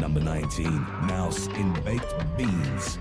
Number 19, Mouse in Baked Beans.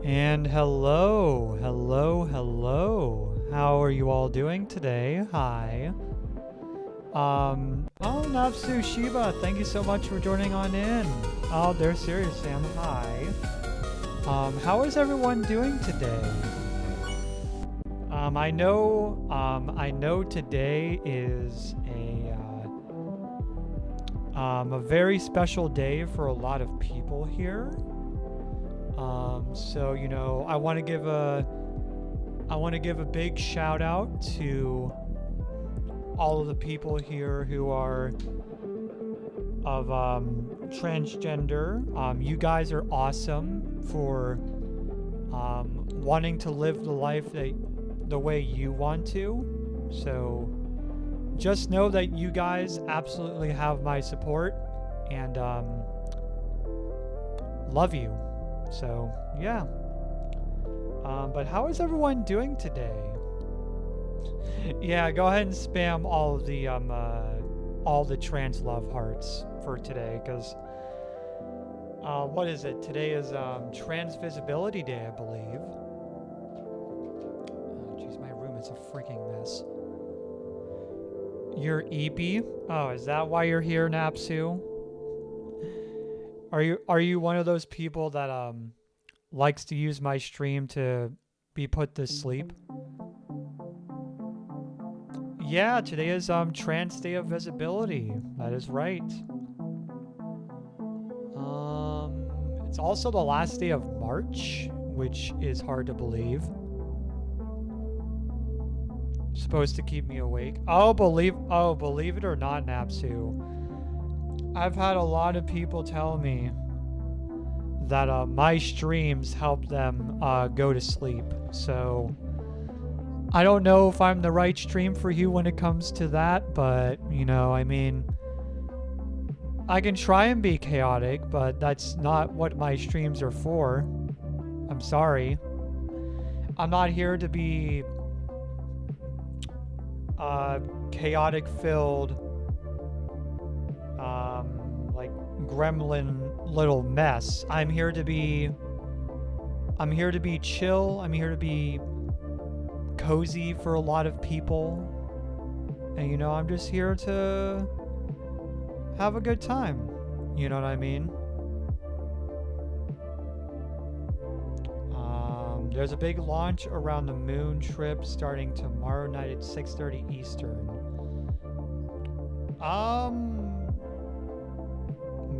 And hello, hello, hello. How are you all doing today? Hi. Oh, Napsu Shiba, thank you so much for joining on in. Oh, they're serious, Sam. Hi. How is everyone doing today? I know today is a very special day for a lot of people here. So you know, I want to give a big shout out to all of the people here who are of transgender. You guys are awesome for wanting to live the life the way you want to. So just know that you guys absolutely have my support and love you. So yeah. But how is everyone doing today? Yeah, go ahead and spam all the trans love hearts for today, because what is it? Today is Trans Visibility Day, I believe. Oh, jeez, my room is a freaking mess. You're EP? Oh, is that why you're here, Napsu? Are you one of those people that likes to use my stream to be put to sleep? Yeah, today is Trans Day of Visibility. That is right. It's also the last day of March, which is hard to believe. Supposed to keep me awake. Believe it or not, Napsu. I've had a lot of people tell me that my streams help them go to sleep. So I don't know if I'm the right stream for you when it comes to that, but you know, I mean, I can try and be chaotic, but that's not what my streams are for. I'm sorry. I'm not here to be chaotic filled like gremlin little mess. I'm here to be chill. I'm here to be cozy for a lot of people. And you know, I'm just here to have a good time. You know what I mean? There's a big launch around the moon trip starting tomorrow night at 6:30 Eastern.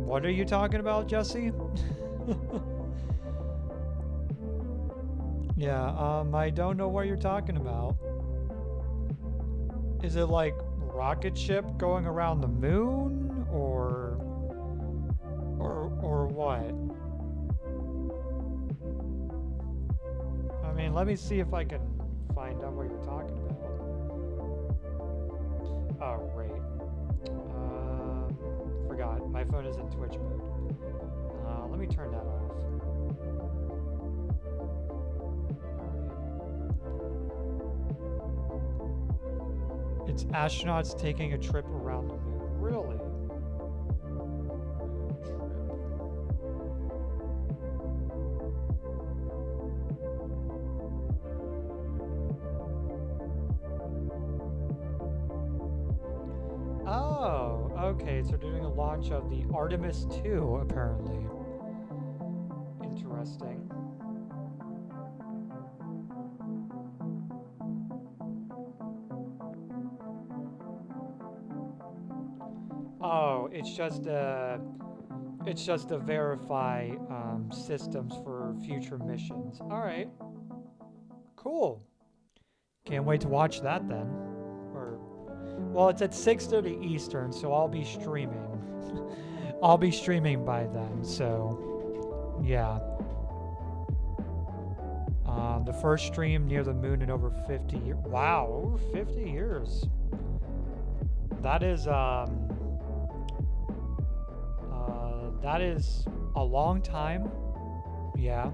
What are you talking about, Jesse? Yeah, I don't know what you're talking about. Is it like rocket ship going around the moon or what? I mean, let me see if I can find out what you're talking about. Oh, right. Forgot. My phone is in Twitch mode. Let me turn that off. Alright. It's astronauts taking a trip around the moon. Really? Oh, okay, so they're doing a launch of the Artemis 2, apparently. Interesting. Oh, it's just to verify systems for future missions. All right, cool. Can't wait to watch that then. Or, well, it's at 6:30 Eastern, so I'll be streaming. I'll be streaming by then. So, yeah. The first stream near the moon in over 50 years. Wow, over 50 years. That is a long time. Yeah.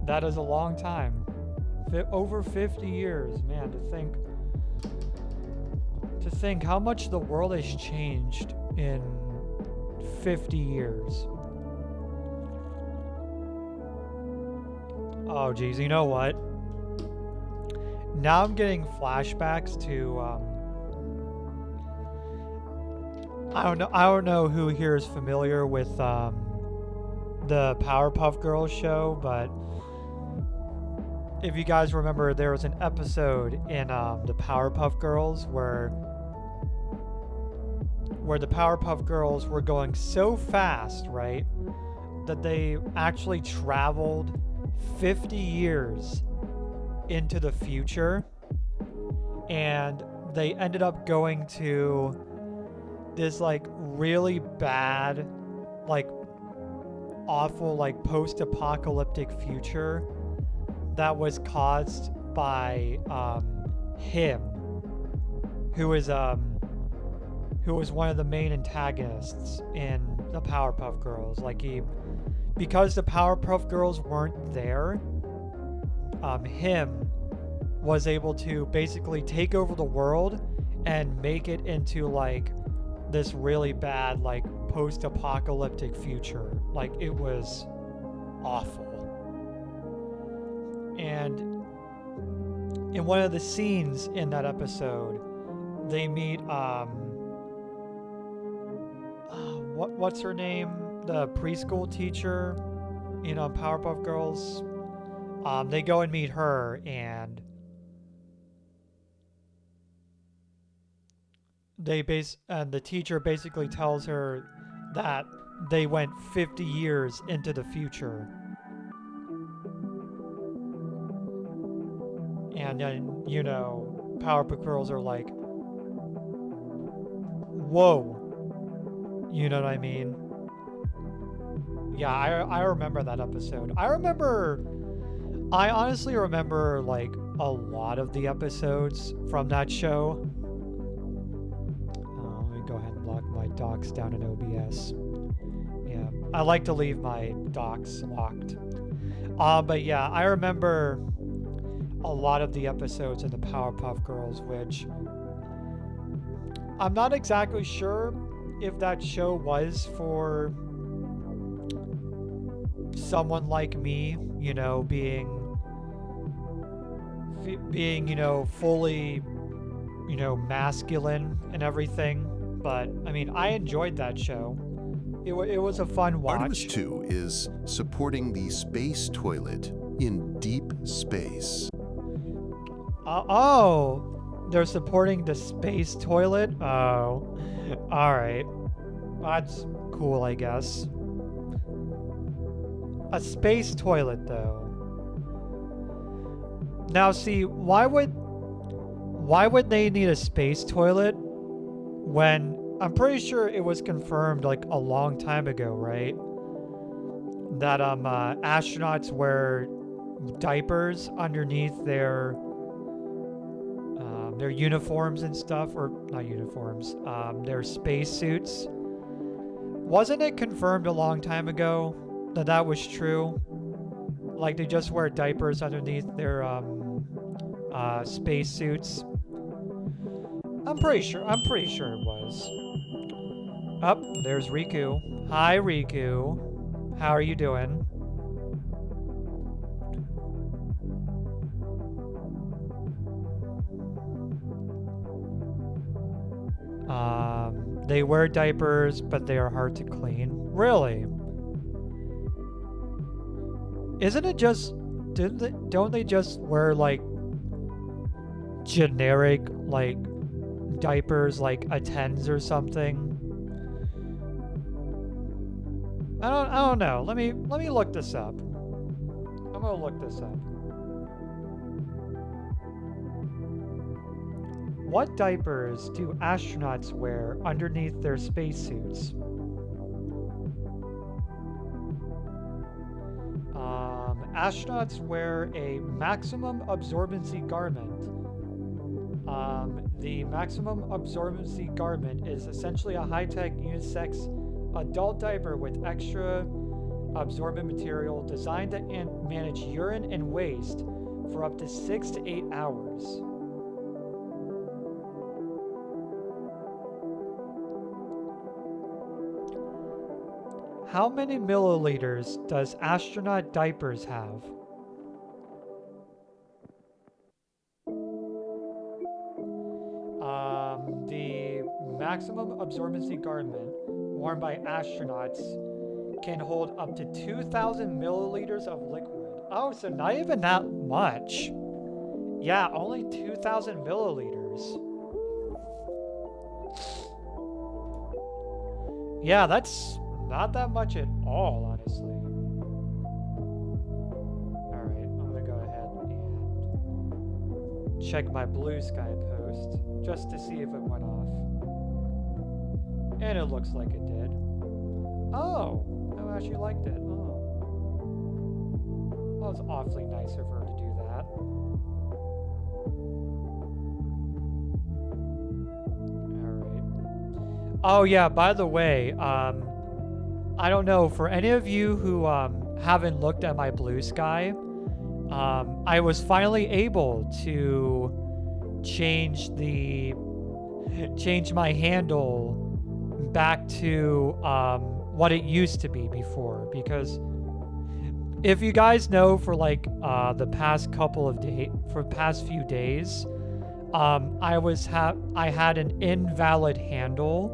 That is a long time. Over 50 years, man, to think how much the world has changed in 50 years. Oh, geez. You know what? Now I'm getting flashbacks to, I don't know who here is familiar with, the Powerpuff Girls show, but if you guys remember, there was an episode in, the Powerpuff Girls where the Powerpuff Girls were going so fast, right, that they actually traveled 50 years into the future, and they ended up going to this like really bad, like awful, like post-apocalyptic future that was caused by him, who was one of the main antagonists in the Powerpuff Girls. Because the Powerpuff Girls weren't there, him was able to basically take over the world and make it into like this really bad, like post-apocalyptic future. Like, it was awful. And in one of the scenes in that episode, they meet what's her name? The preschool teacher, Powerpuff Girls. They go and meet her, and the teacher basically tells her that they went 50 years into the future. And then, Powerpuff Girls are like, whoa. You know what I mean? Yeah, I remember that episode. I honestly remember, like, a lot of the episodes from that show. Let me go ahead and lock my docs down in OBS. Yeah, I like to leave my docs locked. But yeah, I remember a lot of the episodes in the Powerpuff Girls, which I'm not exactly sure if that show was for someone like me, being fully, masculine and everything. But I mean, I enjoyed that show. It was a fun watch. Artemis 2 is supporting the space toilet in deep space. They're supporting the space toilet? Oh, alright. That's cool, I guess. A space toilet, though. Now, see, why would they need a space toilet when I'm pretty sure it was confirmed like a long time ago, right? That astronauts wear diapers underneath their uniforms and stuff, or not uniforms, their space suits. Wasn't it confirmed a long time ago that that was true? Like, they just wear diapers underneath their space suits. I'm pretty sure it was. Oh, there's Riku. Hi, Riku. How are you doing? They wear diapers, but they are hard to clean. Really? Isn't it just... Don't they just wear, like, generic, like, diapers, like Attens or something? I don't know. Let me look this up. I'm gonna look this up. What diapers do astronauts wear underneath their spacesuits? Astronauts wear a maximum absorbency garment. The maximum absorbency garment is essentially a high-tech unisex adult diaper with extra absorbent material designed to manage urine and waste for up to 6 to 8 hours. How many milliliters does astronaut diapers have? maximum absorbency garment worn by astronauts can hold up to 2,000 milliliters of liquid. Oh, so not even that much. Yeah, only 2,000 milliliters. Yeah, that's not that much at all, honestly. Alright, I'm gonna go ahead and check my Blue Sky post just to see if it went off. And it looks like it did. Oh, I actually liked it. Oh. Well, it's awfully nice of her to do that. Oh yeah, by the way, I don't know, for any of you who haven't looked at my Blue Sky, I was finally able to change my handle back to what it used to be before, because if you guys know, for like the past few days, I had an invalid handle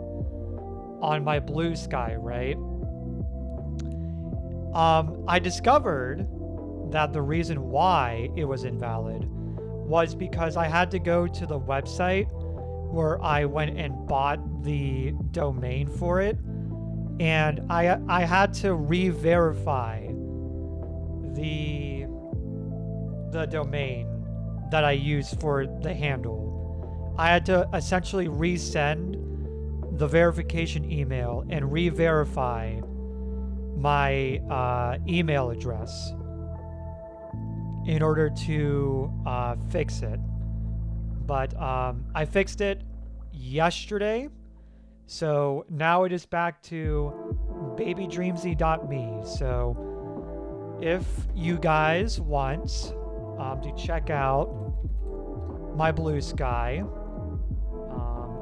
on my Blue Sky, right? I discovered that the reason why it was invalid was because I had to go to the website where I went and bought the domain for it, and I had to re-verify the domain that I used for the handle. I had to essentially resend the verification email and re-verify my email address in order to fix it. But I fixed it yesterday, so now it is back to babydreamsy.me. So if you guys want to check out my Blue Sky,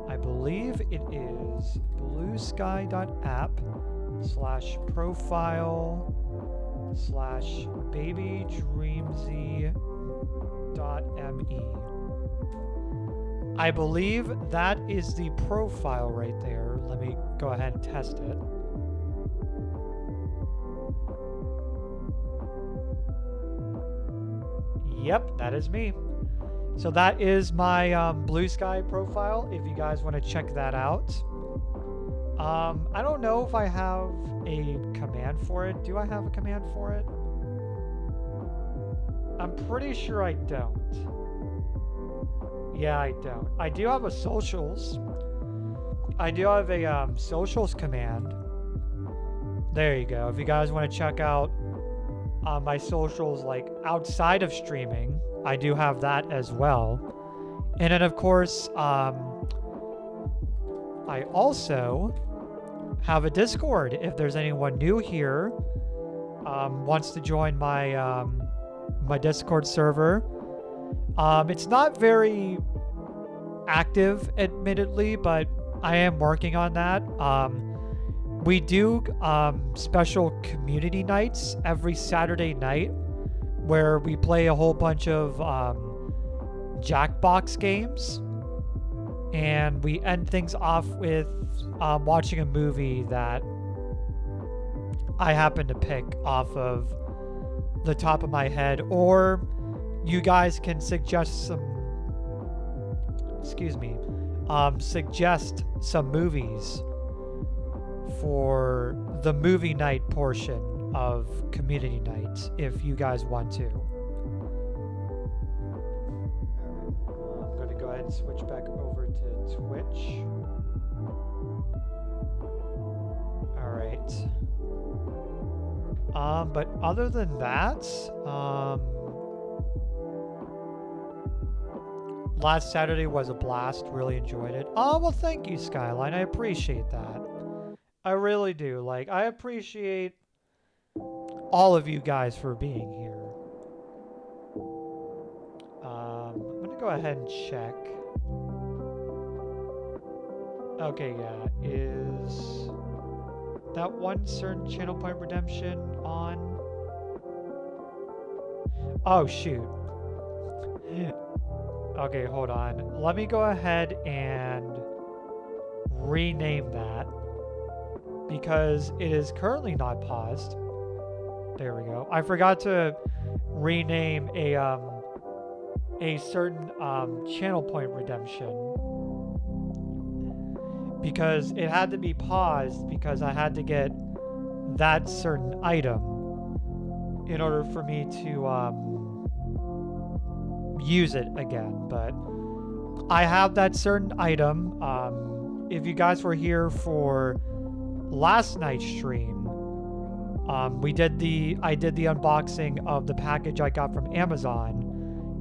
I believe it is bluesky.app/profile/babydreamsy.me. I believe that is the profile right there. Let me go ahead and test it. Yep, that is me. So that is my Blue Sky profile, if you guys want to check that out. I don't know if I have a command for it. Do I have a command for it? I'm pretty sure I don't. Yeah, I don't. I do have a socials. I do have a socials command. There you go. If you guys want to check out my socials, like outside of streaming, I do have that as well. And then of course, I also have a Discord. If there's anyone new here, wants to join my my Discord server. It's not very active, admittedly, but I am working on that. We do special community nights every Saturday night where we play a whole bunch of Jackbox games, and we end things off with watching a movie that I happen to pick off of the top of my head, or you guys can suggest some suggest some movies for the movie night portion of community night if you guys want to. I'm going to go ahead and switch back over to Twitch. Alright. But other than that, last Saturday was a blast. Really enjoyed it. Oh, well, thank you, Skyline. I appreciate that. I really do. Like, I appreciate all of you guys for being here. I'm going to go ahead and check. Okay, yeah. Is that one certain channel point redemption on? Oh, shoot. Okay, hold on. Let me go ahead and rename that because it is currently not paused. There we go. I forgot to rename a certain channel point redemption because it had to be paused because I had to get that certain item in order for me to use it again. But I have that certain item. If you guys were here for last night's stream, I did the unboxing of the package I got from Amazon,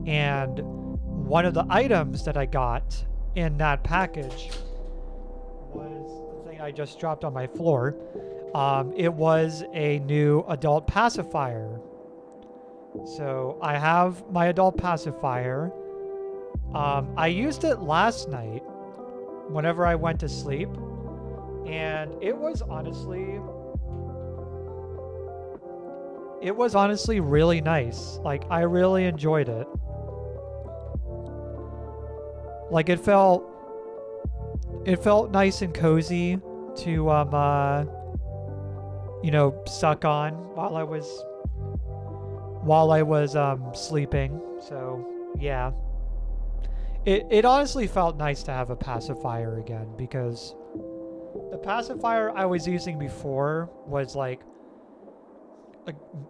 and one of the items that I got in that package was the thing I just dropped on my floor. It was a new adult pacifier. So I have my adult pacifier. I used it last night whenever I went to sleep, and it was honestly really nice. Like, I really enjoyed it. Like, it felt nice and cozy to suck on while I was sleeping. So yeah, it honestly felt nice to have a pacifier again, because the pacifier I was using before was like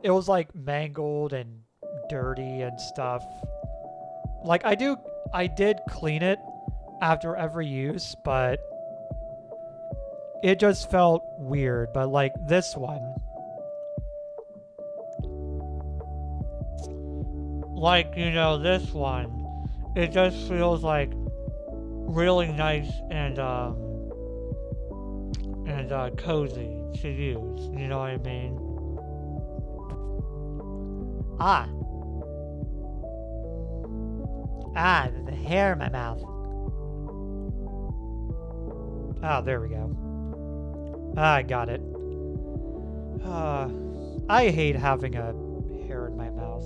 it was like mangled and dirty and stuff. Like, I did clean it after every use, but it just felt weird. But like this one, this one, it just feels like really nice and cozy to use. You know what I mean? The hair in my mouth. There we go. I got it. I hate having a hair in my mouth.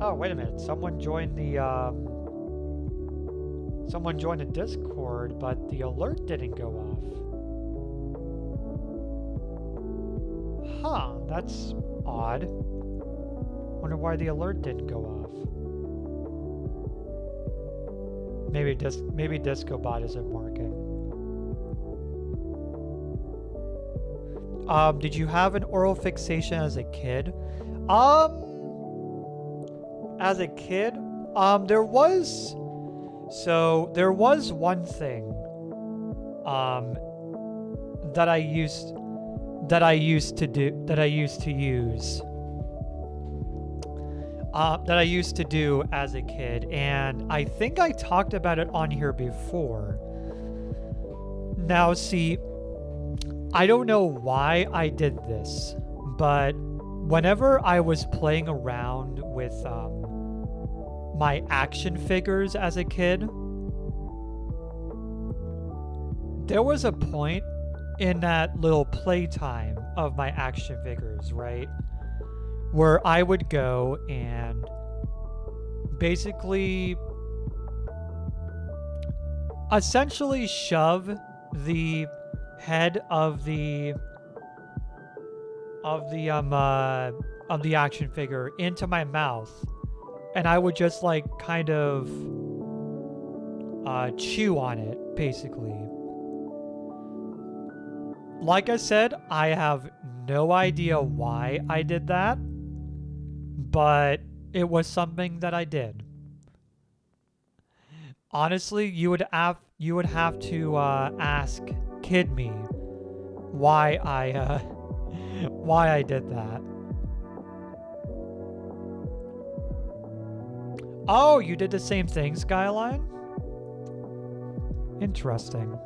Oh, wait a minute. Someone joined the Discord, but the alert didn't go off. Huh, that's odd. Wonder why the alert didn't go off. Maybe Discobot isn't working. Did you have an oral fixation as a kid? As a kid, there was one thing that I used to do as a kid, and I think I talked about it on here before. Now, see, I don't know why I did this, but whenever I was playing around with my action figures as a kid, there was a point in that little playtime of my action figures, right, where I would go and basically essentially shove the head of the action figure into my mouth, and I would just like kind of chew on it, basically. Like I said, I have no idea why I did that, but it was something that I did. Honestly, you would have to ask Kid Me why I did that. Oh, you did the same thing, Skyline? Interesting.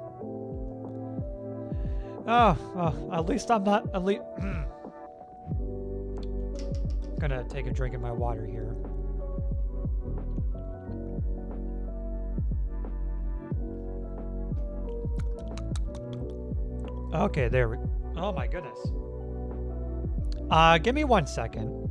Oh, at least I'm not, gonna take a drink of my water here. Okay, there we, oh my goodness. Give me 1 second.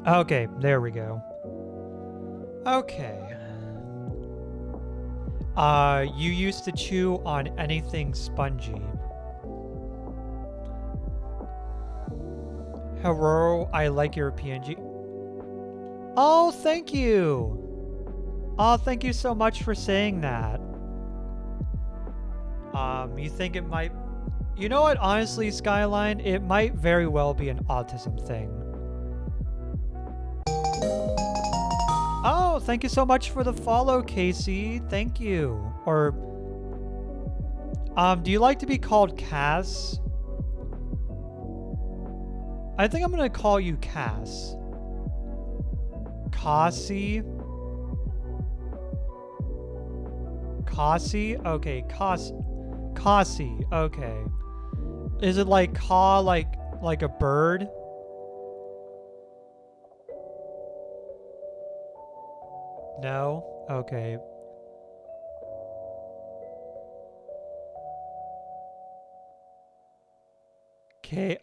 Okay, there we go. Okay. You used to chew on anything spongy. Hello, I like your PNG. Oh, thank you. Oh, thank you so much for saying that. You think it might... You know what, honestly, Skyline, it might very well be an autism thing. Oh, thank you so much for the follow, Casey. Thank you. Or, do you like to be called Cass? I think I'm gonna call you Cass. Cassie? Cassie? Okay, Cassie, okay. Is it like caw, like a bird? No? Okay.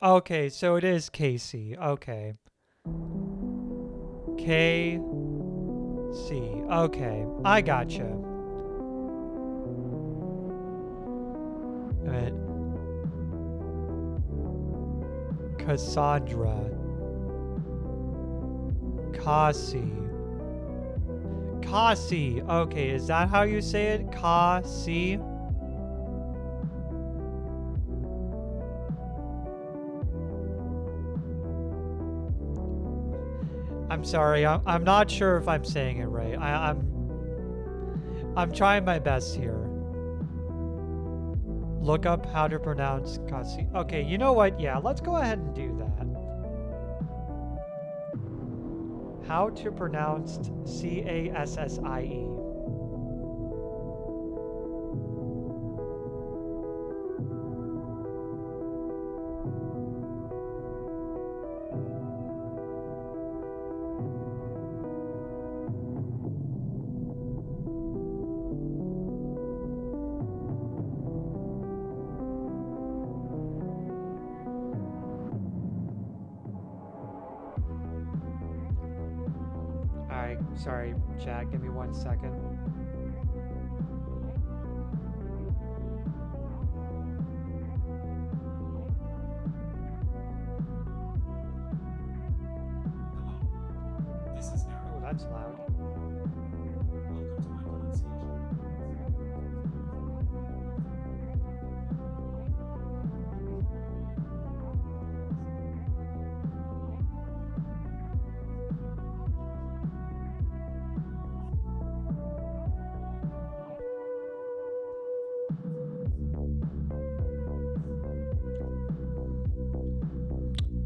Okay, so it is Casey. Okay. K C. Okay, I gotcha. Alright. Cassandra. Cassie. Cassie. Okay, is that how you say it? Cassie? I'm sorry, I'm not sure if I'm saying it right. I'm trying my best here. Look up how to pronounce Cassie. Okay, you know what? Yeah, let's go ahead and do that. How to pronounce Cassie. Alright, sorry, chat, give me 1 second. This is Aaron. Oh, that's loud. Welcome to my pronunciation.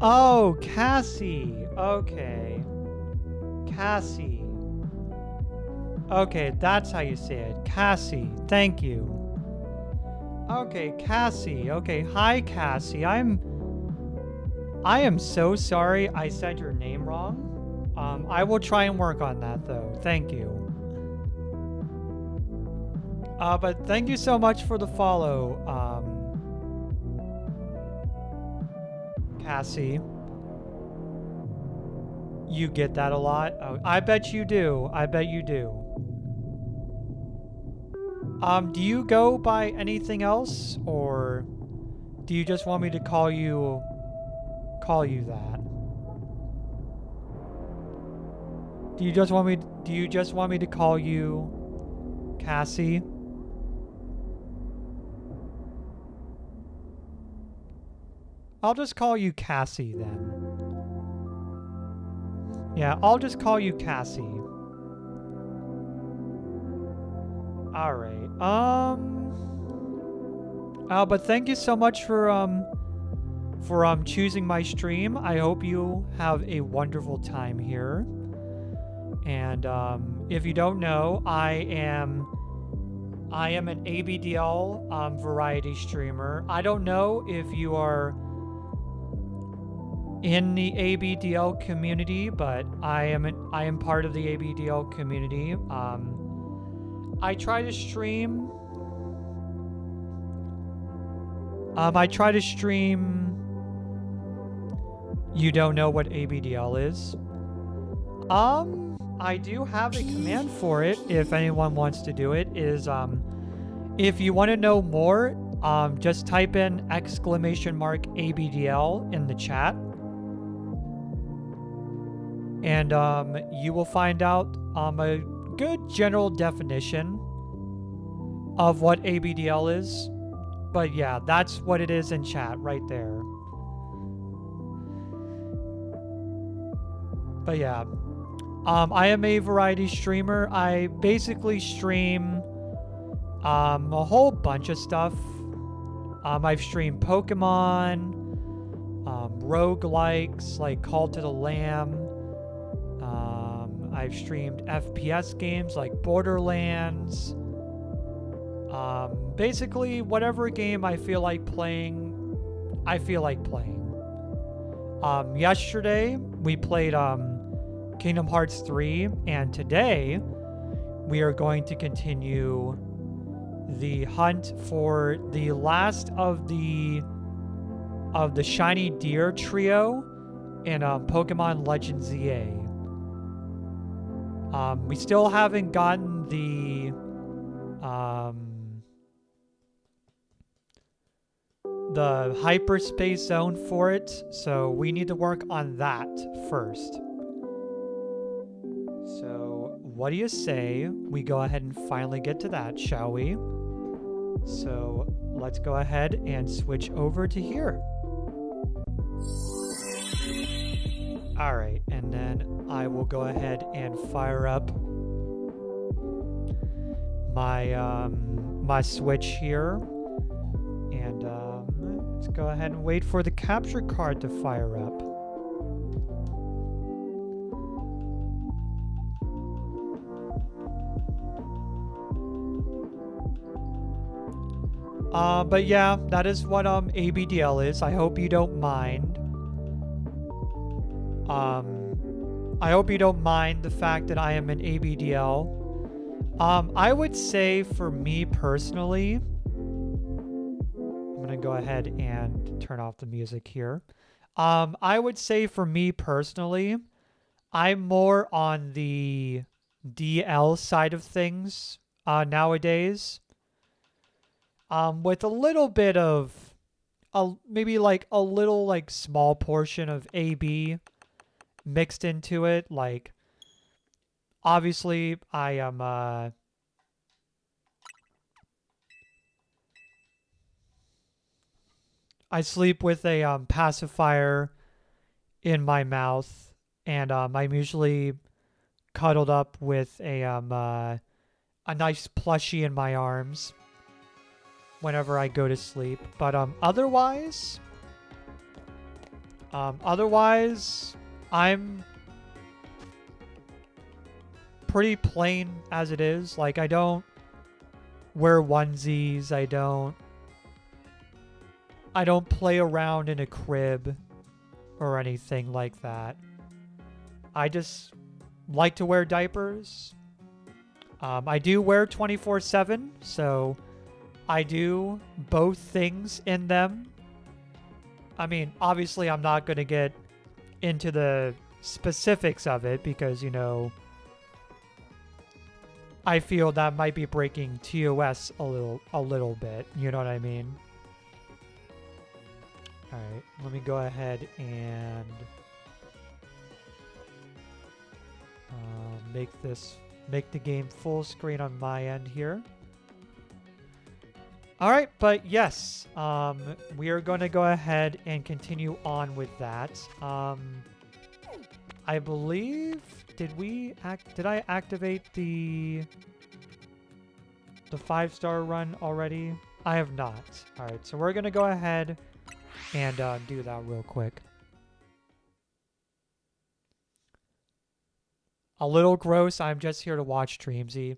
Oh, Cassie. Okay. Cassie. Okay, that's how you say it. Cassie. Thank you. Okay, Cassie. Okay, hi Cassie. I am so sorry I said your name wrong. I will try and work on that though. Thank you. But thank you so much for the follow, Cassie. You get that a lot? Oh, I bet you do. I bet you do. Do you go by anything else, or do you just want me to call you that? Do you just want me to call you Cassie? I'll just call you Cassie then. Yeah, I'll just call you Cassie. Alright, but thank you so much for choosing my stream. I hope you have a wonderful time here. And, if you don't know, I am an ABDL, variety streamer. I don't know if you are in the ABDL community, but I am part of the ABDL community. I try to stream. You don't know what ABDL is? I do have a command for it if anyone wants to do it. Is if you want to know more, just type in !ABDL in the chat. And you will find out a good general definition of what ABDL is. But yeah, that's what it is in chat right there. But yeah, I am a variety streamer. I basically stream a whole bunch of stuff. I've streamed Pokemon, roguelikes like Call to the Lamb. I've streamed FPS games like Borderlands. Basically, whatever game I feel like playing, I feel like playing. Yesterday, we played Kingdom Hearts 3, and today, we are going to continue the hunt for the last of the Shiny Deer trio in Pokemon Legends ZA. We still haven't gotten the hyperspace zone for it, so we need to work on that first. So what do you say we go ahead and finally get to that, shall we? So let's go ahead and switch over to here. All right, and then I will go ahead and fire up my my switch here, and let's go ahead and wait for the capture card to fire up. But yeah, that is what ABDL is. I hope you don't mind. I hope you don't mind the fact that I am an ABDL. I would say for me personally, I'm gonna go ahead and turn off the music here. I would say for me personally, I'm more on the DL side of things nowadays. With a little bit of, maybe like a little like small portion of AB mixed into it. Like, obviously I am, I sleep with a pacifier in my mouth, and I'm usually cuddled up with a nice plushie in my arms whenever I go to sleep. But otherwise, I'm pretty plain as it is. Like, I don't wear onesies. I don't play around in a crib or anything like that. I just like to wear diapers. I do wear 24/7, so I do both things in them. I mean, obviously I'm not going to get into the specifics of it because, you know, I feel that might be breaking TOS a little bit. You know what I mean? All right, let me go ahead and make the game full screen on my end here. All right, but yes, we are going to go ahead and continue on with that. I believe, did I activate the 5-star run already? I have not. All right, so we're going to go ahead and do that real quick. A little gross. I'm just here to watch Dreamsy.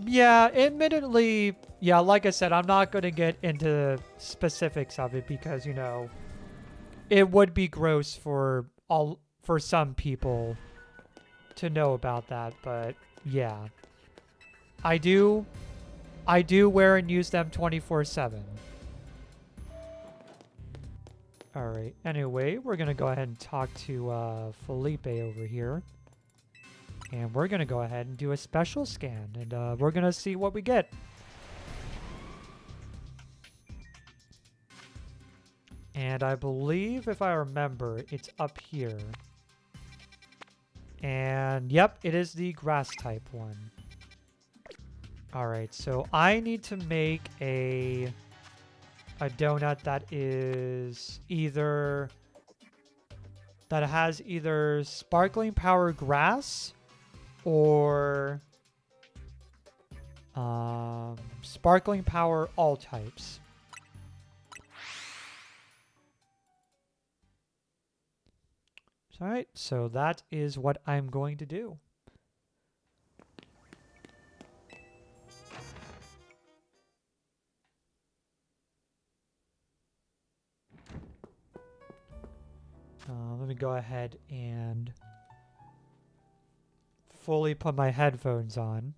Yeah, admittedly, yeah, like I said, I'm not going to get into specifics of it because, you know, it would be gross for some people to know about that, but yeah. I do wear and use them 24/7. All right. Anyway, we're going to go ahead and talk to Felipe over here. And we're going to go ahead and do a special scan, and we're going to see what we get. And I believe, if I remember, it's up here. And yep, it is the grass type one. Alright, so I need to make a donut that is either... that has either sparkling power grass or sparkling power all types. Alright, so that is what I'm going to do. Let me go ahead and fully put my headphones on.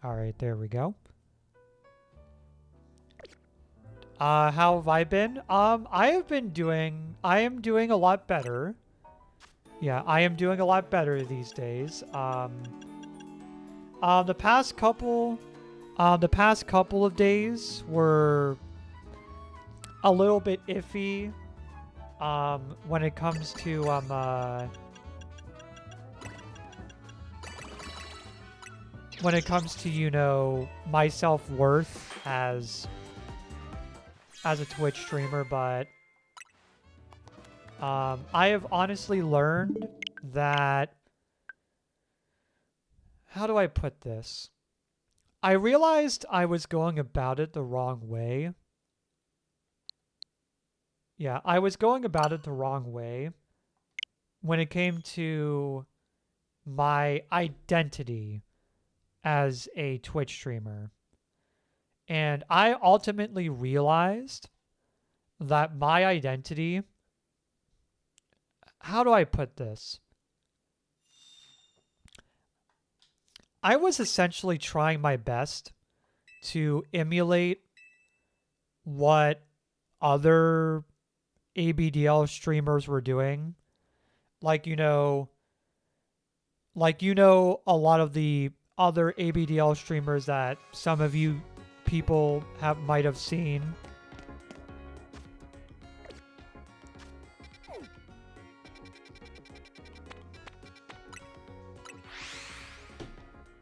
Alright, there we go. How have I been? I am doing a lot better. Yeah, I am doing a lot better these days. The past couple of days were a little bit iffy, when it comes to, you know, my self-worth as a Twitch streamer, but I have honestly learned that... How do I put this? I realized I was going about it the wrong way. Yeah, I was going about it the wrong way when it came to my identity as a Twitch streamer. And I ultimately realized that my identity... How do I put this? I was essentially trying my best to emulate what other ABDL streamers were doing. Like, you know, a lot of the other ABDL streamers that some of you people might have seen.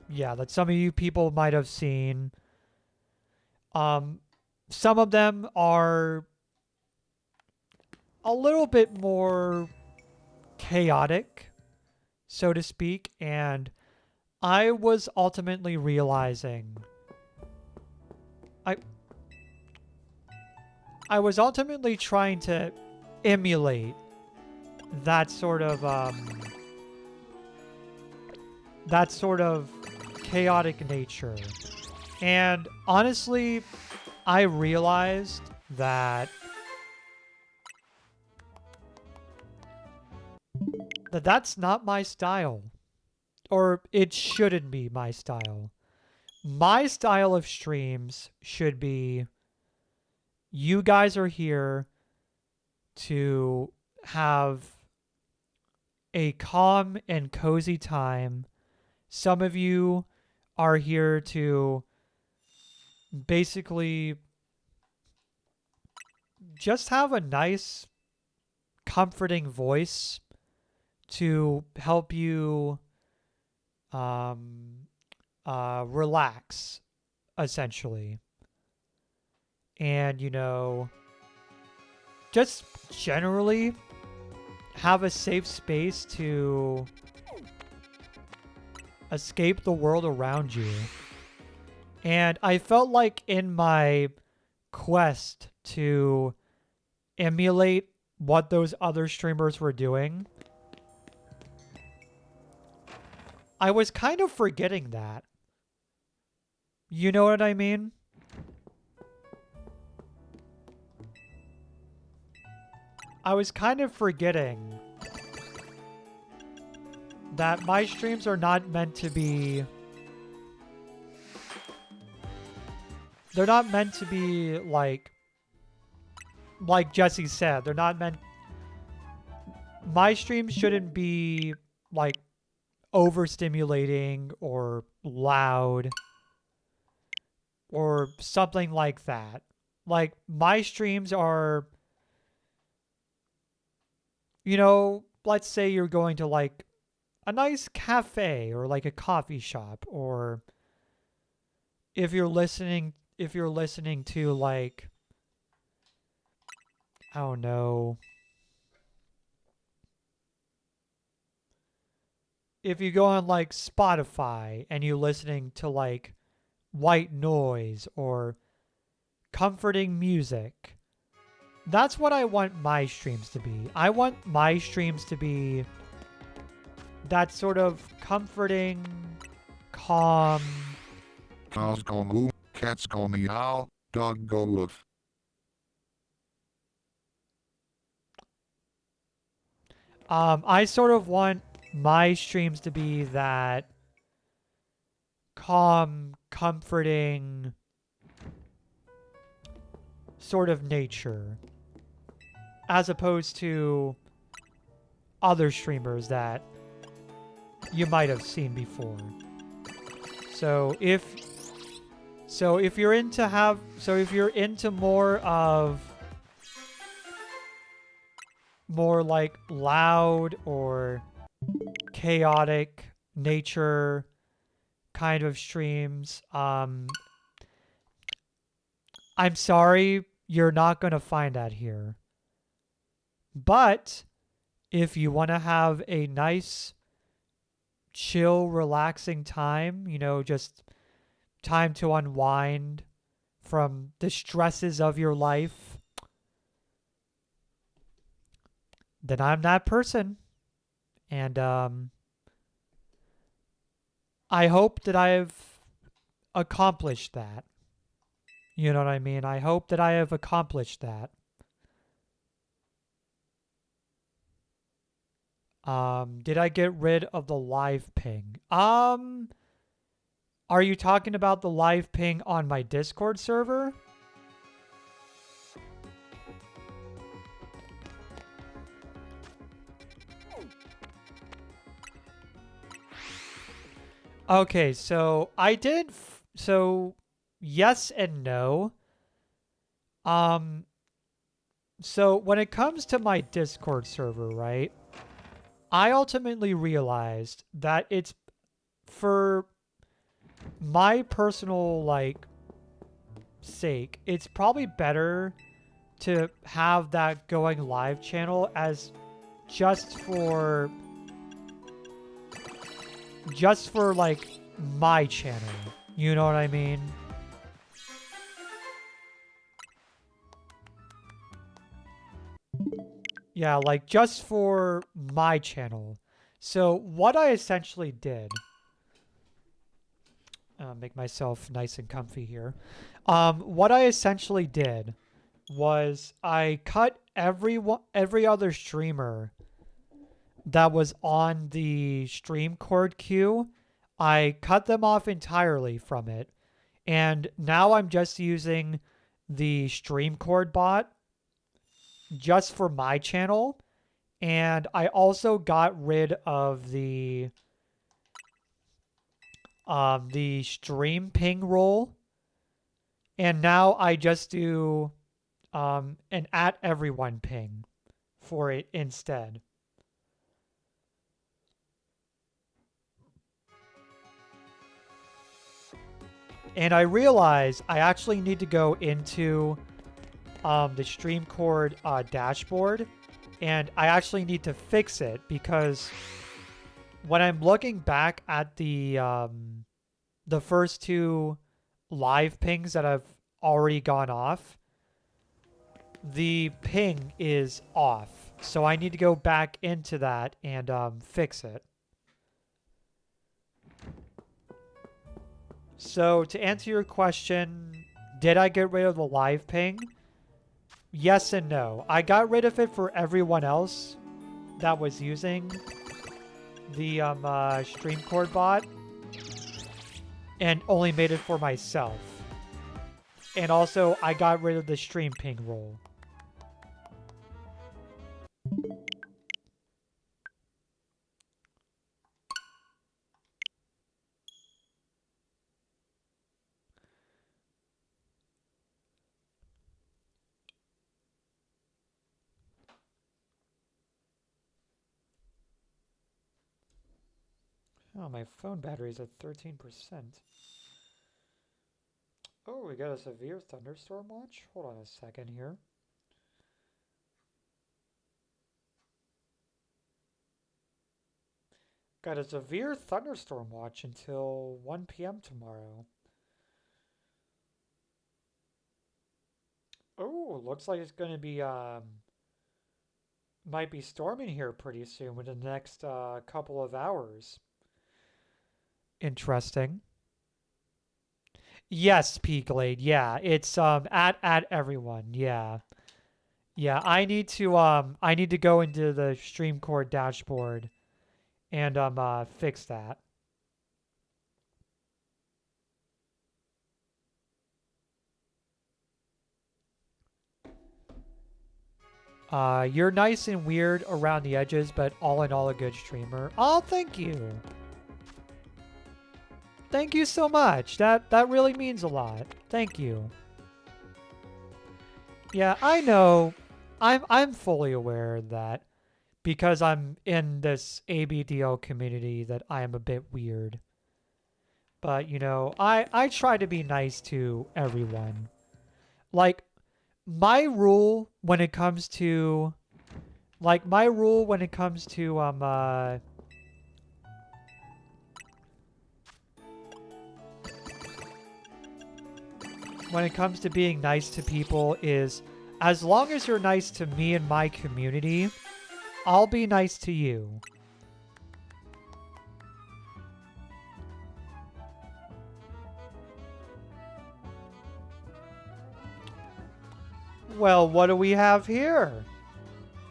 Yeah, that some of you people might have seen. Some of them are a little bit more chaotic, so to speak, and I was ultimately realizing... I was ultimately trying to emulate that sort of chaotic nature. And honestly, I realized that that's not my style. Or it shouldn't be my style. My style of streams should be, you guys are here to have a calm and cozy time. Some of you are here to basically just have a nice, comforting voice to help you relax, essentially. And, you know, just generally have a safe space to escape the world around you. And I felt like in my quest to emulate what those other streamers were doing, I was kind of forgetting that. You know what I mean? I was kind of forgetting that my streams are not meant to be... They're not meant to be like Jesse said, they're not meant... my streams shouldn't be like overstimulating or loud or something like that. Like my streams are, you know, let's say you're going to like a nice cafe or like a coffee shop, or if you're listening to like, I don't know, if you go on like Spotify and you're listening to like white noise or comforting music, that's what I want my streams to be. I want my streams to be that sort of comforting, calm. Cows go moo, cats go meow, dog go woof. I sort of want my streams to be that calm, comforting sort of nature, as opposed to other streamers that you might have seen before. So if you're into more like loud or chaotic nature kind of streams, I'm sorry, you're not going to find that here. But if you want to have a nice, chill, relaxing time, you know, just time to unwind from the stresses of your life, then I'm that person. And I hope that I've accomplished that. You know what I mean? I hope that I have accomplished that. Did I get rid of the live ping? Are you talking about the live ping on my Discord server? Okay, so I did. So yes and no. So when it comes to my Discord server, right? I ultimately realized that it's for my personal like sake, it's probably better to have that going live channel as just for like my channel. You know what I mean? Yeah, like just for my channel. So what I essentially did, make myself nice and comfy here. What I essentially did was I cut every other streamer that was on the stream cord queue. I cut them off entirely from it. And now I'm just using the stream cord bot just for my channel. And I also got rid of the stream ping role. And now I just do an at everyone ping for it instead. And I realize I actually need to go into the stream cord dashboard, and I actually need to fix it because when I'm looking back at the first two live pings that have already gone off, the ping is off. So I need to go back into that and fix it. So to answer your question, did I get rid of the live ping? Yes and no. I got rid of it for everyone else that was using the stream cord bot and only made it for myself. And also, I got rid of the stream ping role. Oh, my phone battery's at 13%. Oh, we got a severe thunderstorm watch? Hold on a second here. Got a severe thunderstorm watch until 1 p.m. tomorrow. Oh, looks like it's going to be, might be storming here pretty soon within the next couple of hours. Interesting. Yes, P-Glade. Yeah, it's at everyone. Yeah. Yeah, I need to go into the StreamCore dashboard and fix that. You're nice and weird around the edges, but all in all a good streamer. Oh, thank you. Thank you so much. That really means a lot. Thank you. Yeah, I know. I'm fully aware that because I'm in this ABDL community that I am a bit weird. But, you know, I try to be nice to everyone. Like, my rule when it comes to when it comes to being nice to people is as long as you're nice to me and my community, I'll be nice to you. Well, what do we have here?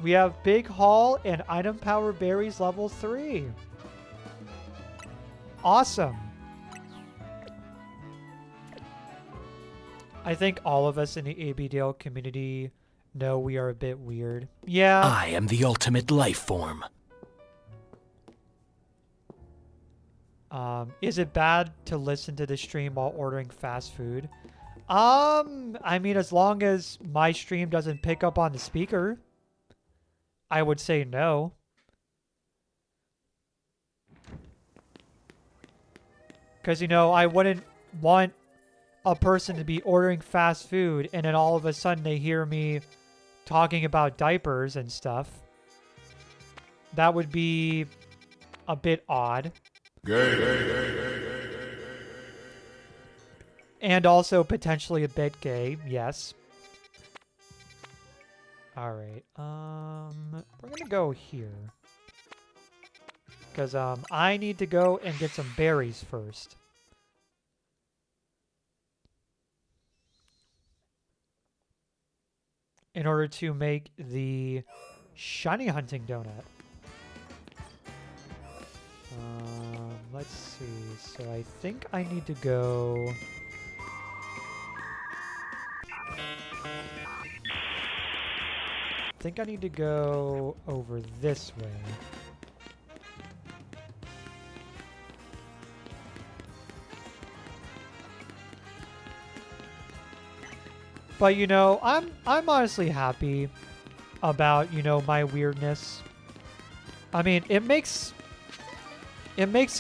We have Big Haul and Item Power Berries level 3. Awesome. I think all of us in the ABDL community know we are a bit weird. Yeah. I am the ultimate life form. Is it bad to listen to the stream while ordering fast food? I mean, as long as my stream doesn't pick up on the speaker, I would say no. Because, you know, I wouldn't want a person to be ordering fast food and then all of a sudden they hear me talking about diapers and stuff. That would be a bit odd. And also potentially a bit gay, yes. Alright, we're gonna go here. Because, I need to go and get some berries first. In order to make the shiny hunting donut. Let's see. So I think I need to go... I think I need to go over this way. But you know, I'm honestly happy about, you know, my weirdness. I mean, it makes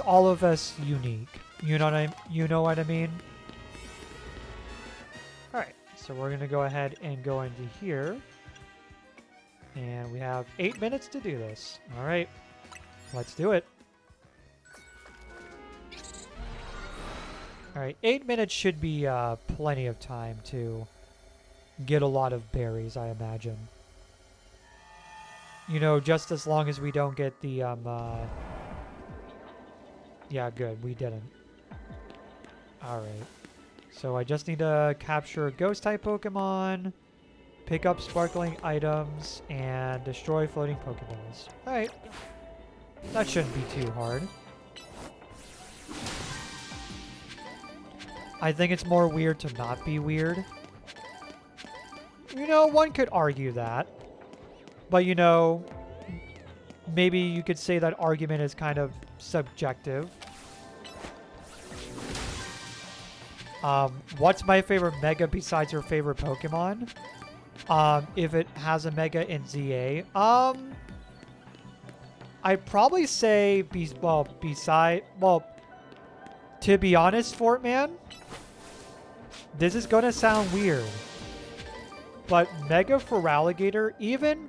all of us unique. You know what I mean? All right. So we're going to go ahead and go into here. And we have 8 minutes to do this. All right. Let's do it. All right. 8 minutes should be plenty of time to get a lot of berries, I imagine. You know, just as long as we don't get the, yeah, good. We didn't. All right. So I just need to capture ghost-type Pokemon, pick up sparkling items, and destroy floating Pokeballs. All right. That shouldn't be too hard. I think it's more weird to not be weird. You know, one could argue that. But, you know, maybe you could say that argument is kind of subjective. What's my favorite Mega besides your favorite Pokemon? If it has a Mega in ZA. I'd probably say, to be honest, Fortman, this is gonna sound weird, but Mega Feraligatr, even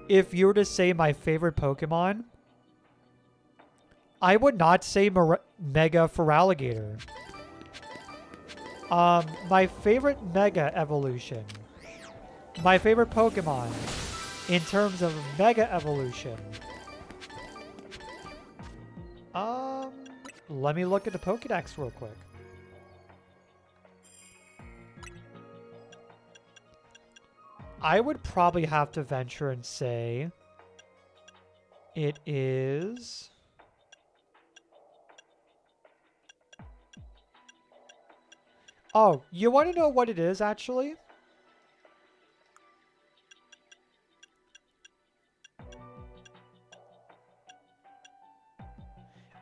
if you were to say my favorite Pokemon, I would not say Mega Feraligatr. My favorite Mega evolution, my favorite Pokemon in terms of Mega evolution. Let me look at the Pokedex real quick. I would probably have to venture and say it is... Oh, you want to know what it is, actually?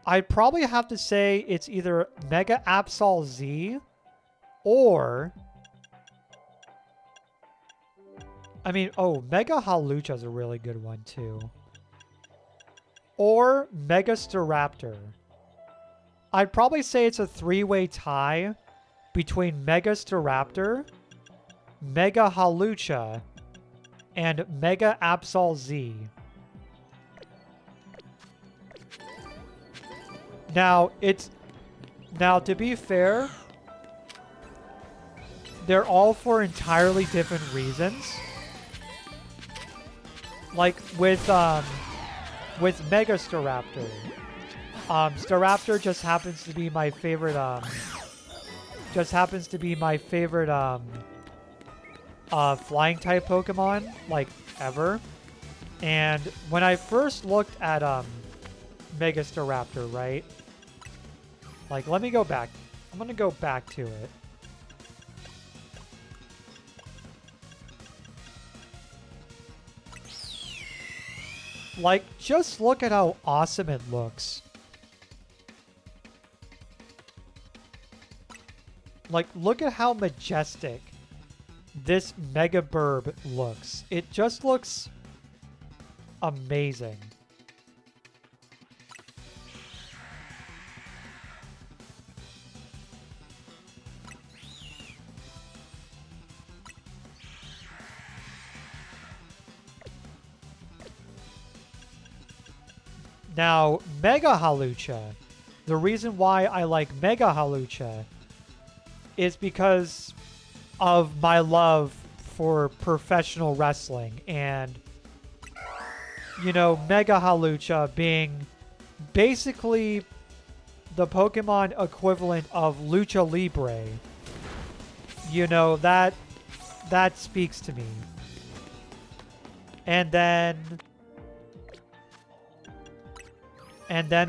I'd probably have to say it's either Mega Absol Z or... I mean, oh, Mega Hawlucha is a really good one, too. Or Mega Staraptor. I'd probably say it's a three-way tie between Mega Staraptor, Mega Hawlucha, and Mega Absol Z. Now, to be fair, they're all for entirely different reasons. Like with Mega Staraptor. Staraptor just happens to be my favorite flying type Pokemon, like, ever. And when I first looked at Mega Staraptor, right? Like, let me go back. I'm gonna go back to it. Like, just look at how awesome it looks. Like, look at how majestic this Mega Burb looks. It just looks amazing. Now, Mega Hawlucha. The reason why I like Mega Hawlucha is because of my love for professional wrestling. And, you know, Mega Hawlucha being basically the Pokemon equivalent of Lucha Libre. You know, that speaks to me. And then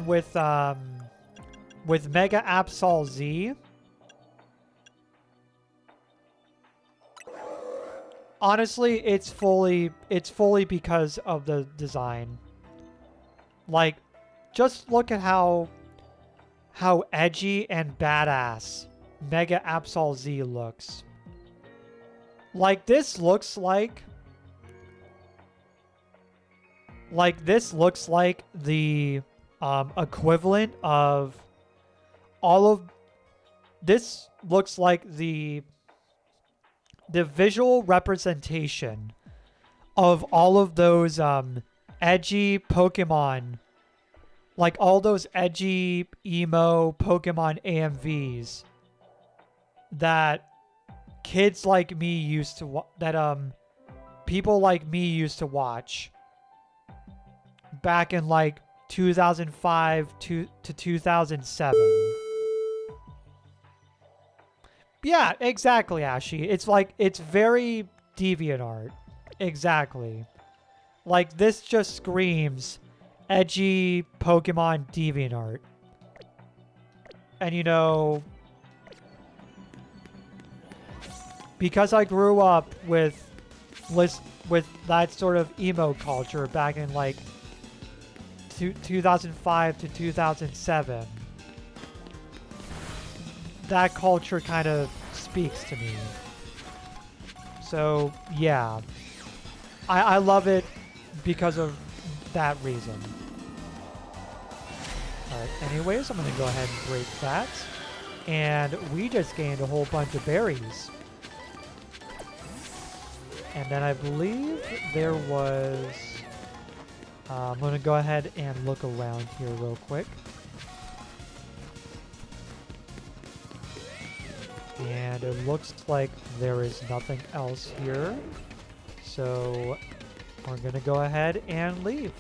with Mega Absol Z, honestly, it's fully because of the design. Like, just look at how edgy and badass Mega Absol Z looks. Like, this looks like the equivalent of all of this. Looks like the visual representation of all of those edgy Pokemon, like all those edgy emo Pokemon AMVs that kids like me used to people like me used to watch back in like 2005 to 2007. Yeah, exactly, Ashy. It's like, it's very DeviantArt. Exactly. Like, this just screams edgy Pokemon DeviantArt. And, you know, because I grew up with that sort of emo culture back in like 2005 to 2007, that culture kind of speaks to me. So, yeah. I love it because of that reason. Alright, anyways, I'm gonna go ahead and break that. And we just gained a whole bunch of berries. And then I believe there was... I'm gonna go ahead and look around here real quick. And it looks like there is nothing else here. So we're gonna go ahead and leave.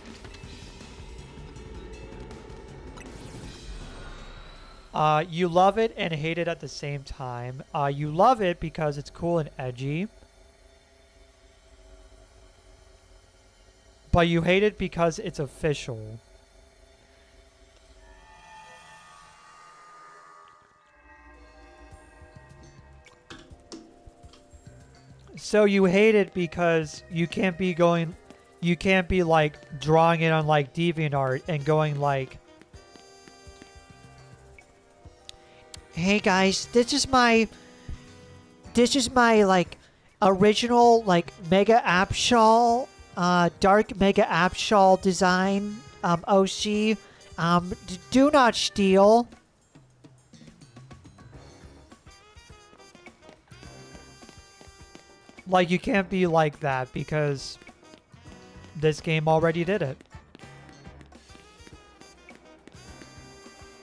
You love it and hate it at the same time. You love it because it's cool and edgy. But you hate it because it's official. So you hate it because you can't be like drawing it on like DeviantArt and going like, hey guys, this is my like original like mega app shawl, dark mega app shawl design, OC, do not steal. Like, you can't be like that because this game already did it.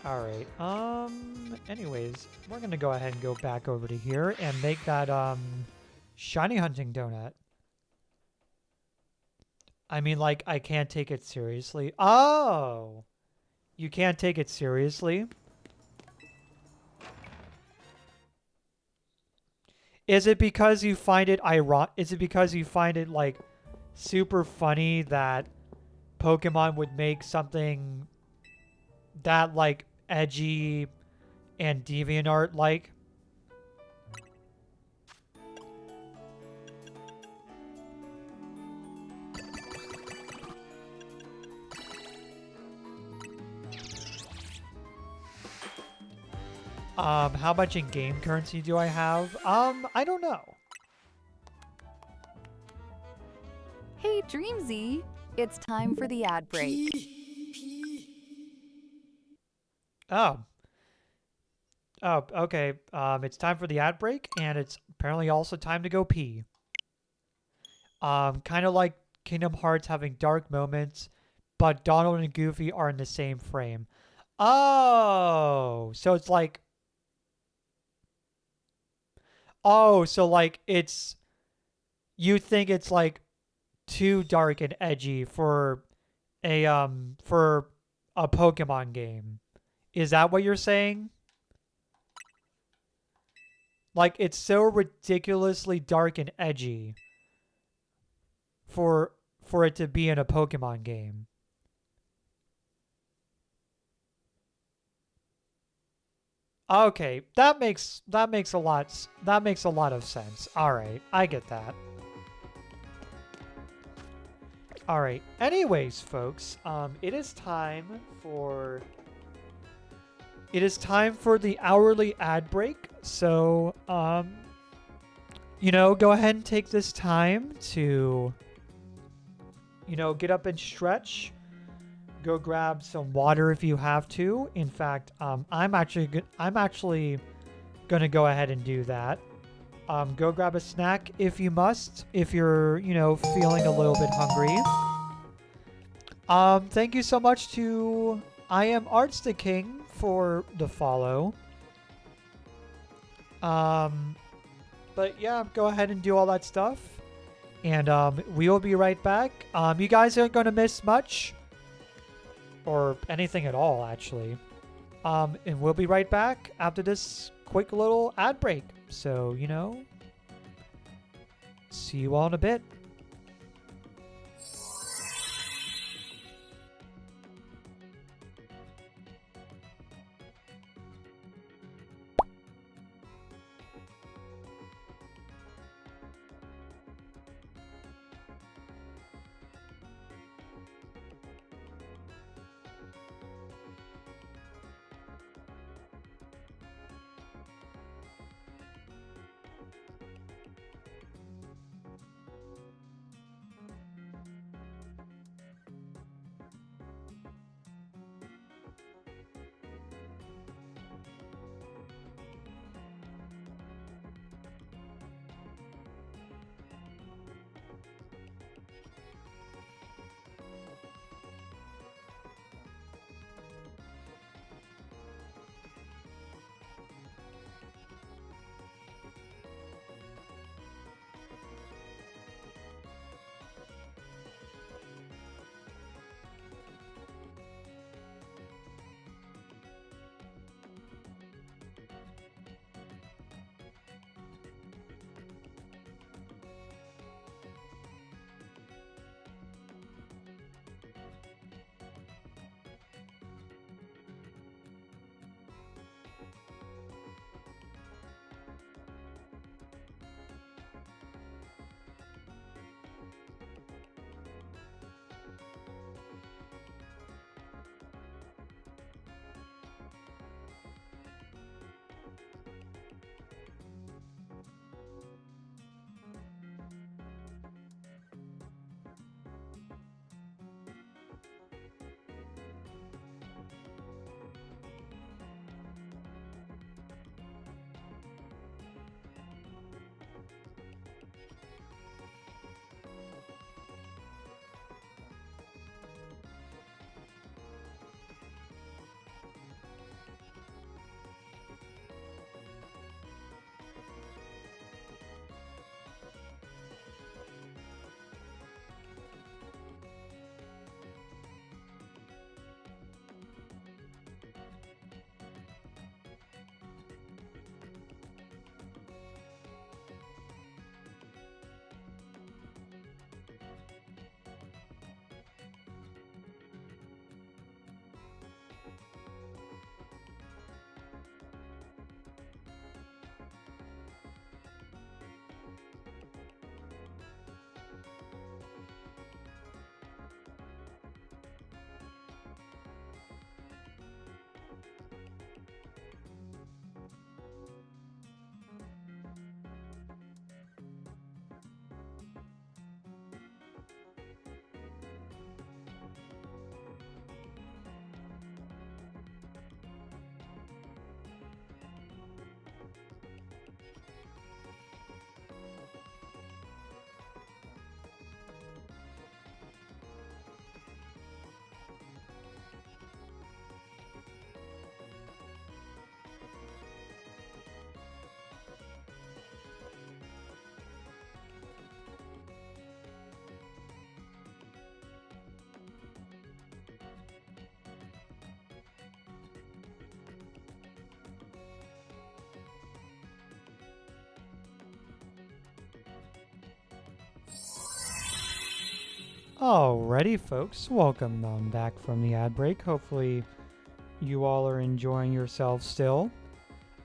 Alright, anyways, we're gonna go ahead and go back over to here and make that, shiny hunting donut. I mean, like, I can't take it seriously. Oh! You can't take it seriously? Is it because you find it Is it because you find it, like, super funny that Pokemon would make something that, like, edgy and DeviantArt like? How much in-game currency do I have? I don't know. Hey, Dreamsy. It's time for the ad break. Oh. Oh, okay. It's time for the ad break, and it's apparently also time to go pee. Kind of like Kingdom Hearts having dark moments, but Donald and Goofy are in the same frame. Oh, so it's like... Oh, so like it's... You think it's like too dark and edgy for a Pokemon game. Is that what you're saying? Like, it's so ridiculously dark and edgy for it to be in a Pokemon game. Okay, that makes a lot of sense. All right, I get that. All right. Anyways, folks, it is time for the hourly ad break. So, you know, go ahead and take this time to, you know, get up and stretch. Go grab some water if you have to. In fact, I'm actually gonna go ahead and do that. Go grab a snack if you must, if you're, you know, feeling a little bit hungry. Thank you so much to I Am Arts the King for the follow. But yeah, go ahead and do all that stuff. And we will be right back. You guys aren't going to miss much. Or anything at all, actually. And we'll be right back after this quick little ad break. So, you know, see you all in a bit. Alrighty, folks, welcome back from the ad break. Hopefully, you all are enjoying yourselves still.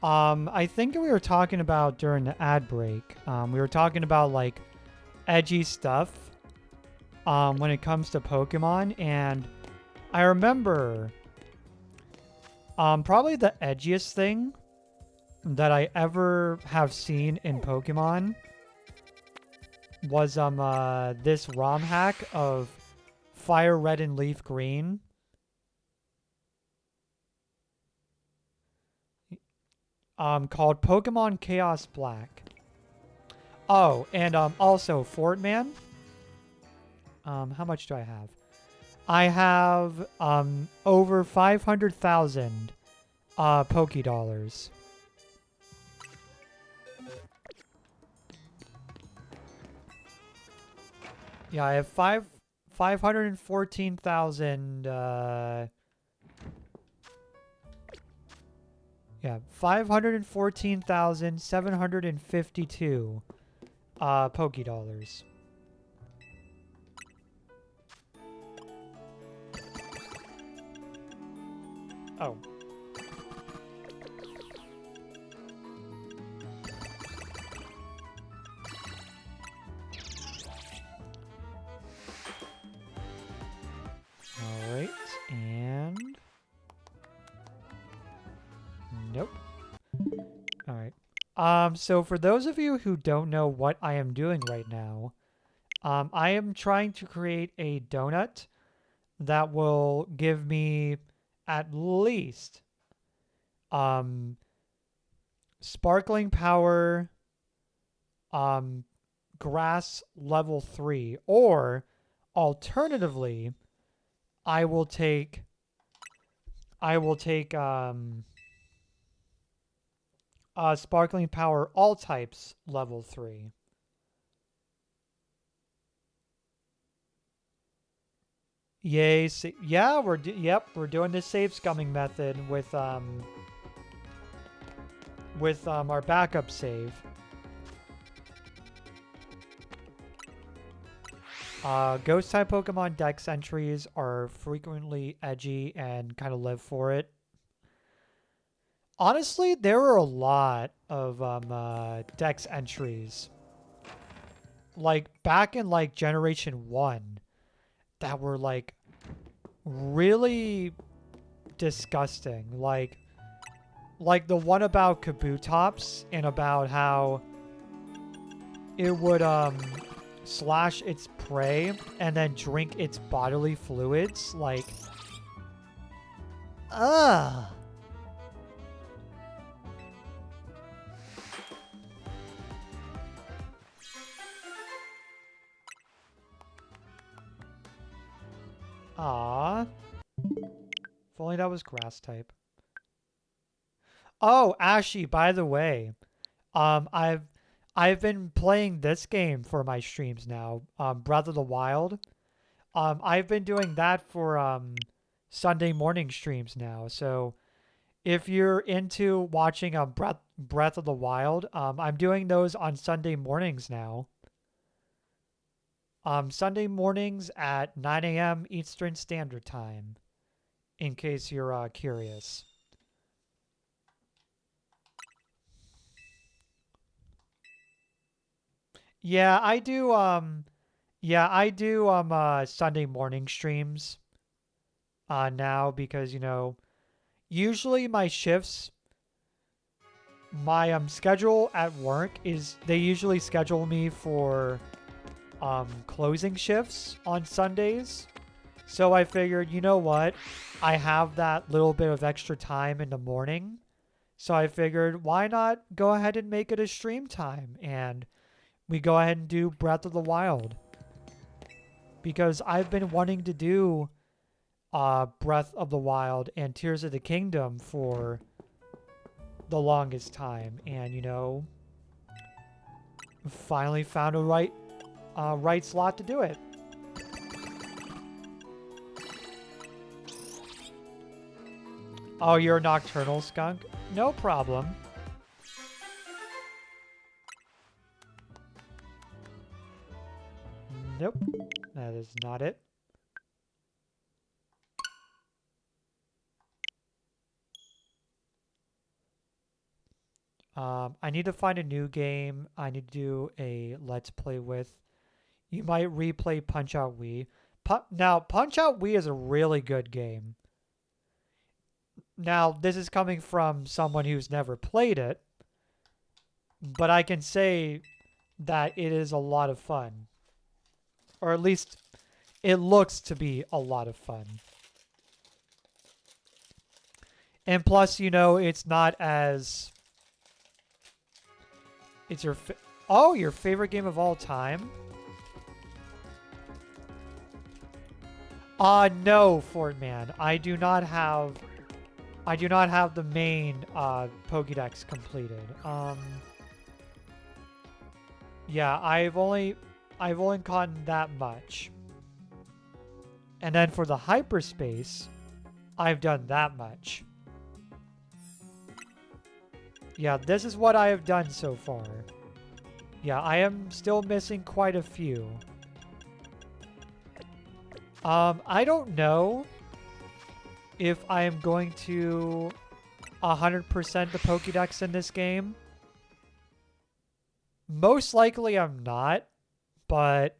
I think we were talking about during the ad break. We were talking about like edgy stuff. When it comes to Pokemon, and I remember, probably the edgiest thing that I ever have seen in Pokemon was this ROM hack of Fire Red and Leaf Green. Called Pokemon Chaos Black. Oh, and also Fortman. How much do I have? I have over 500,000 Pokédollars. Yeah, I have 514,000 yeah, 514,752 Pokédollars. Oh. Alright, and... Nope. Alright. So for those of you who don't know what I am doing right now, I am trying to create a donut that will give me at least sparkling power grass level 3, or alternatively I will take sparkling power all types level 3. Yay! Yeah, we're doing the save scumming method with our backup save. Ghost type Pokemon Dex entries are frequently edgy and kind of live for it. Honestly, there are a lot of Dex entries, like back in like Generation 1, that were like really disgusting. Like the one about Kabutops and about how it would slash its prey and then drink its bodily fluids. Like, ugh. Ah. If only that was grass type. Oh, Ashy, by the way, I've been playing this game for my streams now, Breath of the Wild. I've been doing that for Sunday morning streams now. So if you're into watching Breath of the Wild, I'm doing those on Sunday mornings now. Sunday mornings at 9 a.m. Eastern Standard Time, in case you're curious. Yeah, I do Sunday morning streams now, because, you know, usually my shifts, my schedule at work is they usually schedule me for closing shifts on Sundays. So I figured, you know what? I have that little bit of extra time in the morning. So I figured, why not go ahead and make it a stream time? And we go ahead and do Breath of the Wild. Because I've been wanting to do Breath of the Wild and Tears of the Kingdom for the longest time. And, you know, finally found a right slot to do it. Oh, you're a nocturnal skunk? No problem. Nope. That is not it. I need to find a new game. I need to do a Let's Play with. You might replay Punch-Out Wii. Now, Punch-Out Wii is a really good game. Now, this is coming from someone who's never played it, but I can say that it is a lot of fun. Or at least, it looks to be a lot of fun. And plus, you know, it's not as... It's your... Oh, your favorite game of all time? No, Fortman. I do not have the main Pokédex completed. Yeah, I've only gotten that much. And then for the hyperspace, I've done that much. Yeah, this is what I have done so far. Yeah, I am still missing quite a few. I don't know if I am going to 100% the Pokédex in this game. Most likely I'm not, but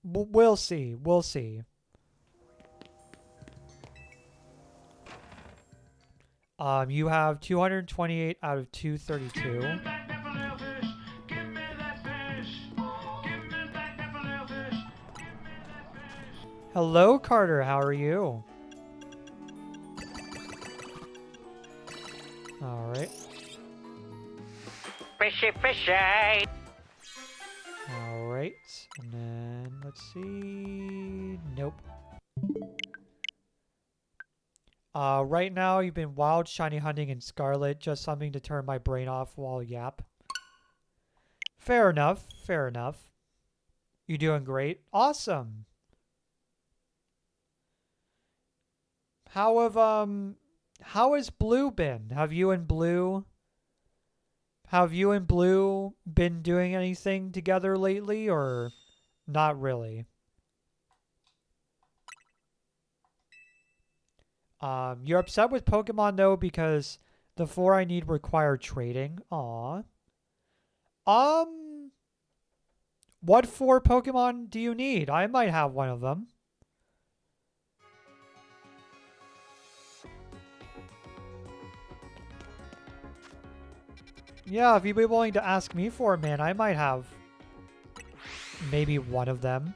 we'll see. We'll see. You have 228 out of 232. Hello, Carter. How are you? All right. Fishy, fishy. All right. And then let's see. Nope. Right now you've been wild, shiny hunting, and Scarlet. Just something to turn my brain off while yap. Fair enough. Fair enough. You doing great? Awesome. How has Blue been? Have you and Blue been doing anything together lately, or not really? You're upset with Pokemon though because the 4 I need require trading. Aw. What 4 Pokemon do you need? I might have one of them. Yeah, if you'd be willing to ask me for it, man, I might have maybe one of them.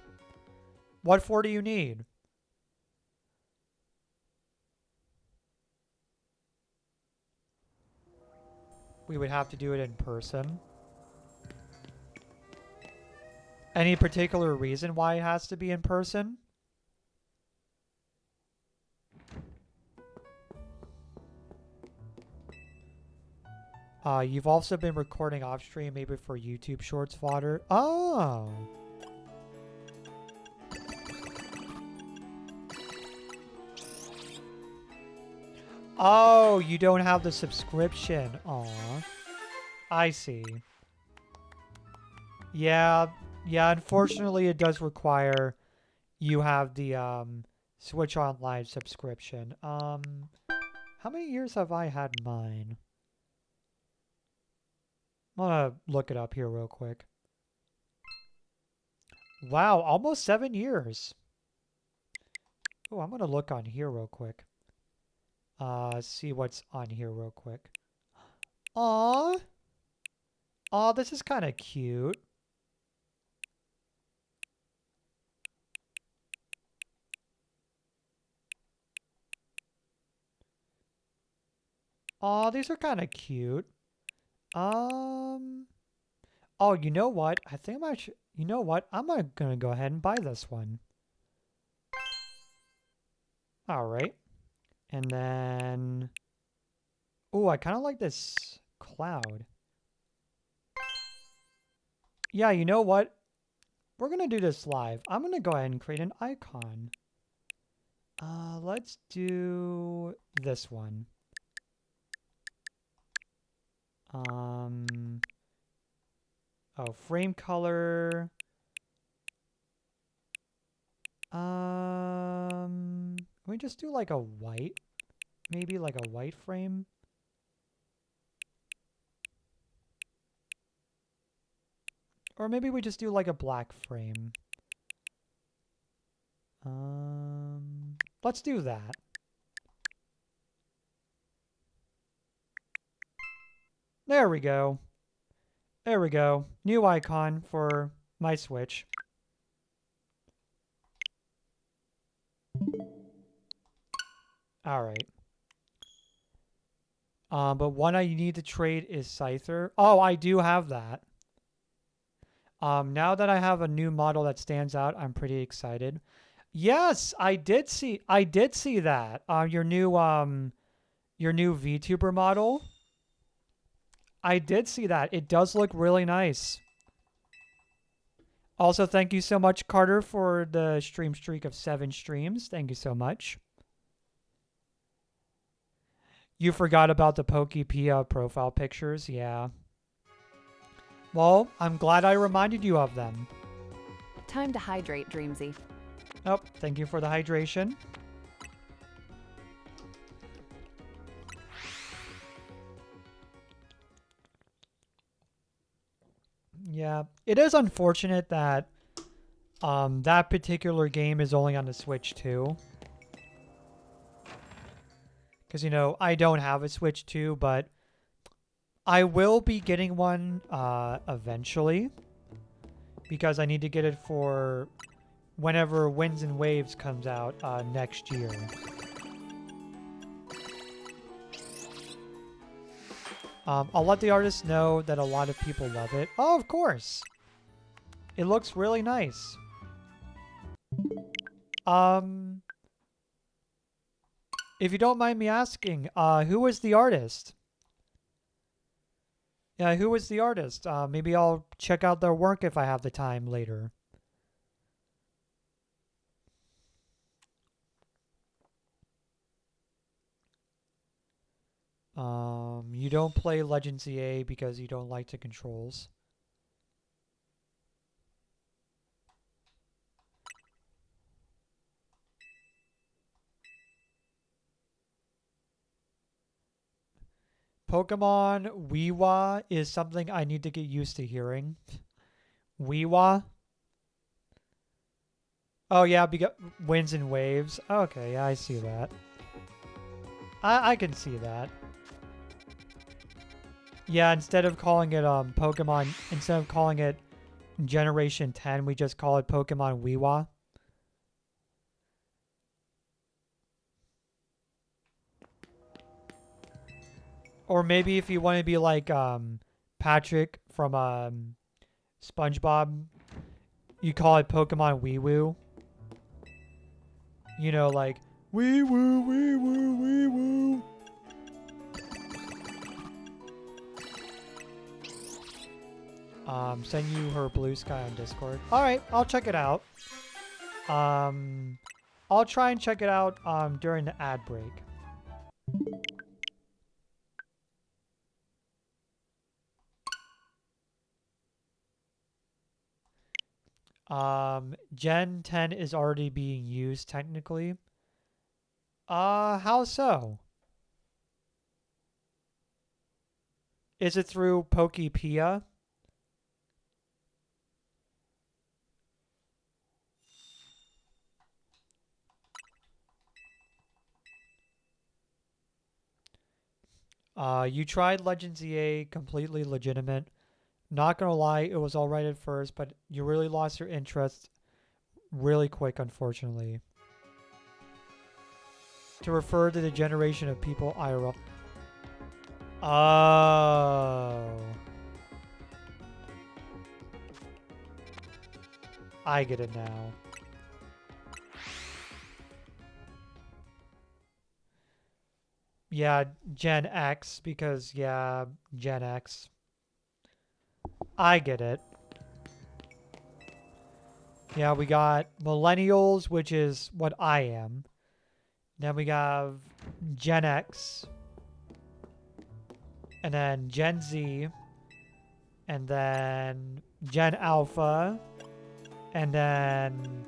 What 4 do you need? We would have to do it in person. Any particular reason why it has to be in person? You've also been recording off stream, maybe for YouTube Shorts fodder. Oh. Oh, you don't have the subscription. Aw. I see. Yeah, unfortunately it does require you have the Switch Online subscription. How many years have I had mine? I'm gonna look it up here real quick. Wow, almost 7 years. Oh, I'm gonna look on here real quick. See what's on here real quick. Aw. Aw, this is kind of cute. Aw, these are kind of cute. Oh, you know what? I think I should... You know what? I'm gonna go ahead and buy this one. Alright. And then... Oh, I kind of like this cloud. Yeah, you know what? We're gonna do this live. I'm gonna go ahead and create an icon. Let's do this one. Oh, frame color. Can we just do like a white? Maybe like a white frame? Or maybe we just do like a black frame. Let's do that. There we go. There we go. New icon for my Switch. Alright. But one I need to trade is Scyther. Oh, I do have that. Now that I have a new model that stands out, I'm pretty excited. Yes, I did see that. Your new VTuber model. I did see that. It does look really nice. Also, thank you so much, Carter, for the stream streak of 7 streams. Thank you so much. You forgot about the Pokepia profile pictures, yeah. Well, I'm glad I reminded you of them. Time to hydrate, Dreamsy. Oh, thank you for the hydration. Yeah, it is unfortunate that that particular game is only on the Switch too. Because, you know, I don't have a Switch 2, but I will be getting one eventually. Because I need to get it for whenever Winds and Waves comes out next year. I'll let the artist know that a lot of people love it. Oh, of course! It looks really nice. If you don't mind me asking, who was the artist? Yeah, who was the artist? Maybe I'll check out their work if I have the time later. You don't play Legends EA because you don't like the controls. Pokemon Weewa is something I need to get used to hearing. Weewa? Oh yeah, because Winds and Waves. Okay, yeah, I see that. I can see that. Yeah, instead of calling it Pokemon, instead of calling it Generation 10, we just call it Pokemon Weewa. Or maybe if you want to be like Patrick from SpongeBob, you call it Pokemon Wee Woo. You know, like Wee Woo, Wee Woo, Wee Woo. Send you her Blue Sky on Discord. All right, I'll check it out. I'll try and check it out during the ad break. Gen 10 is already being used technically. How so? Is it through Pokepia? You tried Legends EA, completely legitimate. Not gonna lie, it was alright at first, but you really lost your interest really quick, unfortunately. To refer to the generation of people IRL. Oh. I get it now. Yeah, Gen X, because, yeah, Gen X. I get it. Yeah, we got Millennials, which is what I am. Then we have Gen X. And then Gen Z. And then Gen Alpha. And then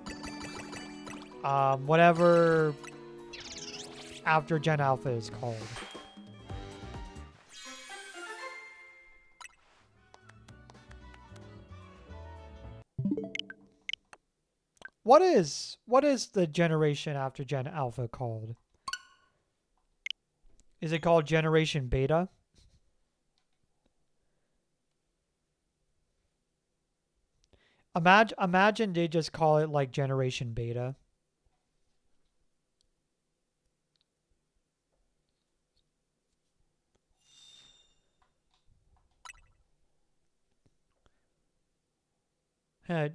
Whatever after Gen Alpha is called. What is the generation after Gen Alpha called? Is it called Generation Beta? Imagine they just call it like Generation Beta.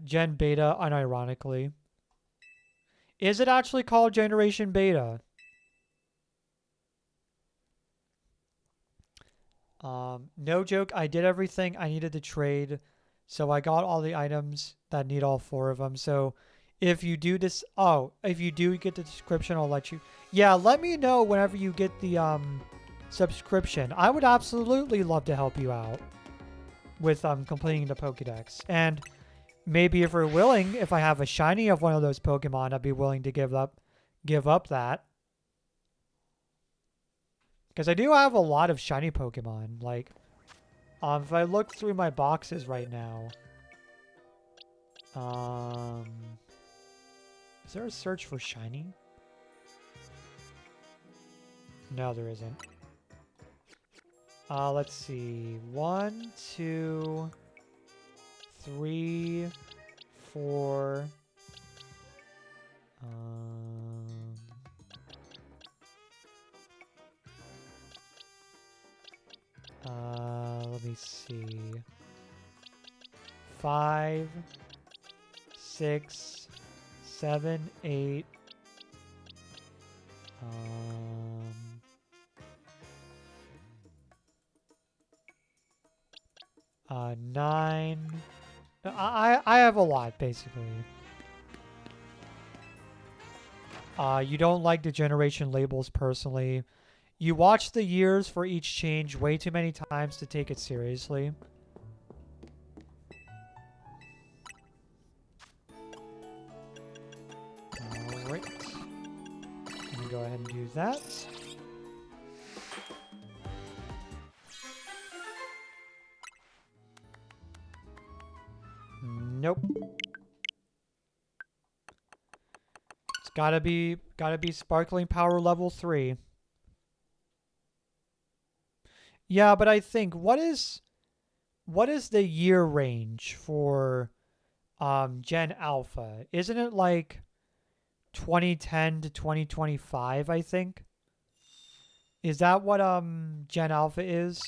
Gen Beta, unironically. Is it actually called Generation Beta? No joke, I did everything I needed to trade, so I got all the items that need all 4 of them. So if you do this, if you do get the description, I'll let you. Yeah, let me know whenever you get the subscription. I would absolutely love to help you out with completing the Pokédex. And maybe if we're willing, if I have a shiny of one of those Pokemon, I'd be willing to give up that. Because I do have a lot of shiny Pokemon. Like, if I look through my boxes right now, is there a search for shiny? No, there isn't. Let's see. 1, 2, 3, 4. Let me see. 5, 6, 7, 8. 9. I have a lot, basically. You don't like the generation labels personally. You watch the years for each change way too many times to take it seriously. Alright. Let me go ahead and do that. Nope. It's gotta be sparkling power level 3. Yeah, but I think what is the year range for Gen Alpha? Isn't it like 2010 to 2025, I think? Is that what Gen Alpha is?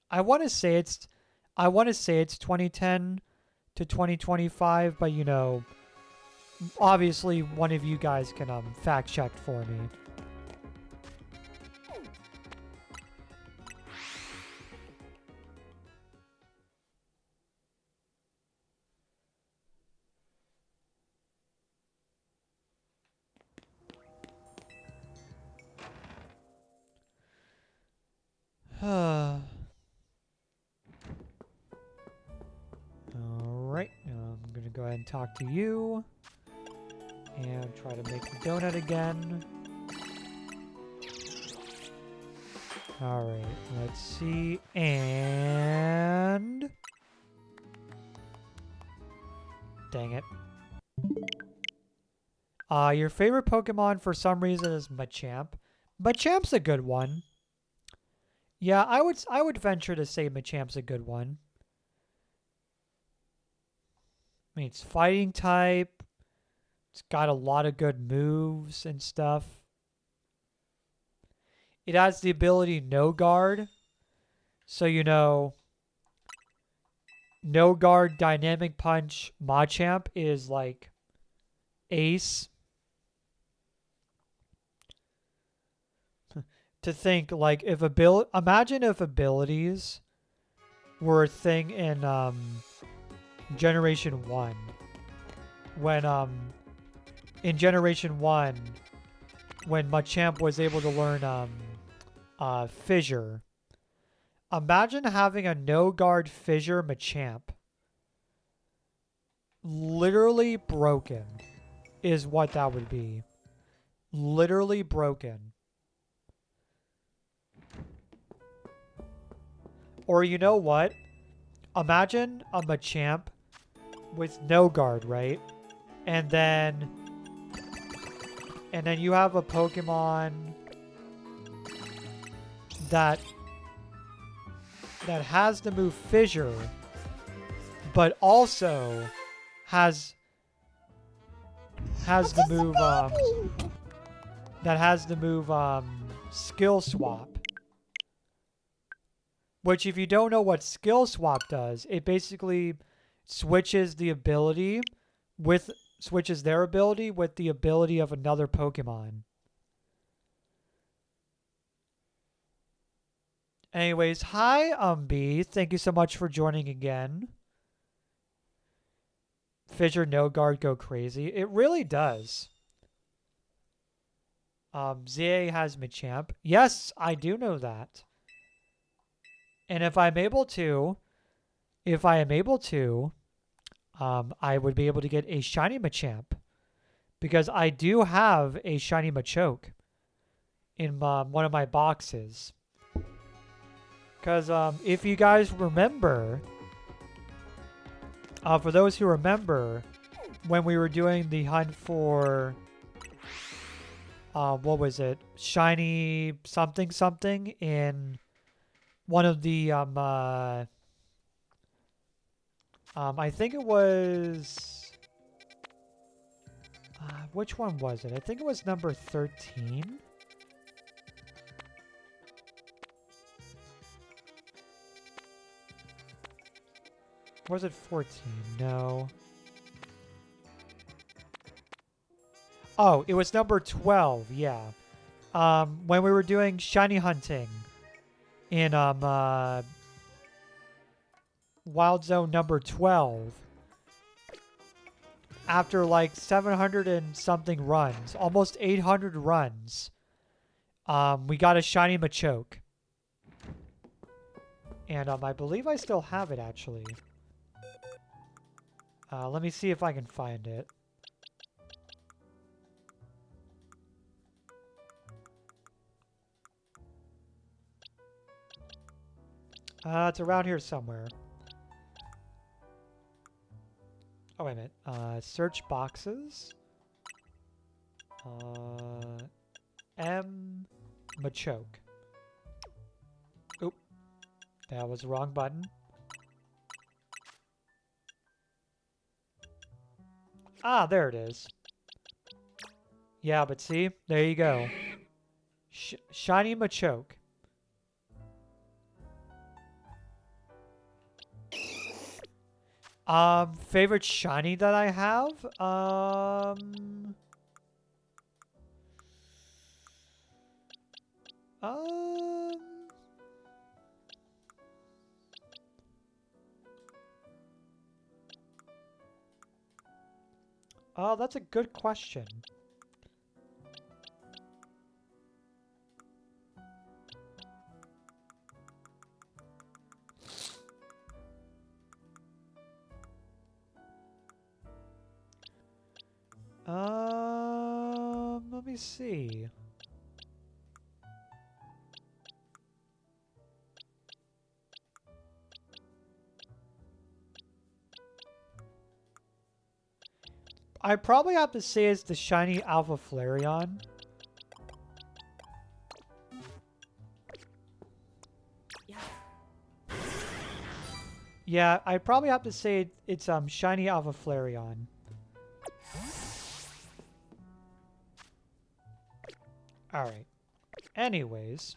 I want to say it's 2010 to 2025, but you know, obviously one of you guys can fact check for me. Alright, I'm gonna go ahead and talk to you. And try to make the donut again. Alright, let's see. And... dang it. Your favorite Pokemon for some reason is Machamp. Machamp's a good one. Yeah, I would venture to say Machamp's a good one. I mean, it's fighting type. It's got a lot of good moves and stuff. It has the ability No Guard. So, you know, No Guard Dynamic Punch Machamp is like ace. To think, like, if imagine if abilities were a thing in Generation 1. When in Generation 1, when Machamp was able to learn Fissure, Imagine having a no-guard fissure Machamp. Literally broken is what that would be. Literally broken. Or you know what? Imagine a Machamp with no guard, right? And then you have a Pokemon that has the move Fissure, but also has the move Skill Swap. Which, if you don't know what Skill Swap does, it basically switches their ability with the ability of another Pokemon. Anyways, hi, B. Thank you so much for joining again. Fissure no guard go crazy. It really does. ZA has Machamp. Yes, I do know that. And if I am able to, I would be able to get a shiny Machamp. Because I do have a shiny Machoke in one of my boxes. Because if you guys remember, for those who remember, when we were doing the hunt for, what was it? Shiny something something in one of the, I think it was, which one was it? I think it was number 13. Or was it 14? No. Oh, it was number 12, yeah. When we were doing shiny hunting in Wild Zone number 12, after like 700 and something runs, almost 800 runs, we got a shiny Machoke. And I believe I still have it, actually. Let me see if I can find it. It's around here somewhere. Oh, wait a minute. Search boxes. M. Machoke. Oop. That was the wrong button. Ah, there it is. Yeah, but see? There you go. Shiny Machoke. Favorite shiny that I have? Oh, that's a good question. Let me see. I probably have to say it's the shiny Alpha Flareon. Yeah, I probably have to say it's shiny Alpha Flareon. Alright. Anyways.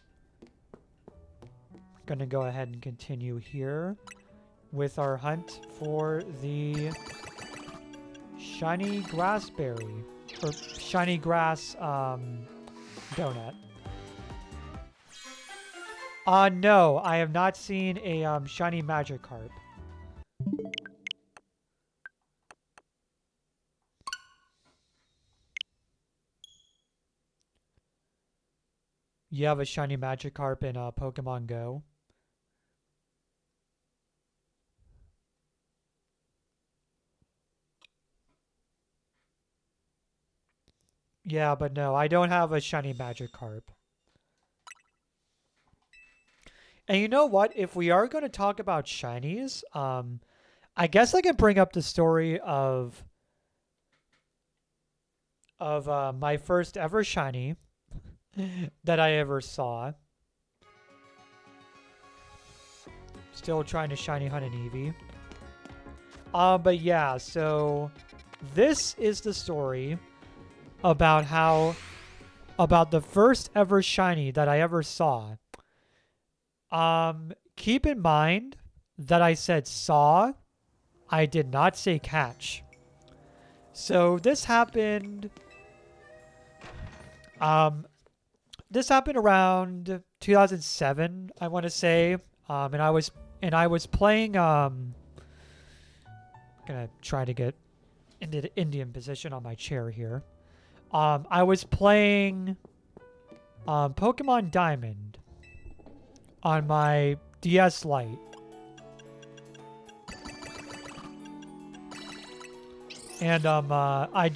Gonna go ahead and continue here with our hunt for the shiny Grassberry. Or shiny grass donut. No, I have not seen a shiny Magikarp. You have a shiny Magikarp in Pokemon Go? Yeah, but no, I don't have a shiny Magikarp. And you know what? If we are going to talk about shinies, I guess I can bring up the story of my first ever shiny that I ever saw. Still trying to shiny hunt an Eevee. But yeah, so this is the story about the first ever shiny that I ever saw. Keep in mind that I said saw. I did not say catch. So this happened around 2007, I want to say. And I was playing gonna try to get into the Indian position on my chair here. I was playing Pokemon Diamond on my DS Lite. And I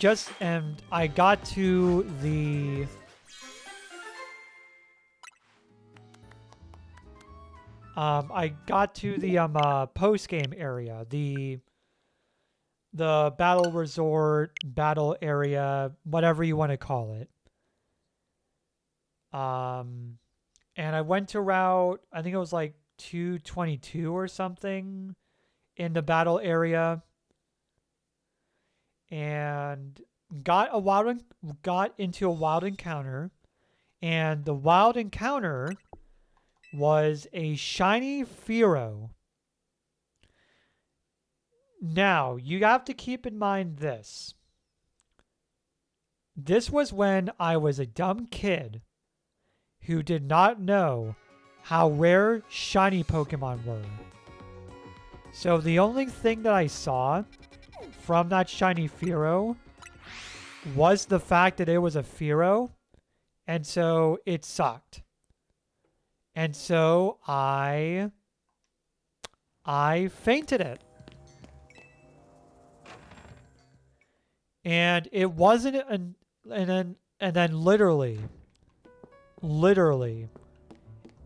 got to the post game area, the battle resort, battle area, whatever you want to call it. And I went to route, I think it was like 222 or something in the battle area, and got into a wild encounter, and the wild encounter was a shiny Fearow. Now, you have to keep in mind this. This was when I was a dumb kid who did not know how rare shiny Pokemon were. So the only thing that I saw from that shiny Fearow was the fact that it was a Fearow, and so it sucked. And so I fainted it. And it wasn't and then literally,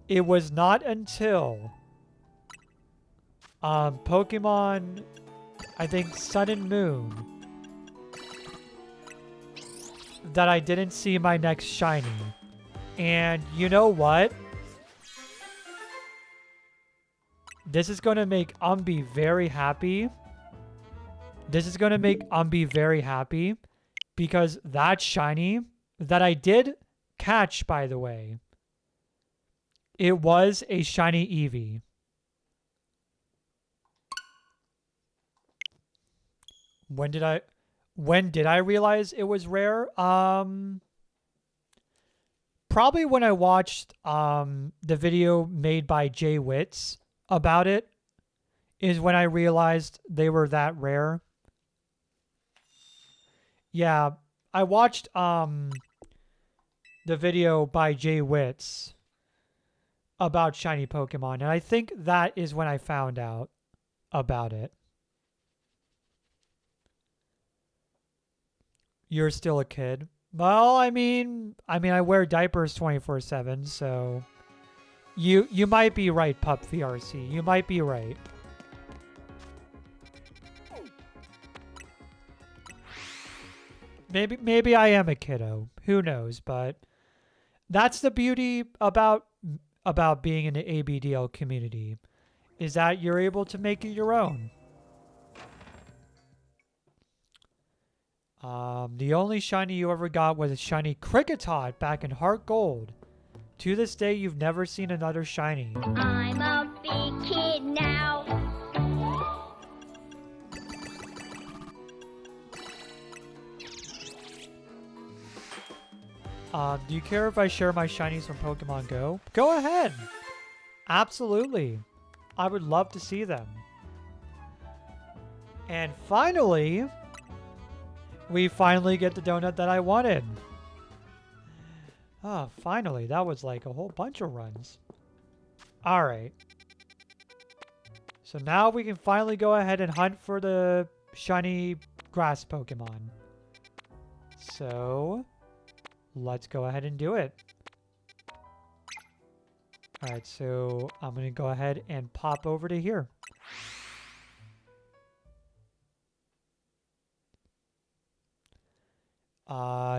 it was not until Pokemon, I think Sun and Moon, that I didn't see my next shiny. And you know what? This is going to make Umbi very happy. Because that shiny that I did catch, by the way, it was a shiny Eevee. When did I realize it was rare? Probably when I watched the video made by Jay Witz about it is when I realized they were that rare. Yeah, I watched the video by Jay Witz about shiny Pokemon, and I think that is when I found out about it. You're still a kid. Well, I mean I wear diapers 24/7, so you might be right, Pup VRC. You might be right. Maybe I am a kiddo. Who knows? But that's the beauty about being in the ABDL community, is that you're able to make it your own. The only shiny you ever got was a shiny Kricketot back in Heart Gold. To this day, you've never seen another shiny. I'm a big kid now. Do you care if I share my shinies from Pokemon Go? Go ahead. Absolutely. I would love to see them. And finally, we finally get the donut that I wanted. Oh, finally. That was like a whole bunch of runs. All right. So now we can finally go ahead and hunt for the shiny grass Pokemon. So let's go ahead and do it. Alright, so I'm going to go ahead and pop over to here.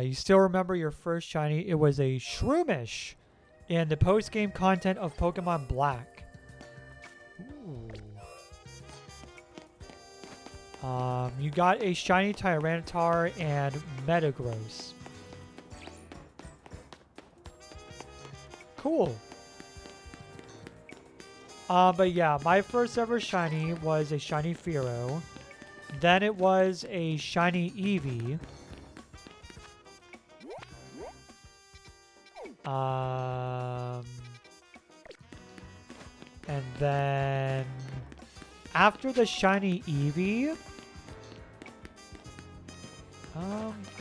You still remember your first shiny? It was a Shroomish in the post-game content of Pokemon Black. Ooh. You got a shiny Tyranitar and Metagross. Cool. But yeah, my first ever shiny was a shiny Fearow. Then it was a shiny Eevee. And then after the shiny Eevee,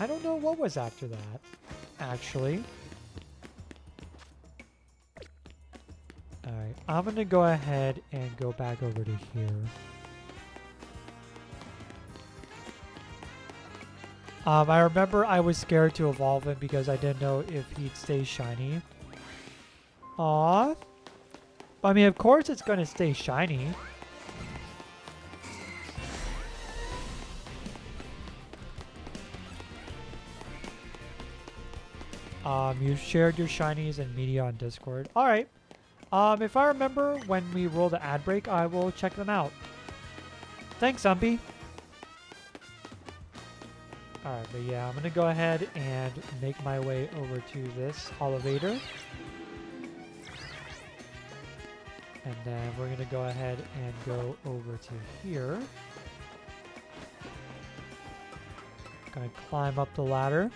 I don't know what was after that, actually. Alright, I'm gonna go ahead and go back over to here. I remember I was scared to evolve him because I didn't know if he'd stay shiny. Aww. I mean, of course it's gonna stay shiny. You shared your shinies and media on Discord. Alright. If I remember when we roll the ad break, I will check them out. Thanks, Umpy. Alright, but yeah, I'm gonna go ahead and make my way over to this elevator. And then we're gonna go ahead and go over to here. Gonna climb up the ladder.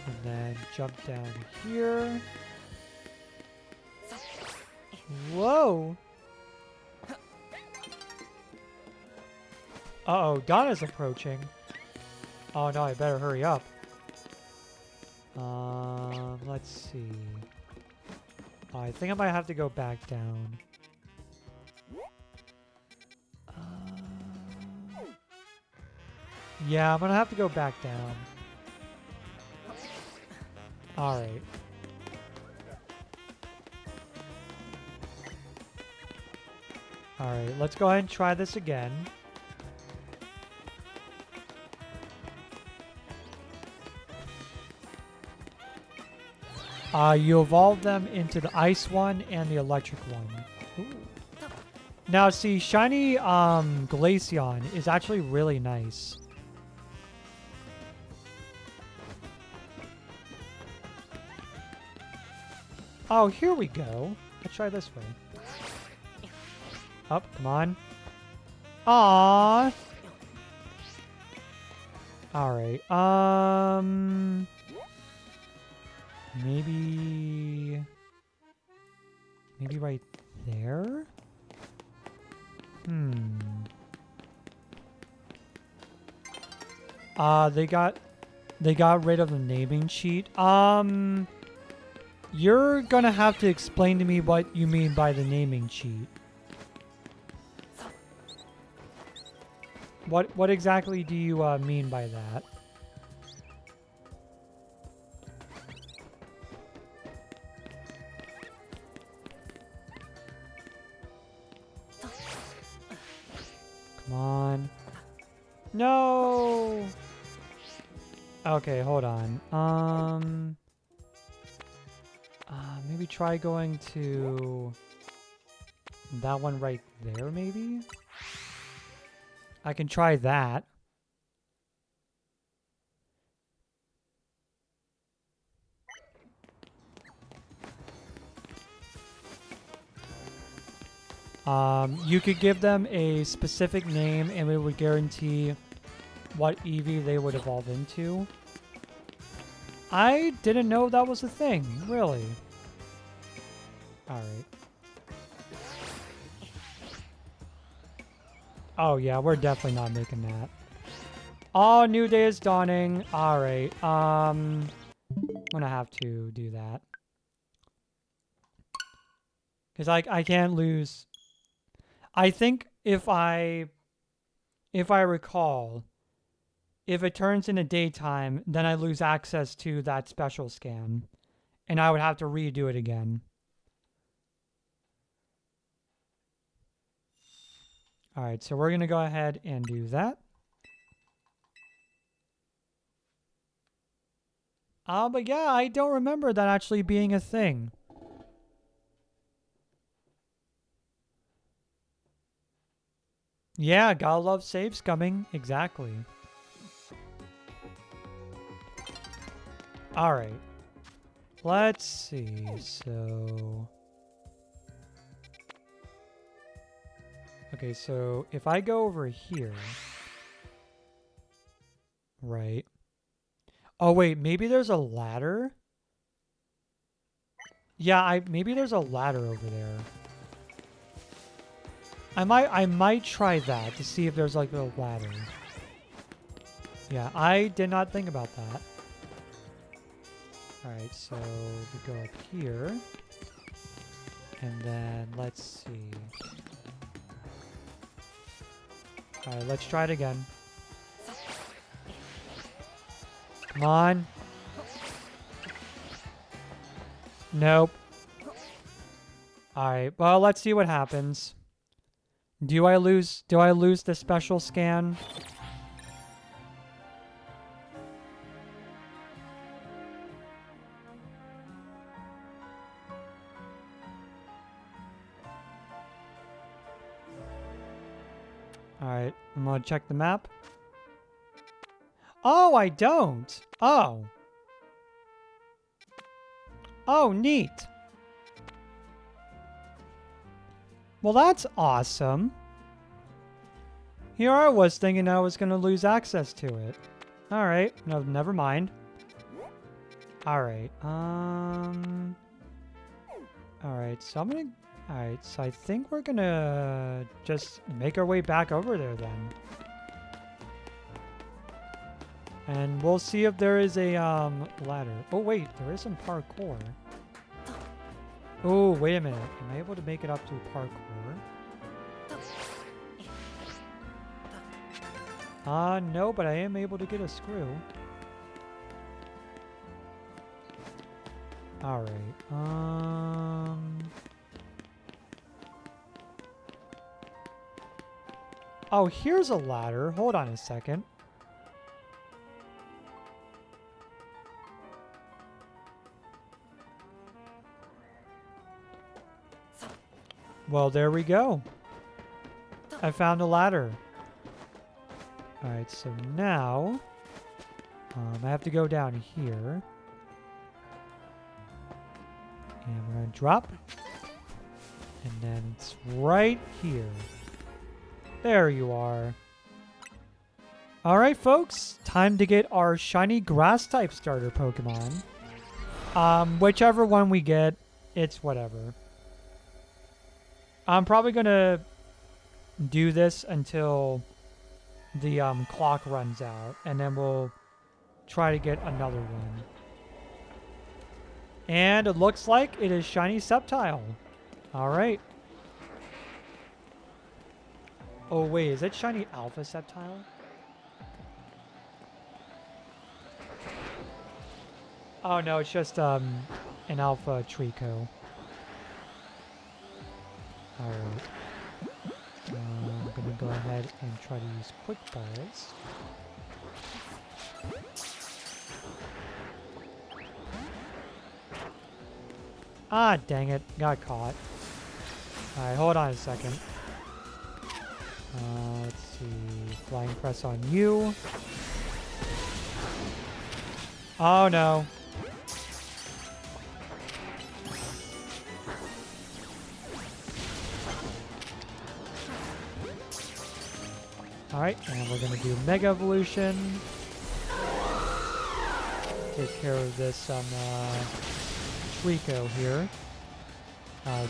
And then jump down here. Whoa! Uh-oh, Donna's approaching. Oh no, I better hurry up. Let's see. I think I might have to go back down. Yeah, I'm gonna have to go back down. Alright. Alright, let's go ahead and try this again. You evolve them into the ice one and the electric one. Ooh. Now, see, shiny Glaceon is actually really nice. Oh, here we go. Let's try this way. Up, come on. Aww. Alright, maybe right there? They got rid of the naming sheet. You're gonna have to explain to me what you mean by the naming sheet. What exactly do you mean by that? Come on. No! Okay, hold on. Maybe try going to that one right there, maybe? I can try that. You could give them a specific name and it would guarantee what Eevee they would evolve into. I didn't know that was a thing, really. Alright. Oh yeah, we're definitely not making that. Oh, new day is dawning. Alright, I'm gonna have to do that. Because I can't lose. I think if I recall, if it turns into daytime, then I lose access to that special scan. And I would have to redo it again. Alright, so we're going to go ahead and do that. But yeah, I don't remember that actually being a thing. Yeah, gotta love save scumming. Exactly. Alright. Let's see, so... Okay, so if I go over here... Right. Oh wait, maybe there's a ladder? Yeah, maybe there's a ladder over there. I might try that to see if there's like a ladder. Yeah, I did not think about that. Alright, so we go up here. And then let's see. Alright, let's try it again. Come on. Nope. Alright, well, let's see what happens. Do I lose the special scan? Alright, I'm gonna check the map. Oh, I don't! Oh. Oh, neat. Well, that's awesome. Here I was thinking I was gonna lose access to it. Alright, no, never mind. Alright, Alright, so I'm gonna... Alright, so I think we're gonna just make our way back over there then. And we'll see if there is a, ladder. Oh, wait, there is some parkour. Oh, wait a minute. Am I able to make it up to parkour? No, but I am able to get a screw. Alright, Oh, here's a ladder. Hold on a second. Well, there we go. I found a ladder. Alright, so now... I have to go down here. And we're going to drop. And then it's right here. There you are. Alright, folks. Time to get our shiny grass-type starter Pokemon. Whichever one we get, it's whatever. I'm probably going to do this until the clock runs out. And then we'll try to get another one. And it looks like it is shiny Sceptile. Alright. Oh, wait. Is it shiny Alpha Sceptile? Oh, no. It's just an Alpha Trico. Alright. I'm going to go ahead and try to use Quick Balls. Ah, dang it. Got caught. Alright, hold on a second. Let's see. Flying Press on you. Oh, no. Alright, and we're going to do Mega Evolution. Take care of this Trico here.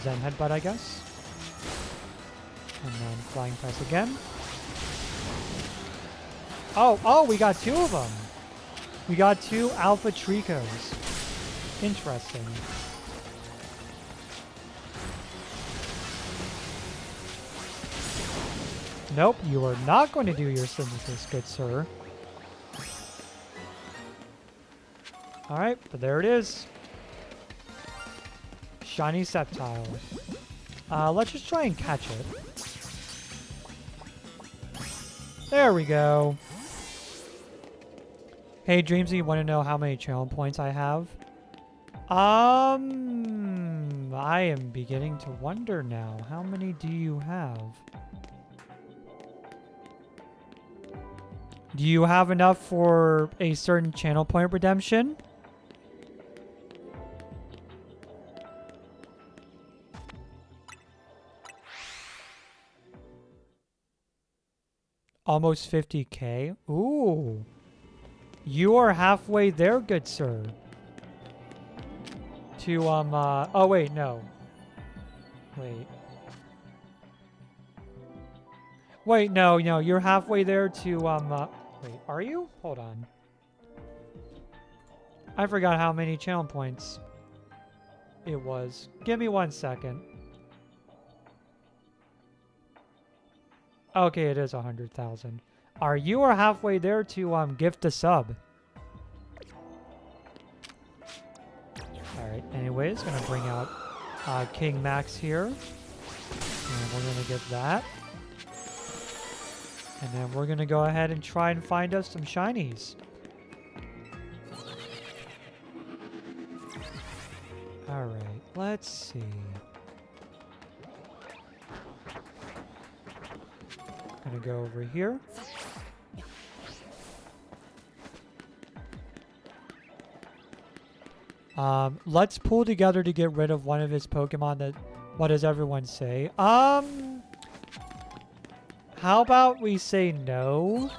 Zen Headbutt, I guess. And then Flying Press again. Oh, we got two of them. We got two Alpha Tricos. Interesting. Nope, you are not going to do your synthesis, good sir. Alright, but there it is. Shiny Sceptile. Let's just try and catch it. There we go. Hey, Dreamsy, you want to know how many channel points I have? I am beginning to wonder now. How many do you have? Do you have enough for a certain channel point redemption? Almost 50k? Ooh. You are halfway there, good sir. To, oh wait, no. Wait. Wait, no, you're halfway there to, wait, are you? Hold on. I forgot how many channel points it was. Give me 1 second. Okay, it is 100,000. You are halfway there to, gift a sub. Alright, anyways, gonna bring out, King Max here. And we're gonna get that. And then we're gonna go ahead and try and find us some shinies. Alright, let's see. Gonna go over here. Let's pull together to get rid of one of his Pokemon that, what does everyone say? How about we say no?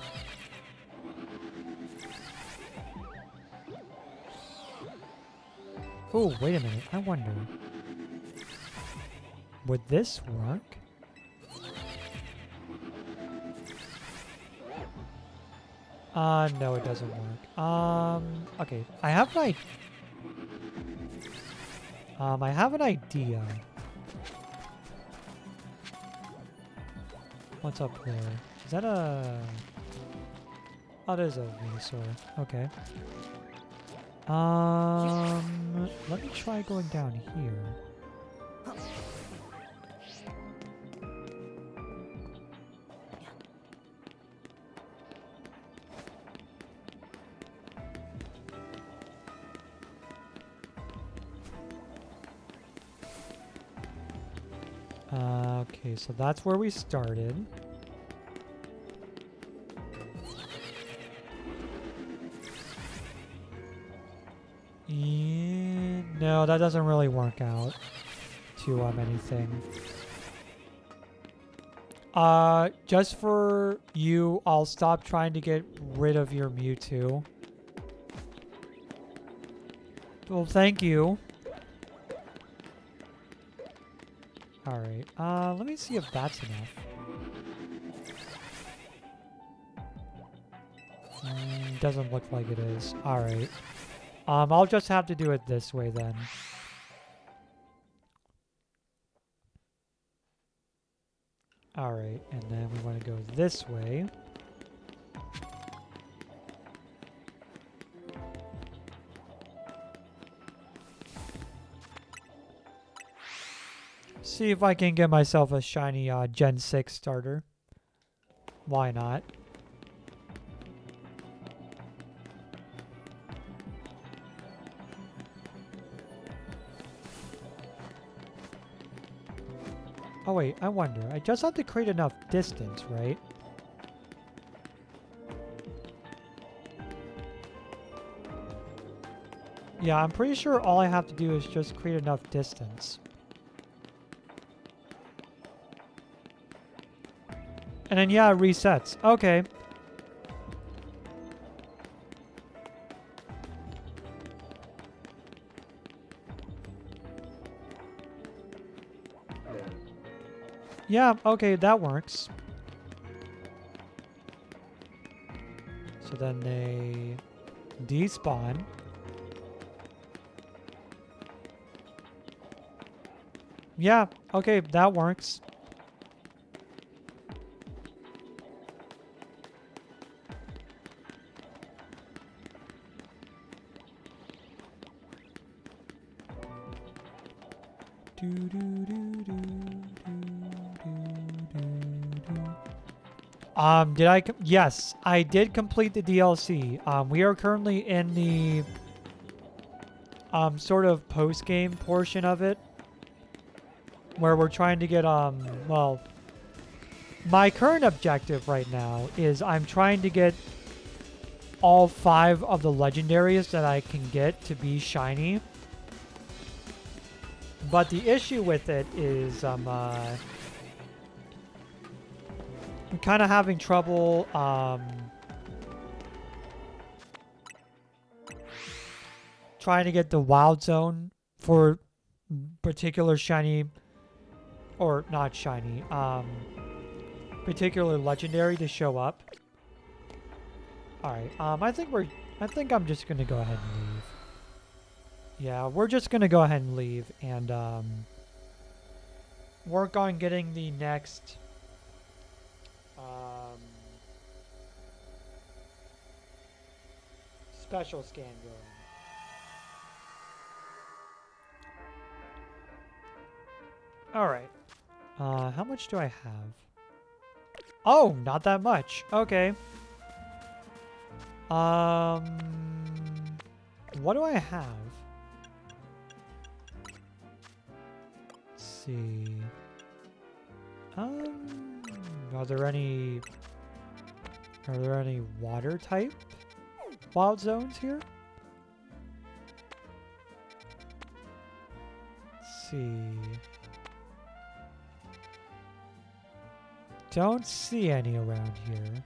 Oh, wait a minute. I wonder. Would this work? No, it doesn't work. Okay. I have an idea. What's up there? Is that a... Oh, that is a Venusaur. Okay. Let me try going down here. Okay, so that's where we started. Yeah, no, that doesn't really work out to anything. Just for you, I'll stop trying to get rid of your Mewtwo. Well, thank you. Alright, let me see if that's enough. Doesn't look like it is. Alright. I'll just have to do it this way then. Alright, and then we want to go this way. See if I can get myself a shiny Gen 6 starter. Why not? Oh wait, I wonder. I just have to create enough distance, right? Yeah, I'm pretty sure all I have to do is just create enough distance. And then, yeah, it resets. Okay. Yeah, okay, that works. So then they despawn. Yeah, okay, that works. Yes, I did complete the DLC. We are currently in the sort of post-game portion of it, where we're trying to get well, my current objective right now is I'm trying to get all 5 of the legendaries that I can get to be shiny. But the issue with it is I'm kind of having trouble trying to get the wild zone for particular shiny, or not shiny, particular legendary to show up. Alright, I think I'm just gonna go ahead and leave. Yeah, we're just gonna go ahead and leave and work on getting the next special scan going. Alright. How much do I have? Oh, not that much. Okay. What do I have? Let's see. Are there any water type wild zones here? Let's see. Don't see any around here.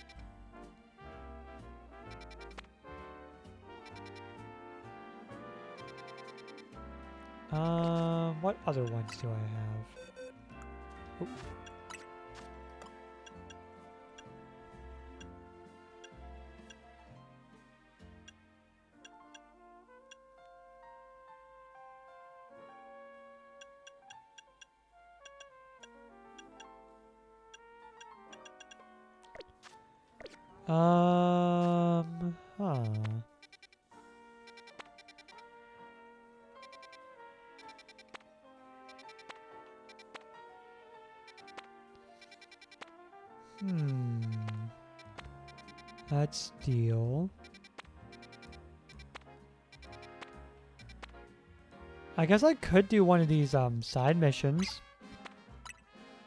What other ones do I have? Oop. Huh. Let's deal. I guess I could do one of these side missions.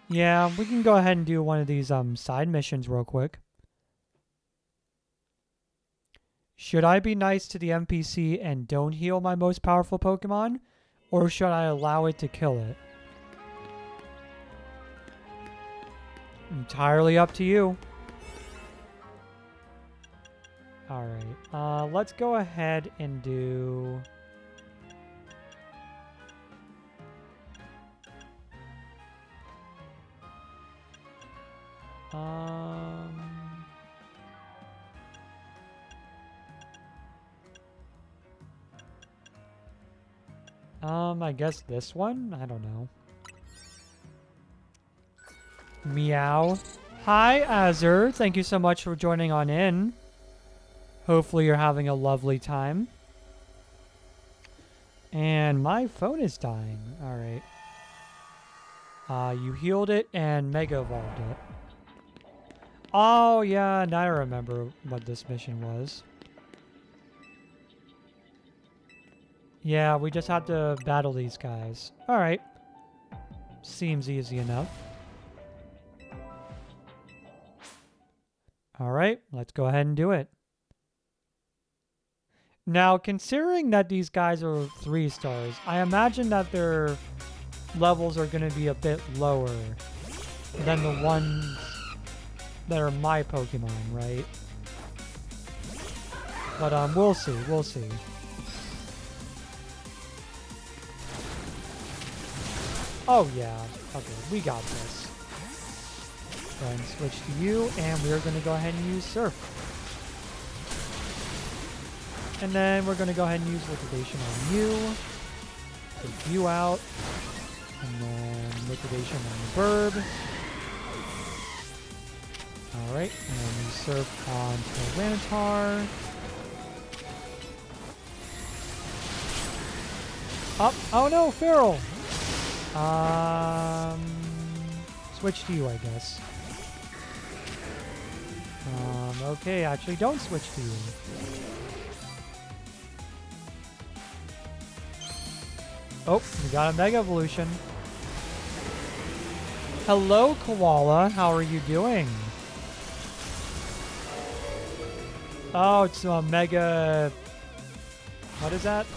Yeah, we can go ahead and do one of these side missions real quick. Should I be nice to the NPC and don't heal my most powerful Pokemon? Or should I allow it to kill it? Entirely up to you. Alright, let's go ahead and do... I guess this one? I don't know. Meow. Hi, Azur. Thank you so much for joining on in. Hopefully you're having a lovely time. And my phone is dying. Alright. You healed it and Mega Evolved it. Oh, yeah, now I remember what this mission was. Yeah, we just had to battle these guys. Alright. Seems easy enough. Alright, let's go ahead and do it. Now, considering that these guys are 3 stars, I imagine that their levels are going to be a bit lower than the ones that are my Pokemon, right? But we'll see, we'll see. Oh yeah, okay, we got this. Go ahead and switch to you, and we're going to go ahead and use Surf. And then we're going to go ahead and use Liquidation on you. Take you out. And then Liquidation on the Burb. Alright, and then use Surf on Tyranitar. Oh no, Feral! Switch to you, I guess. Okay, actually don't switch to you. Oh, we got a Mega Evolution. Hello, Koala. How are you doing? Oh, it's a Mega... What is that?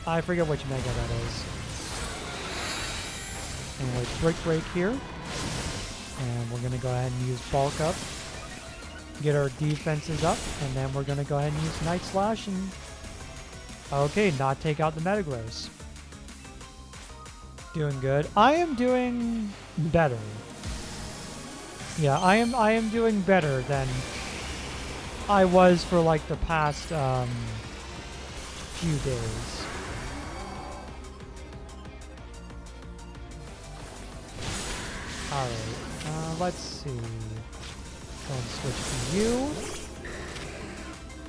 I forget which Mega that is. Anyway, Brick Break here. And we're going to go ahead and use Bulk Up. Get our defenses up. And then we're going to go ahead and use Night Slash and... Okay, not take out the Metagross. Doing good. I am doing better. Yeah, I am doing better than I was for like the past few days. Alright, let's see. Go and switch to you.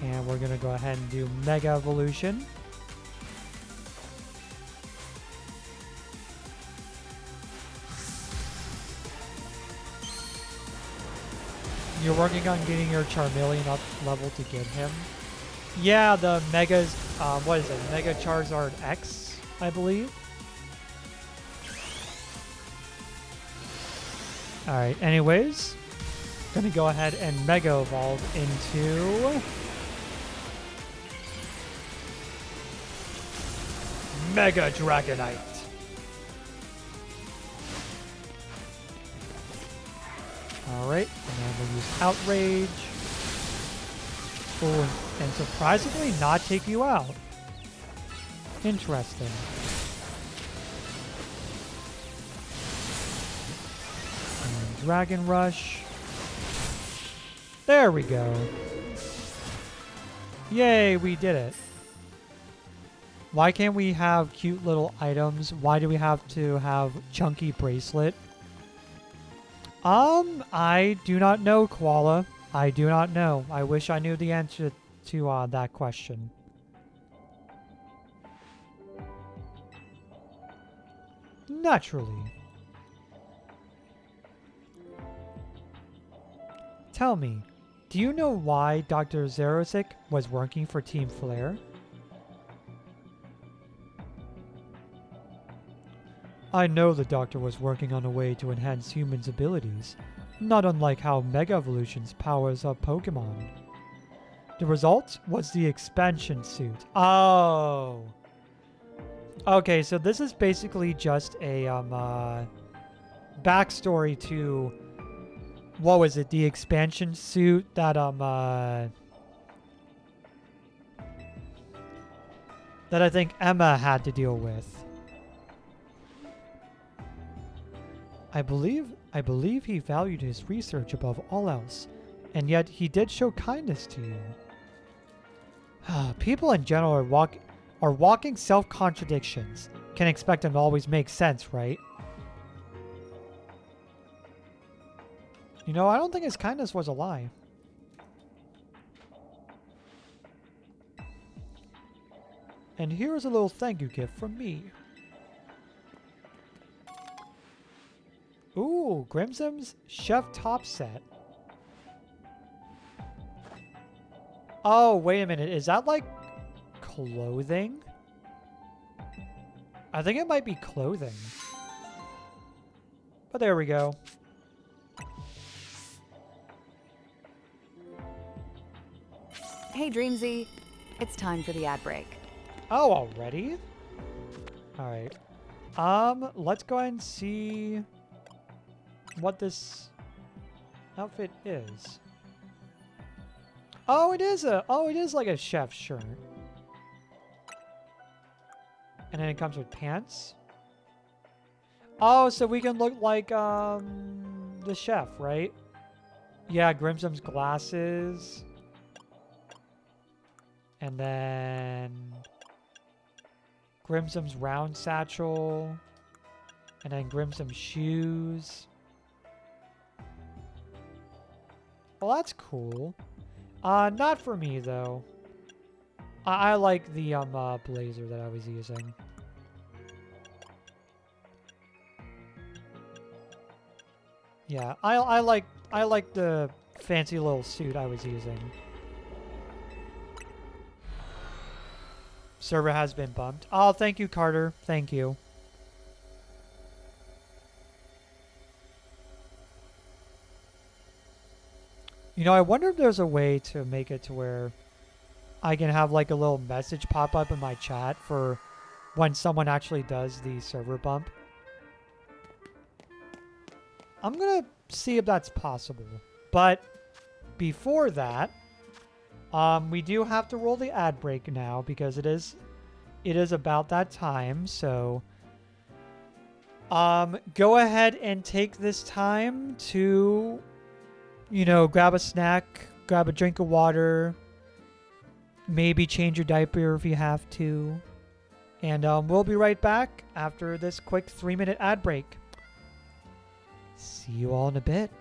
And we're gonna go ahead and do Mega Evolution. You're working on getting your Charmeleon up level to get him. Yeah, the Megas, what is it? Mega Charizard X, I believe. Alright, anyways. Gonna go ahead and Mega Evolve into... Mega Dragonite. Alright, and then we'll use Outrage. Oh, and surprisingly not take you out. Interesting. And Dragon Rush. There we go. Yay, we did it. Why can't we have cute little items? Why do we have to have Chunky Bracelet? I do not know, Koala. I do not know. I wish I knew the answer to that question. Naturally. Tell me, do you know why Dr. Zerosic was working for Team Flare? I know the Doctor was working on a way to enhance humans' abilities, not unlike how Mega Evolutions powers up Pokemon. The result was the expansion suit. Oh! Okay, so this is basically just a backstory to, what was it, the expansion suit that that I think Emma had to deal with. I believe he valued his research above all else, and yet he did show kindness to you. People in general are walking self-contradictions. Can expect them to always make sense, right? You know, I don't think his kindness was a lie. And here's a little thank you gift from me. Ooh, Grimsom's Chef Top Set. Oh, wait a minute. Is that like clothing? I think it might be clothing. But there we go. Hey, Dreamsy. It's time for the ad break. Oh, already? Alright. Let's go ahead and see what this outfit is. Oh, it is like a chef's shirt. And then it comes with pants. Oh, so we can look like the chef, right? Yeah, Grimsom's glasses. And then Grimsom's round satchel. And then Grimsom's shoes. Well, that's cool. Not for me, though. I like the blazer that I was using. Yeah, I like the fancy little suit I was using. Server has been bumped. Oh, thank you, Carter. Thank you. You know, I wonder if there's a way to make it to where I can have like a little message pop up in my chat for when someone actually does the server bump. I'm gonna see if that's possible. But before that, we do have to roll the ad break now because it is about that time. So go ahead and take this time to, you know, grab a snack, grab a drink of water, maybe change your diaper if you have to. And we'll be right back after this quick 3-minute ad break. See you all in a bit.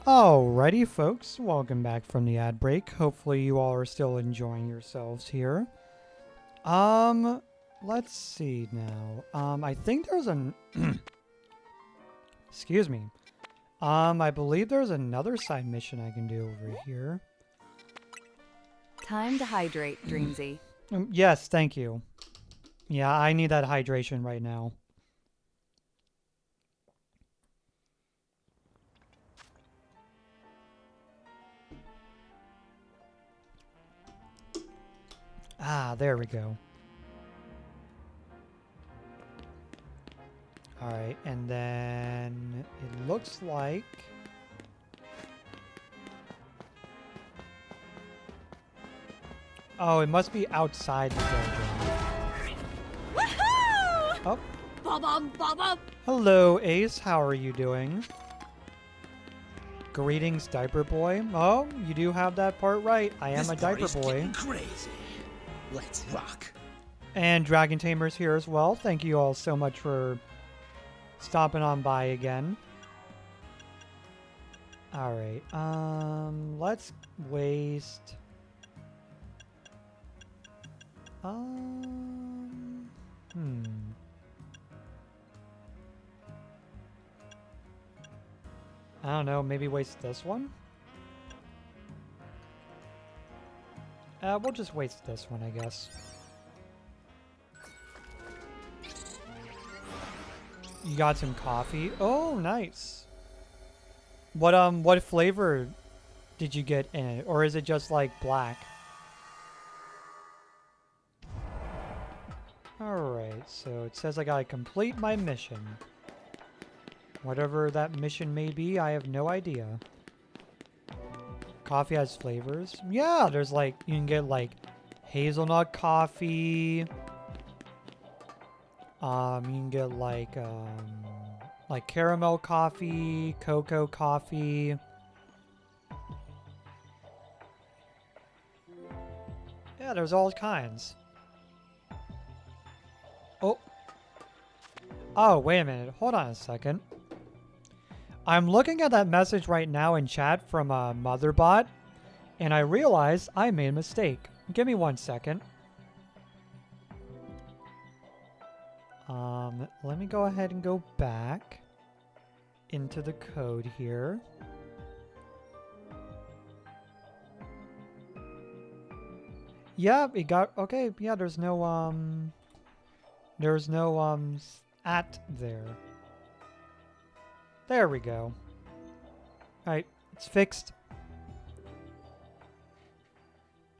Alrighty, folks, welcome back from the ad break. Hopefully you all are still enjoying yourselves here. Let's see now. I think there's an... Excuse me. I believe there's another side mission I can do over here. Time to hydrate, Dreamsy. Yes, thank you. Yeah, I need that hydration right now. Ah, there we go. Alright, and then it looks like... Oh, it must be outside the building. Oh. Hello, Ace. How are you doing? Greetings, Diaper Boy. Oh, you do have that part right. I am a Diaper Boy. Crazy. Let's rock. And Dragon Tamer's here as well. Thank you all so much for stopping on by again. Alright, let's waste... I don't know, maybe waste this one? We'll just waste this one, I guess. You got some coffee? Oh, nice. What flavor did you get in it? Or is it just like black? Alright, so it says I gotta complete my mission. Whatever that mission may be, I have no idea. Coffee has flavors? Yeah, there's like, you can get like hazelnut coffee. You can get like caramel coffee, cocoa coffee. Yeah, there's all kinds. Oh. Oh, wait a minute. Hold on a second. I'm looking at that message right now in chat from Motherbot, and I realize I made a mistake. Give me 1 second. Let me go ahead and go back into the code here. Yeah, it got... Okay, yeah, there's no, at there. There we go. Alright, it's fixed.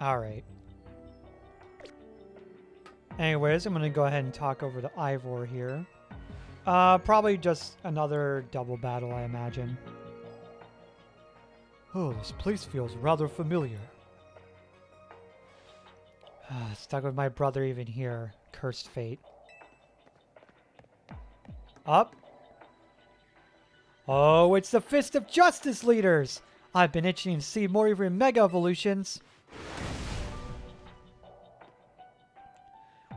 Alright. Anyways, I'm gonna go ahead and talk over to Ivor here. Probably just another double battle, I imagine. Oh, this place feels rather familiar. Stuck with my brother even here. Cursed fate. Up. Oh, it's the Fist of Justice leaders! I've been itching to see more of your Mega Evolutions.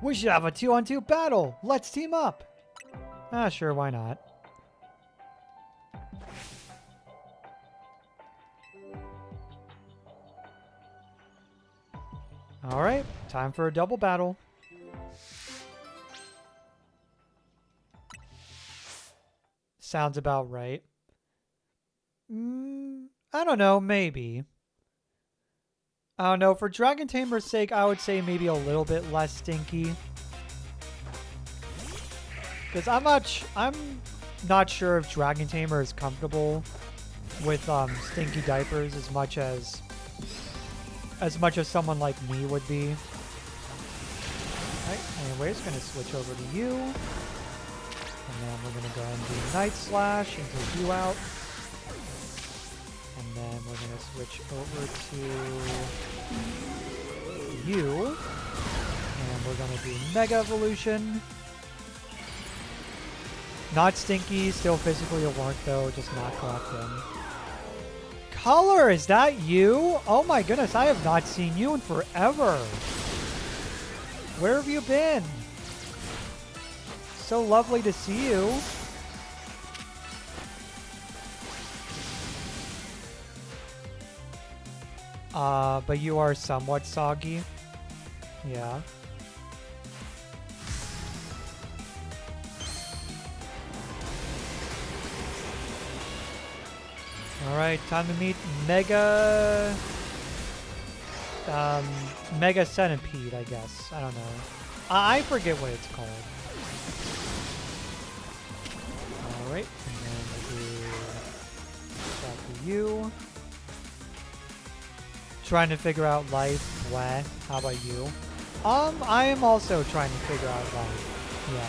We should have a 2-on-2 battle! Let's team up! Ah, sure, why not? Alright, time for a double battle. Sounds about right. I don't know, maybe. I don't know, for Dragon Tamer's sake, I would say maybe a little bit less stinky. Because I'm not sure if Dragon Tamer is comfortable with stinky diapers as much as someone like me would be. Alright, anyways, gonna switch over to you. And then we're gonna go ahead and do Night Slash and take you out. And then we're gonna switch over to you. And we're gonna do Mega Evolution. Not stinky, still physically alert though, just not collecting. Color, is that you? Oh my goodness, I have not seen you in forever. Where have you been? So lovely to see you. But you are somewhat soggy. Yeah. Alright, time to meet Mega... Mega Centipede, I guess. I don't know. I forget what it's called. Alright, and then we'll do that for you. Trying to figure out life. What? How about you? I am also trying to figure out life. Yeah.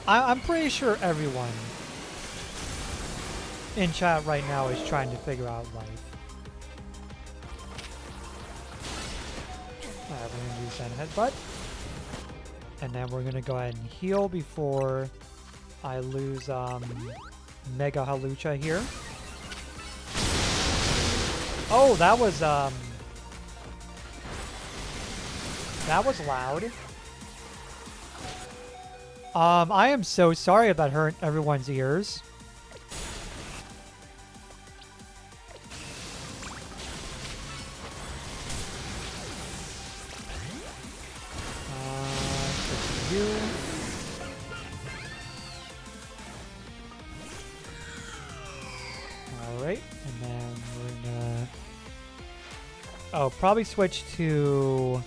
I'm pretty sure everyone in chat right now is trying to figure out life. Alright, we're gonna do Sand Headbutt. And then we're gonna go ahead and heal before I lose Mega Halucha here. Oh, that was loud. I am so sorry about hurt everyone's ears. You. Alright, and then we're gonna... Oh, probably switch to...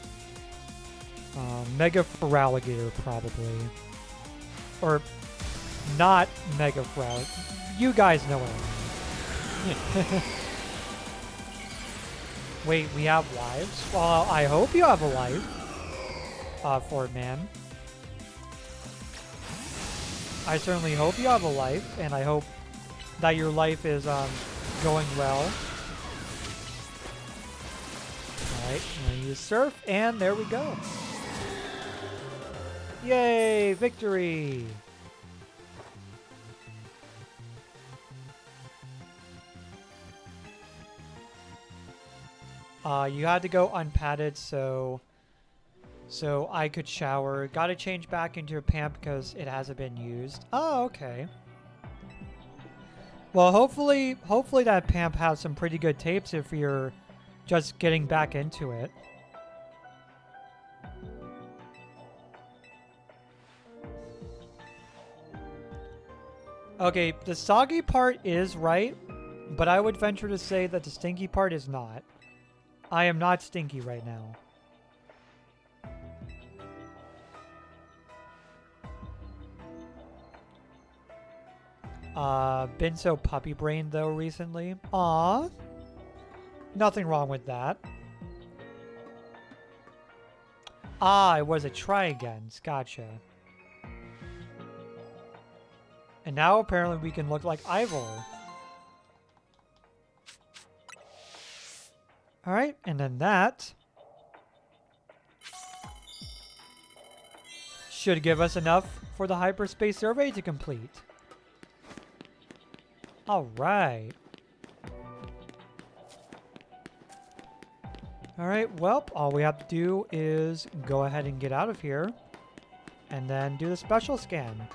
Mega Feraligatr, probably. Or... Not Mega Feraligatr. You guys know what I mean. Wait, we have lives? Well, I hope you have a life. Fort Man. I certainly hope you have a life, and I hope that your life is going well. Alright, I'm gonna use Surf, and there we go. Yay! Victory! You had to go unpadded, so I could shower. Gotta change back into a pant because it hasn't been used. Oh, okay. Well, hopefully that pamp has some pretty good tapes if you're just getting back into it. Okay, the soggy part is right, but I would venture to say that the stinky part is not. I am not stinky right now. Been so puppy brain though recently. Aw. Nothing wrong with that. Ah, it was a try again. Gotcha. And now apparently we can look like Ivor. Alright, and then that should give us enough for the hyperspace survey to complete. Alright. Alright, well, all we have to do is go ahead and get out of here and then do the special scan.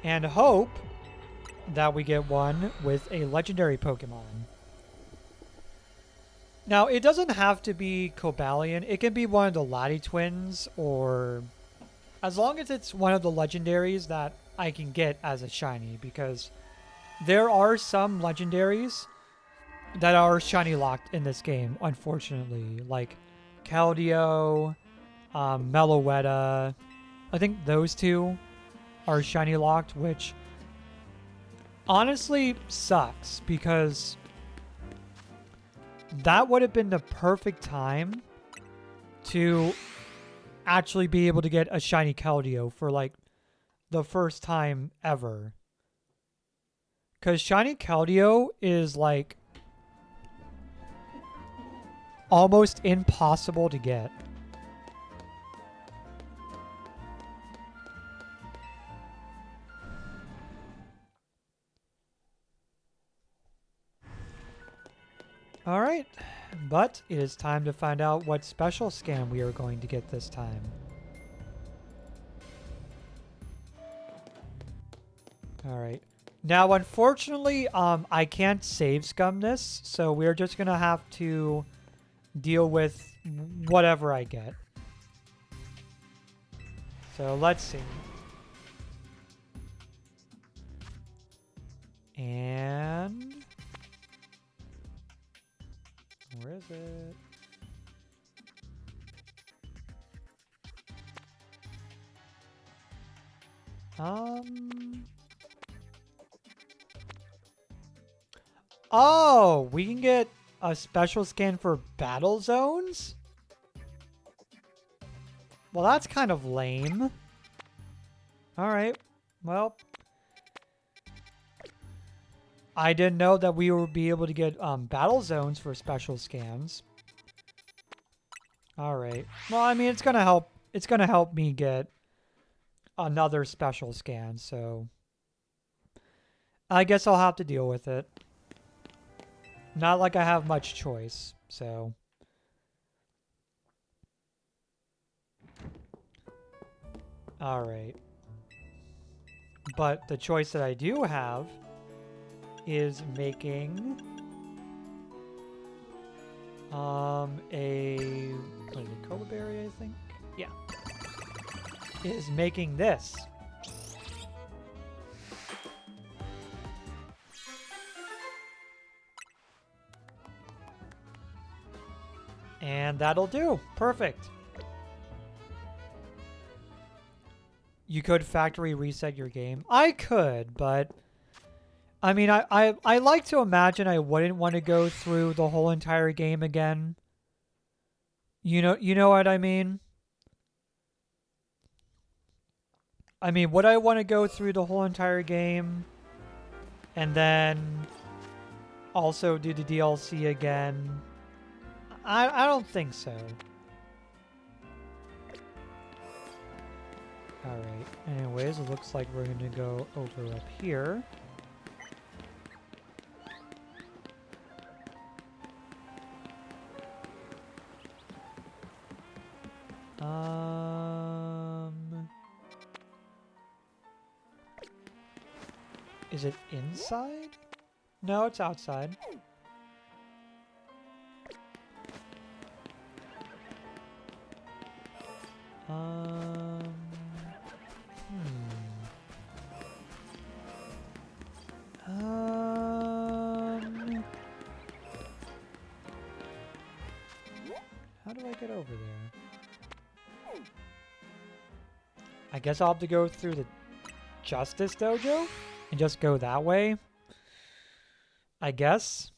And hope that we get one with a legendary Pokemon. Now, it doesn't have to be Cobalion. It can be one of the Lati twins, or as long as it's one of the legendaries that I can get as a shiny, because there are some legendaries that are shiny locked in this game, unfortunately, like Keldeo, Meloetta. I think those two are shiny locked, which honestly sucks because that would have been the perfect time to actually be able to get a shiny Keldeo for like the first time ever. Because shiny Keldeo is like almost impossible to get. Alright, but it is time to find out what special scan we are going to get this time. Alright, Now, unfortunately, I can't save scum this, so we're just gonna have to deal with whatever I get. So let's see. And where is it? Oh, we can get a special scan for battle zones? Well, that's kind of lame. Alright, well. I didn't know that we would be able to get battle zones for special scans. Alright. Well, I mean, it's gonna help. It's gonna help me get another special scan, so I guess I'll have to deal with it. Not like I have much choice, so. Alright. But the choice that I do have is making a what is it, cola berry, I think? Yeah. Is making this. And that'll do. Perfect. You could factory reset your game. I could, but I mean, I like to imagine I wouldn't want to go through the whole entire game again. You know what I mean? I mean, would I want to go through the whole entire game and then also do the DLC again? I don't think so. Alright, anyways, it looks like we're going to go over up here. Is it inside? No, it's outside. How do I get over there? I guess I'll have to go through the Justice Dojo and just go that way. I guess.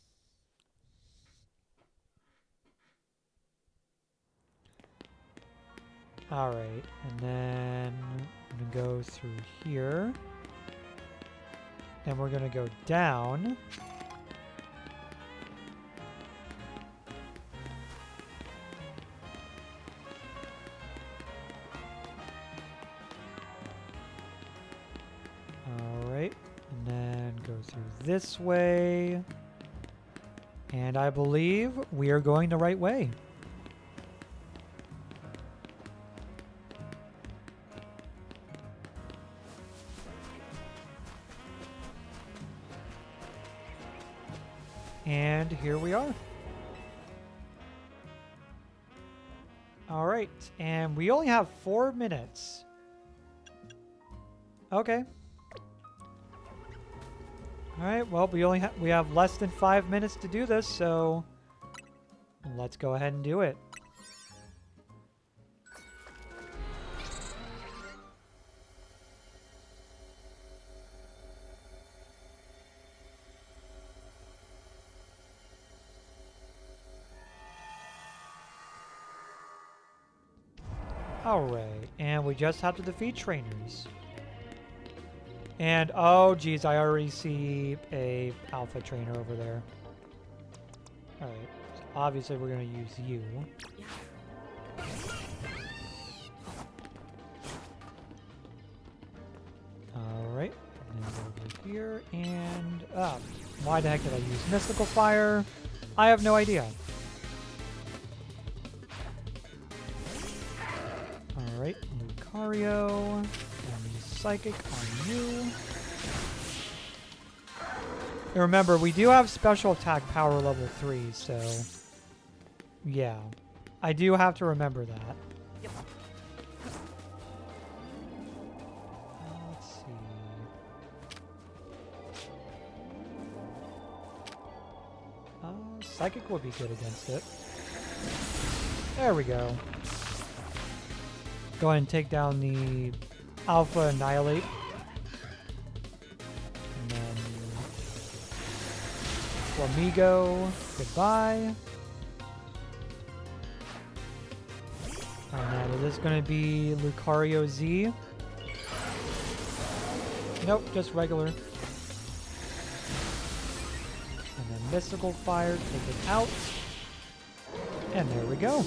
Alright, and then I'm gonna go through here. And we're gonna go down. Alright, and then go through this way. And I believe we are going the right way. And here we are. All right, and we only have 4 minutes. Okay. All right, well, we have less than 5 minutes to do this, so let's go ahead and do it. Alright, and we just have to defeat trainers. And, oh geez, I already see a alpha trainer over there. Alright, so obviously we're going to use you. Alright, and then go over here, and, why the heck did I use Mystical Fire? I have no idea. Alright, Lucario, and Psychic on you. And remember, we do have special attack power level 3, so yeah. I do have to remember that. Let's see. Psychic would be good against it. There we go. Go ahead and take down the Alpha Annihilate. And then Flamigo, goodbye. And then is this going to be Lucario Z? Nope, just regular. And then Mystical Fire, take it out. And there we go.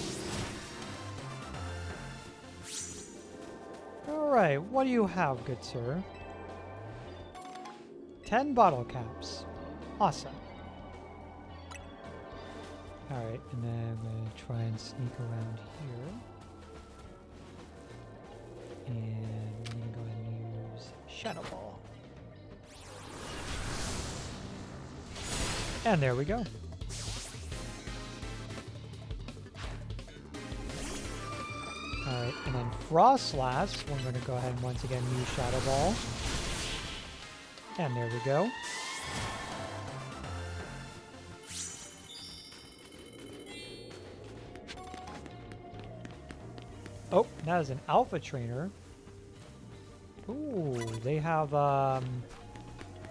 Alright, what do you have, good sir? 10 bottle caps. Awesome. Alright, and then I'm going to try and sneak around here. And we're going to go ahead and use Shadow Ball. And there we go. Alright, and then Frost Slash, we're going to go ahead and once again use Shadow Ball. And there we go. Oh, that is an Alpha Trainer. Ooh, they have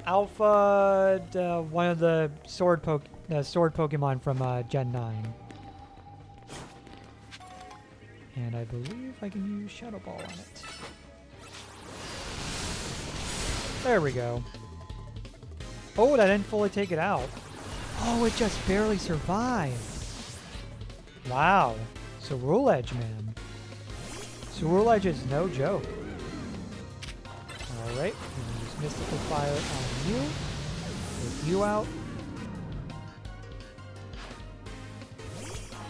Alpha, one of the sword Pokemon from Gen 9. And I believe I can use Shadow Ball on it. There we go. Oh, that didn't fully take it out. Oh, it just barely survived. Wow. So Rule Edge, man. So Rule Edge is no joke. Alright, use Mystical Fire on you. Take you out.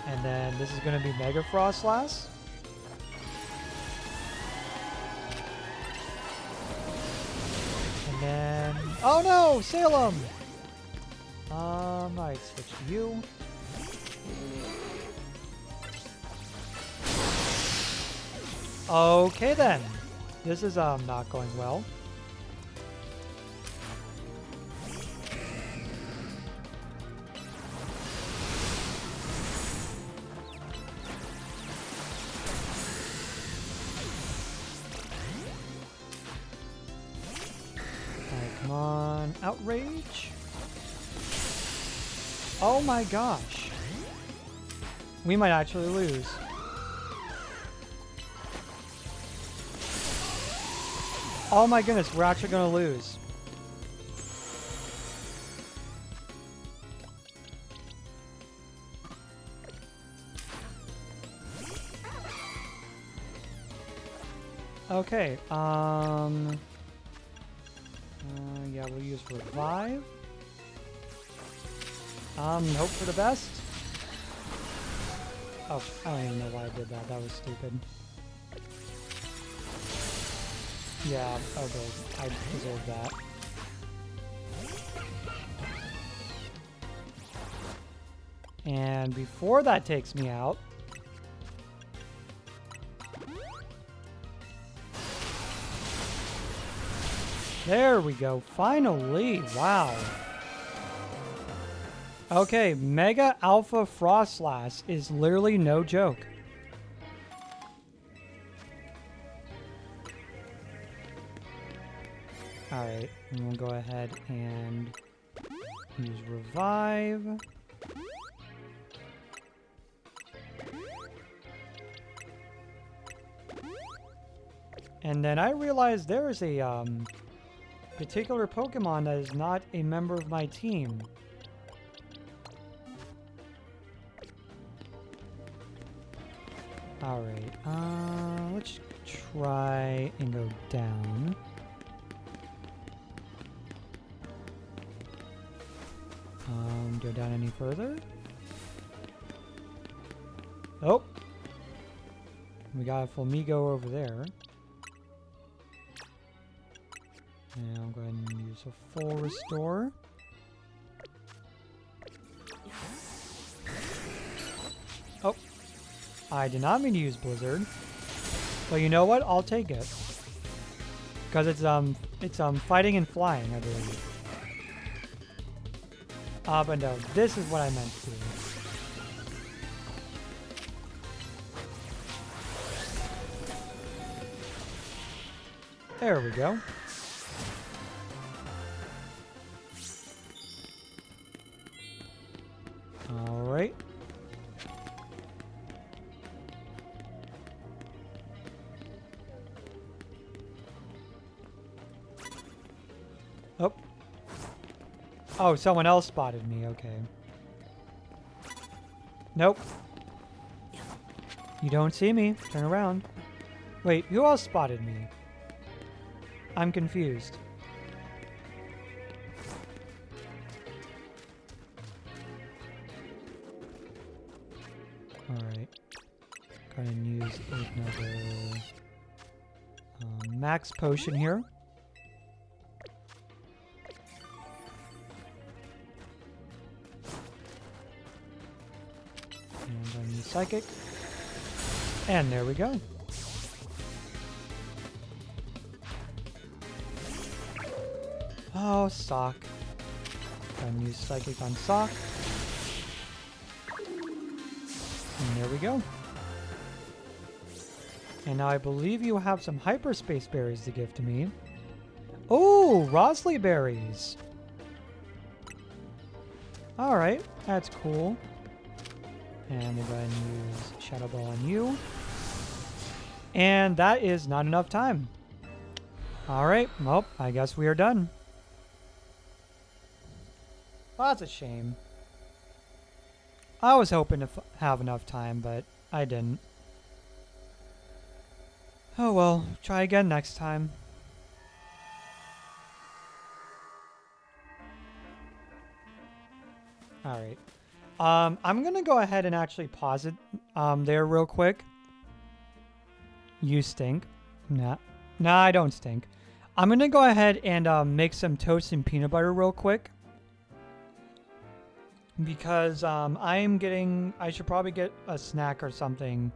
And then this is going to be Mega Frost Slash. And then... Oh no! Salem! Alright, switch to you. Okay then. This is not going well. Alright, come on. Outrage. Oh my gosh. We might actually lose. Oh my goodness, we're actually going to lose. Okay, yeah, we'll use Revive. Hope for the best. Oh, I don't even know why I did that. That was stupid. Yeah, okay, I deserve that. And before that takes me out... There we go, finally! Wow. Okay, Mega Alpha Frost Slash is literally no joke. Alright, and we'll go ahead and use Revive. And then I realized there is a particular Pokemon that is not a member of my team. Alright, let's try and go down. Go down any further? Oh! We got a Flamigo over there. And I'll go ahead and use a full restore. Oh, I did not mean to use Blizzard. But you know what? I'll take it. Because it's fighting and flying, I believe. But no, this is what I meant to do. There we go. All right. Oh. Oh, someone else spotted me. Okay. Nope. You don't see me. Turn around. Wait, who else spotted me? I'm confused. Alright. Go ahead and use another max potion here. And I'm going to use psychic. And there we go. Oh, Sock. And use Psychic on Sock. And there we go. And now I believe you have some hyperspace berries to give to me. Oh, Rosley berries. Alright, that's cool. And we'll go ahead and use Shadow Ball on you. And that is not enough time. Alright, well, I guess we are done. Well, that's a shame. I was hoping to have enough time, but I didn't. Oh well, try again next time. Alright. I'm gonna go ahead and actually pause it there real quick. You stink. Nah, I don't stink. I'm gonna go ahead and make some toast and peanut butter real quick. Because I should probably get a snack or something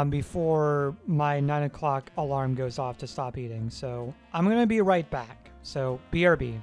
before my 9 o'clock alarm goes off to stop eating. So I'm going to be right back. So BRB.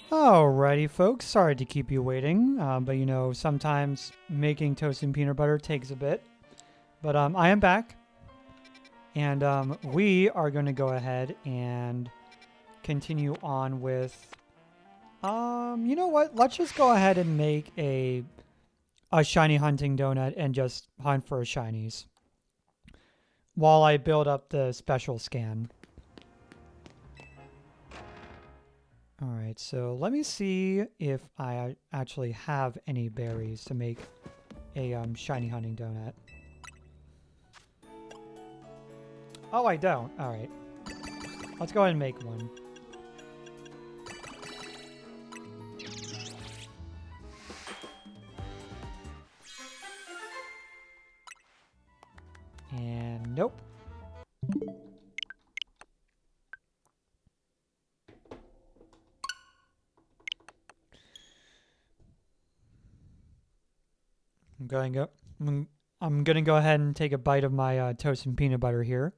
Alrighty, folks. Sorry to keep you waiting, but you know, sometimes making toast and peanut butter takes a bit. But I am back, and we are going to go ahead and continue on with. You know what? Let's just go ahead and make a shiny hunting donut and just hunt for shinies while I build up the special scan. All right, so let me see if I actually have any berries to make a shiny hunting donut. Oh, I don't. All right. Let's go ahead and make one. And nope. I'm gonna go ahead and take a bite of my toast and peanut butter here.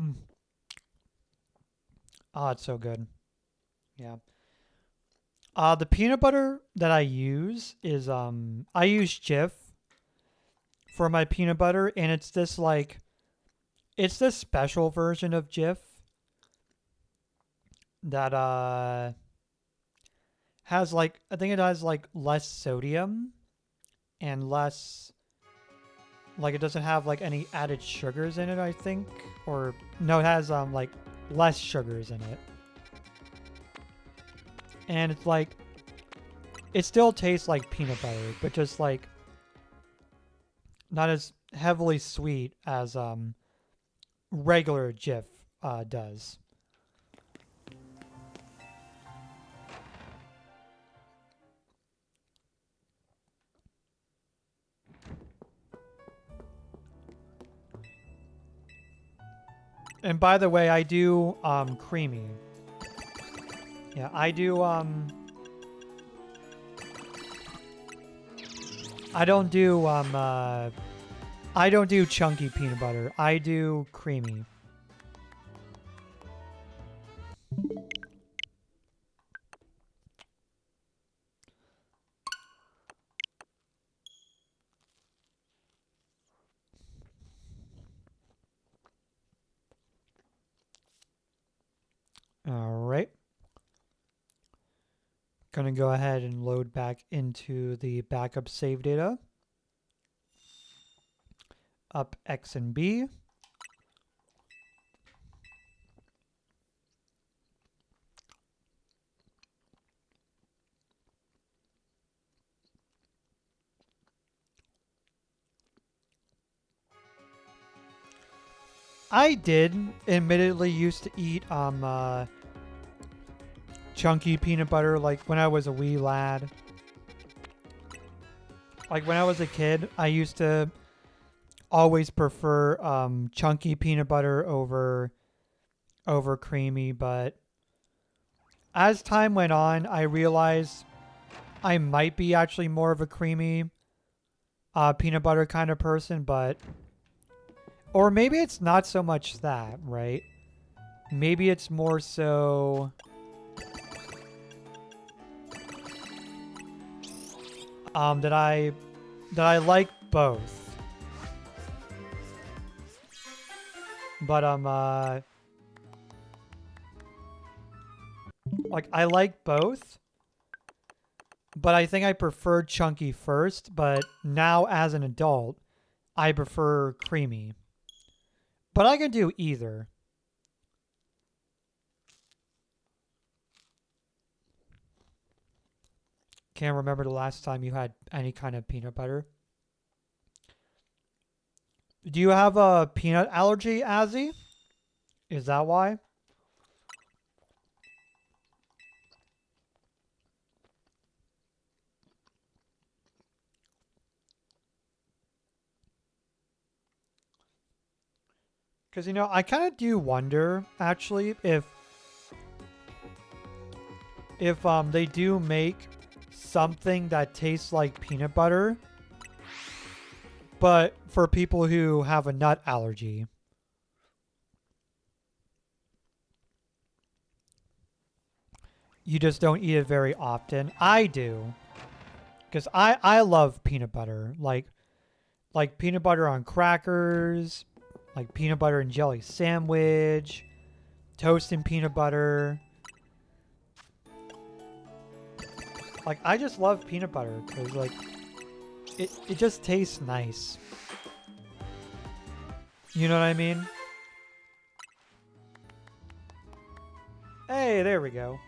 Mm. Oh, it's so good. Yeah. The peanut butter that I use is I use Jif for my peanut butter, and it's this special version of Jif that has I think it has less sodium and less it doesn't have any added sugars in it, I think. Or no, it has less sugars in it. And it's it still tastes like peanut butter, but just not as heavily sweet as regular Jif does. And by the way, I do creamy. Yeah, I do I don't do chunky peanut butter. I do creamy. All right. Gonna go ahead and load back into the backup save data. Up X and B. I did admittedly used to eat chunky peanut butter when I was a wee lad. When I was a kid, I used to always prefer chunky peanut butter over creamy, but as time went on, I realized I might be actually more of a creamy peanut butter kind of person, but or maybe it's not so much that, right? Maybe it's more so that I like both. But I like both. But I think I preferred chunky first, but now as an adult, I prefer creamy. But I can do either. Can't remember the last time you had any kind of peanut butter. Do you have a peanut allergy, Azzy? Is that why? Because, you know, I kind of do wonder, actually, if they do make something that tastes like peanut butter, but for people who have a nut allergy. You just don't eat it very often. I do. Because I love peanut butter. Like peanut butter on crackers, like peanut butter and jelly sandwich, toast and peanut butter. Like, I just love peanut butter because, like, it just tastes nice. You know what I mean? Hey, there we go.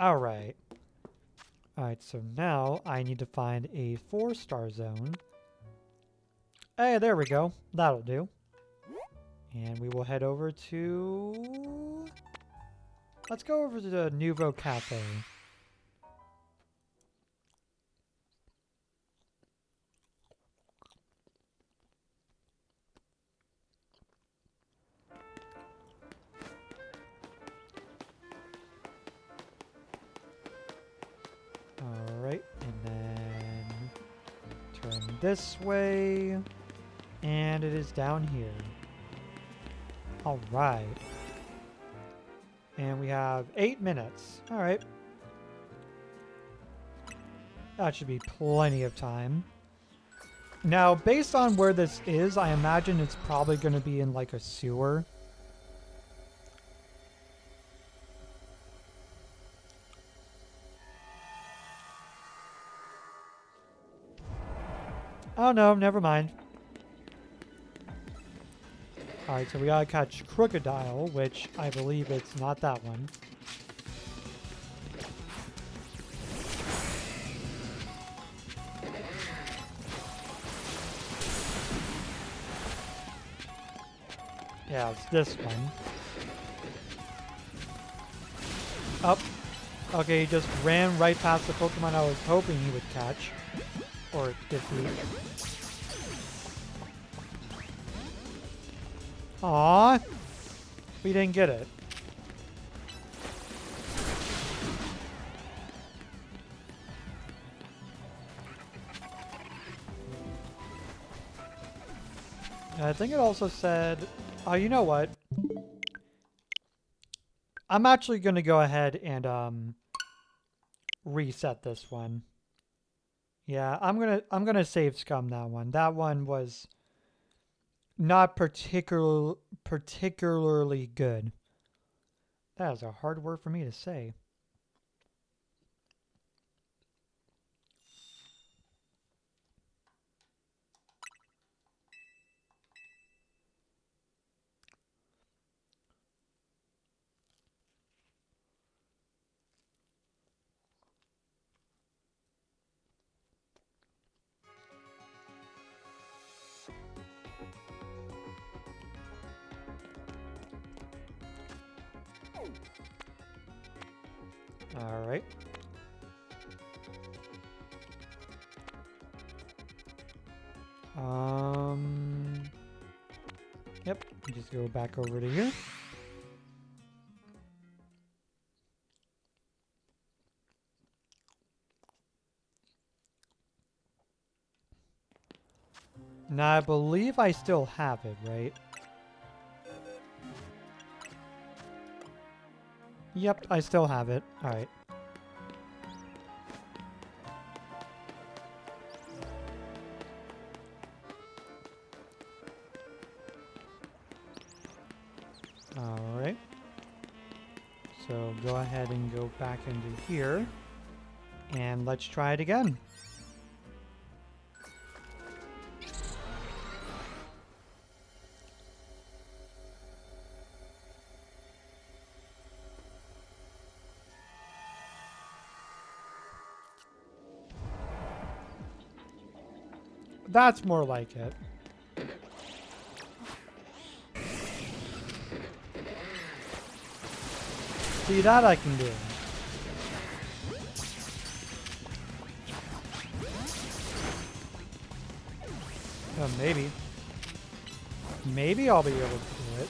Alright. Alright, so now I need to find a 4-star zone. Hey, there we go. That'll do. And we will head over to... Let's go over to the Nouveau Cafe. Alright, and then turn this way, and it is down here. Alright. And we have 8 minutes. Alright. That should be plenty of time. Now, based on where this is, I imagine it's probably going to be in like a sewer. Oh no, never mind. Alright, so we gotta catch Crocodile, which I believe it's not that one. Yeah, it's this one. Up. Okay, he just ran right past the Pokemon I was hoping he would catch. Or defeat. Aww. We didn't get it. I think it also said... Oh, you know what? I'm actually going to go ahead and reset this one. Yeah, I'm gonna save scum that one. That one was not particularly good. That is a hard word for me to say. All right. Yep, just go back over to here. Now, I believe I still have it, right? Yep, I still have it. All right. All right. So go ahead and go back into here. And let's try it again. That's more like it. See, that I can do. Maybe. Maybe I'll be able to do it.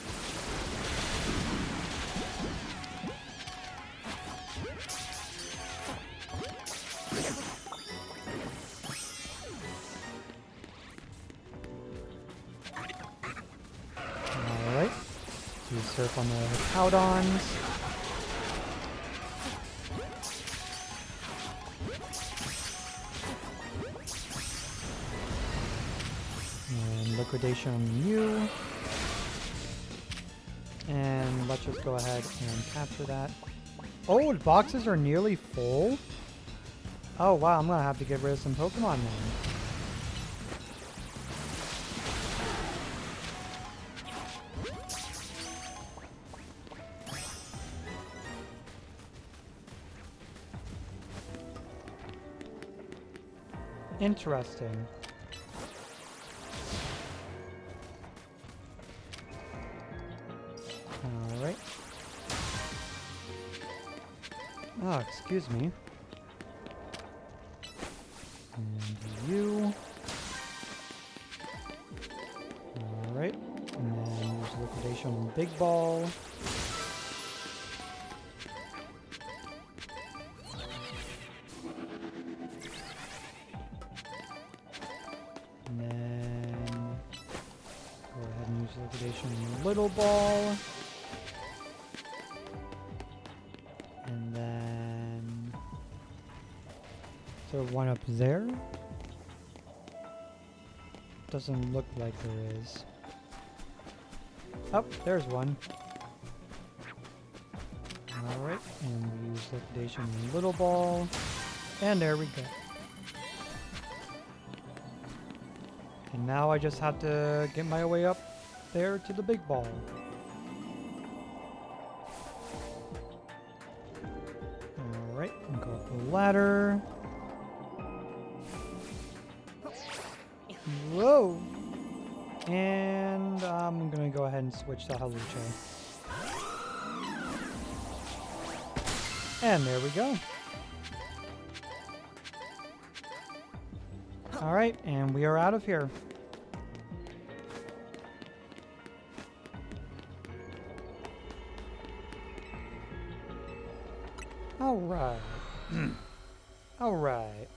work on the Cowdons. And liquidation on you. And let's just go ahead and capture that. Oh, the boxes are nearly full? Oh wow, I'm gonna have to get rid of some Pokemon then. Interesting. Alright. Oh, excuse me. And you. Alright. And then use liquidation on Big Ball. And then go ahead and use liquidation on Little Ball. And then is there one up there? Doesn't look like there is. Oh, there's one. Alright, and we use liquidation on Little Ball. And there we go. And now I just have to get my way up there to the Big Ball. Alright, and go up the ladder. Whoa! And I'm gonna go ahead and switch to Halucha. And there we go. Alright, and we are out of here. Alright. Alright.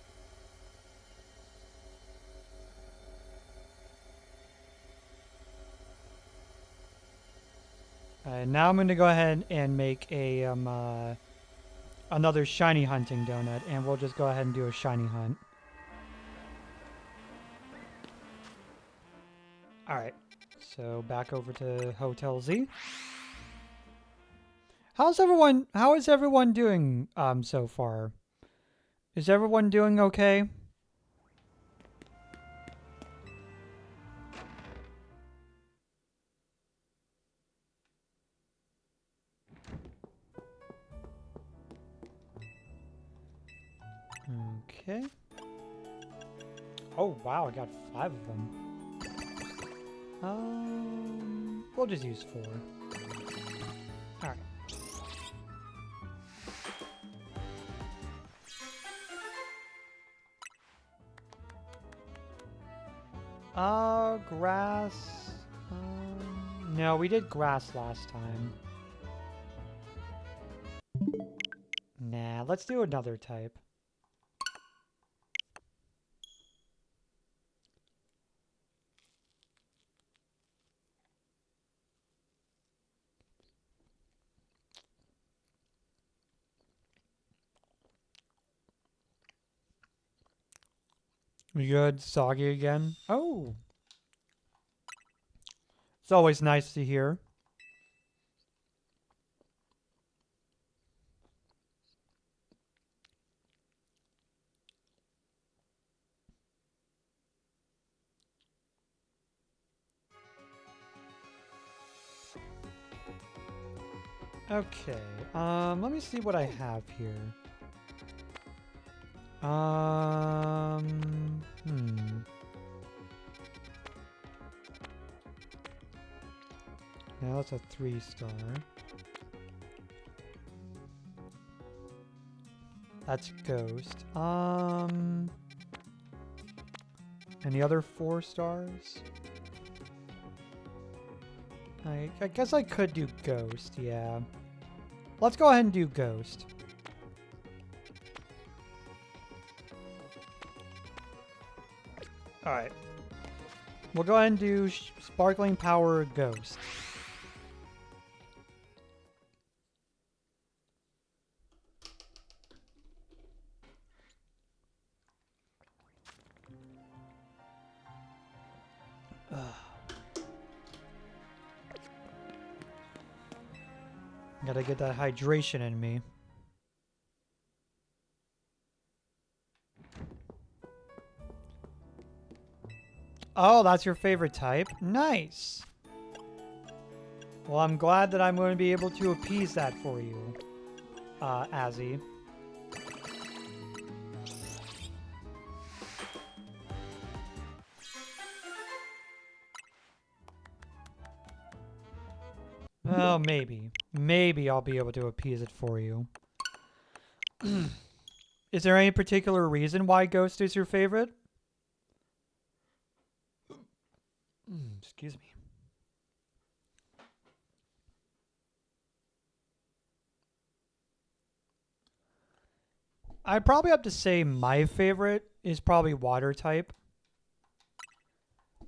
Now I'm going to go ahead and make a another shiny hunting donut, and we'll just go ahead and do a shiny hunt. Alright, so back over to Hotel Z. How is everyone doing so far? Is everyone doing okay? Okay. Oh wow, I got 5 of them. We'll just use 4. Alright. Grass. No, we did grass last time. Nah, let's do another type. We good? Soggy again? Oh! It's always nice to hear. Okay, let me see what I have here. Now that's a 3-star. That's Ghost. Any other 4 stars? I guess I could do Ghost, yeah. Let's go ahead and do Ghost. Alright. We'll go ahead and do Sparkling Power Ghost. Gotta get that hydration in me. Oh, that's your favorite type? Nice. Well, I'm glad that I'm going to be able to appease that for you, Azzy. Well, maybe. Maybe I'll be able to appease it for you. Is there any particular reason why Ghost is your favorite? Excuse me. I'd probably have to say my favorite is probably water type.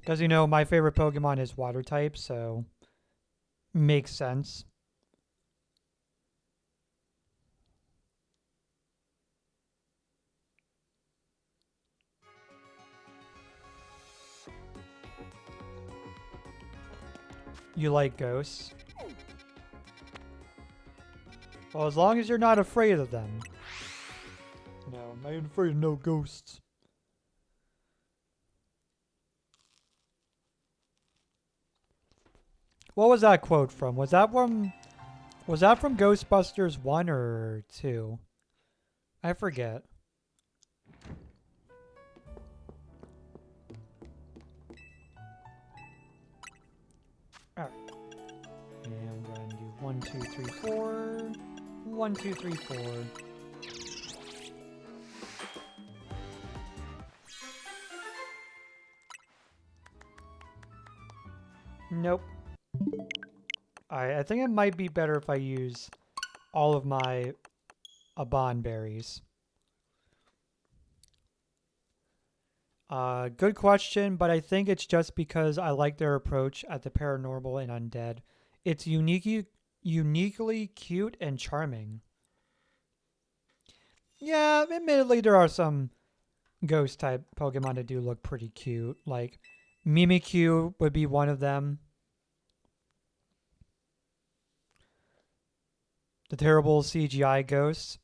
Because, you know, my favorite Pokemon is water type, so makes sense. You like ghosts? Well, as long as you're not afraid of them. No, I ain't afraid of no ghosts. What was that quote from? Was that from Ghostbusters 1 or 2? I forget. Alright. And I'm going to do 1, 2, 3, 4. 1, 2, 3, 4. Nope. Alright, I think it might be better if I use all of my Aban berries. Good question, but I think it's just because I like their approach at the paranormal and undead. It's uniquely cute and charming. Yeah, admittedly, there are some ghost type Pokemon that do look pretty cute. Like Mimikyu would be one of them. The terrible CGI ghosts.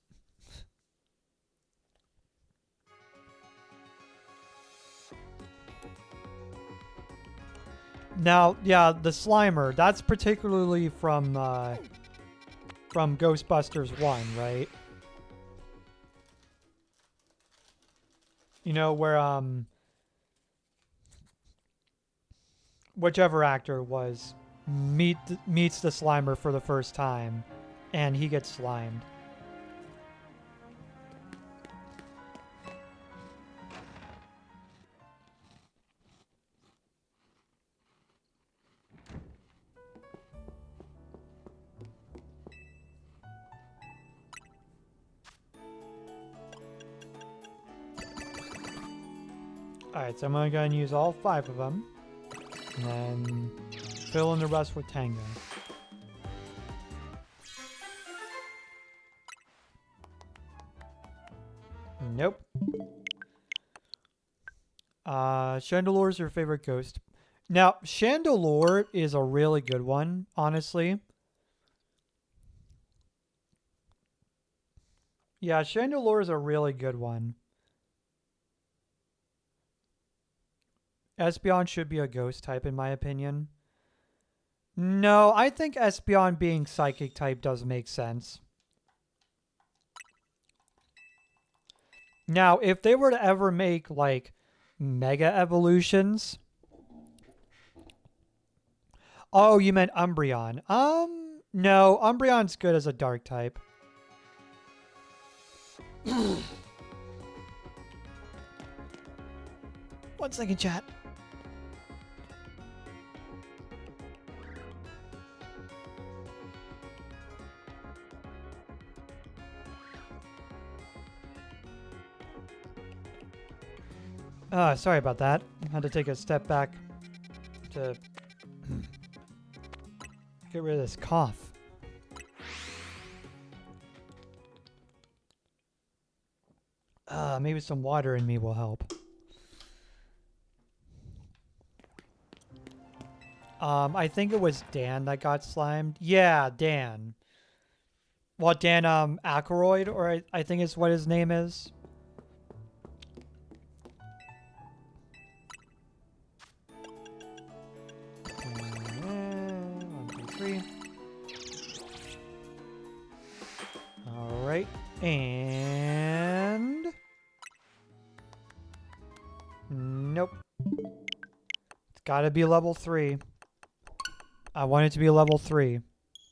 Now, yeah, the Slimer, that's particularly from Ghostbusters 1, right? You know, where, whichever actor was meets the Slimer for the first time, and he gets slimed. Alright, so I'm going to use all 5 of them. And then fill in the rest with Tango. Nope. Chandelure is your favorite ghost. Now, Chandelure is a really good one, honestly. Yeah, Chandelure is a really good one. Espeon should be a ghost type, in my opinion. No, I think Espeon being psychic type does make sense. Now, if they were to ever make, like, mega evolutions... Oh, you meant Umbreon. No, Umbreon's good as a dark type. One second, chat. Sorry about that. I had to take a step back to get rid of this cough. Maybe some water in me will help. I think it was Dan that got slimed. Yeah, Dan. What, Dan Aykroyd, or I think is what his name is. One, two, three. All right, and nope. It's got to be level 3. I want it to be level 3.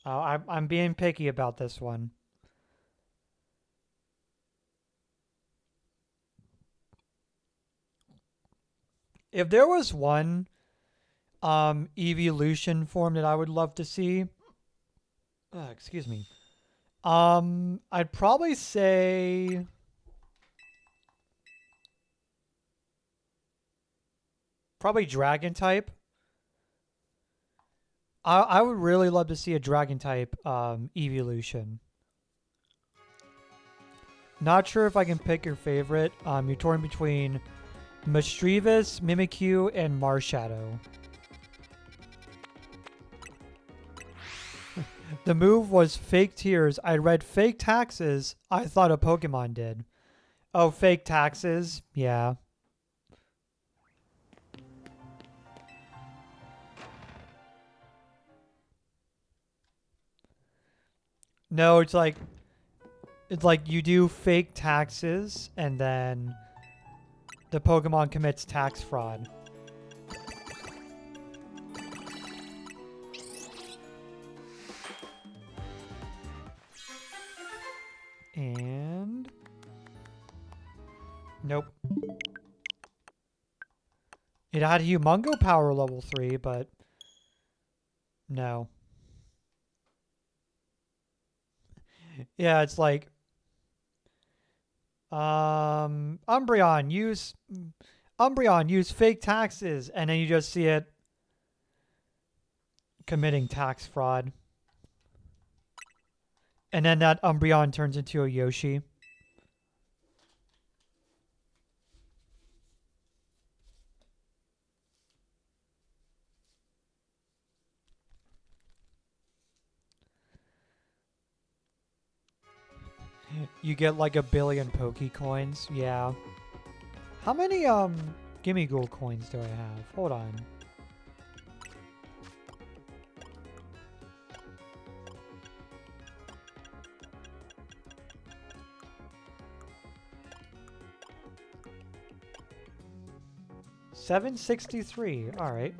I'm being picky about this one. If there was one evolution form that I would love to see, excuse me, I'd probably say probably dragon type. I would really love to see a dragon type evolution. Not sure if I can pick your favorite. You're torn between Mischievous, Mimikyu, and Marshadow. The move was fake tears. I read fake taxes. I thought a Pokemon did. Oh, fake taxes? Yeah. No, it's like you do fake taxes and then the Pokemon commits tax fraud. And nope. It had Humongo power level 3, but no. Yeah, it's like Umbreon use fake taxes, and then you just see it committing tax fraud. And then that Umbreon turns into a Yoshi. You get like 1 billion Pokecoins. Yeah. How many Gimme Ghoul coins do I have? Hold on. $763. All right.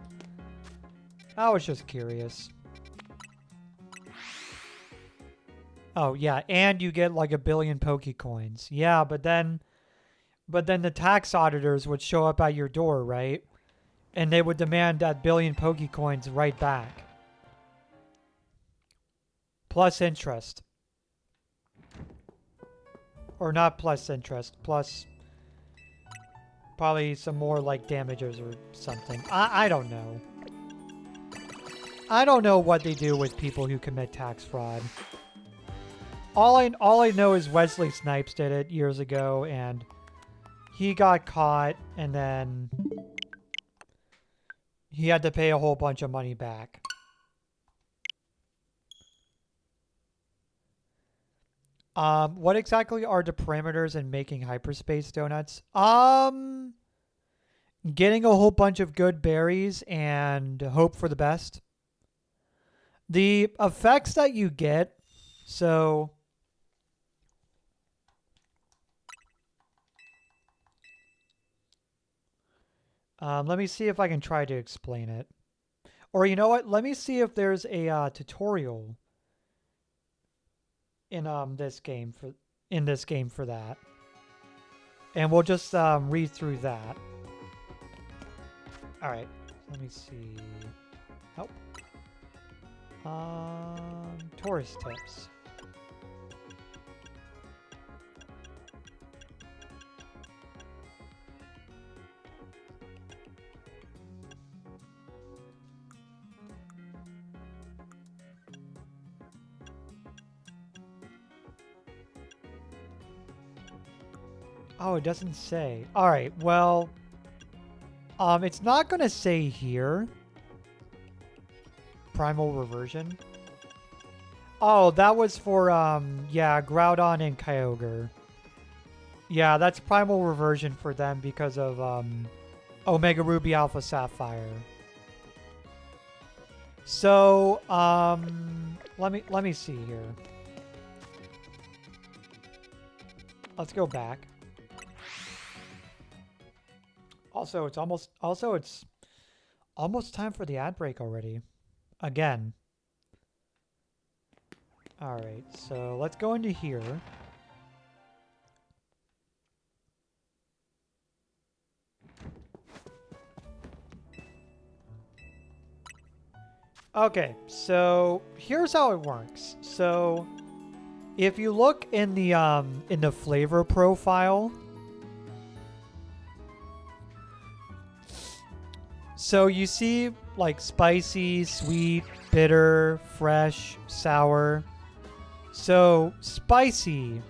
I was just curious. Oh yeah, and you get like 1 billion Pokecoins. Yeah, but then the tax auditors would show up at your door, right? And they would demand that 1 billion Pokecoins right back. Plus interest. Or not plus interest, plus probably some more like damages or something. I don't know. I don't know what they do with people who commit tax fraud. All I know is Wesley Snipes did it years ago, and he got caught, and then he had to pay a whole bunch of money back. What exactly are the parameters in making hyperspace donuts? Getting a whole bunch of good berries and hope for the best. The effects that you get, so let me see if I can try to explain it. Or you know what? Let me see if there's a tutorial in this game for that. And we'll just read through that. All right. Let me see. Oh. Tourist tips. Oh, it doesn't say. All right, well, it's not going to say here. Primal reversion. Oh, that was for, yeah, Groudon and Kyogre. Yeah, that's primal reversion for them because of, Omega Ruby Alpha Sapphire. So, let me see here. Let's go back. Also, it's almost time for the ad break already. Again. Alright, so let's go into here. Okay, so here's how it works. So if you look in the flavor profile, so you see like spicy, sweet, bitter, fresh, sour. So spicy,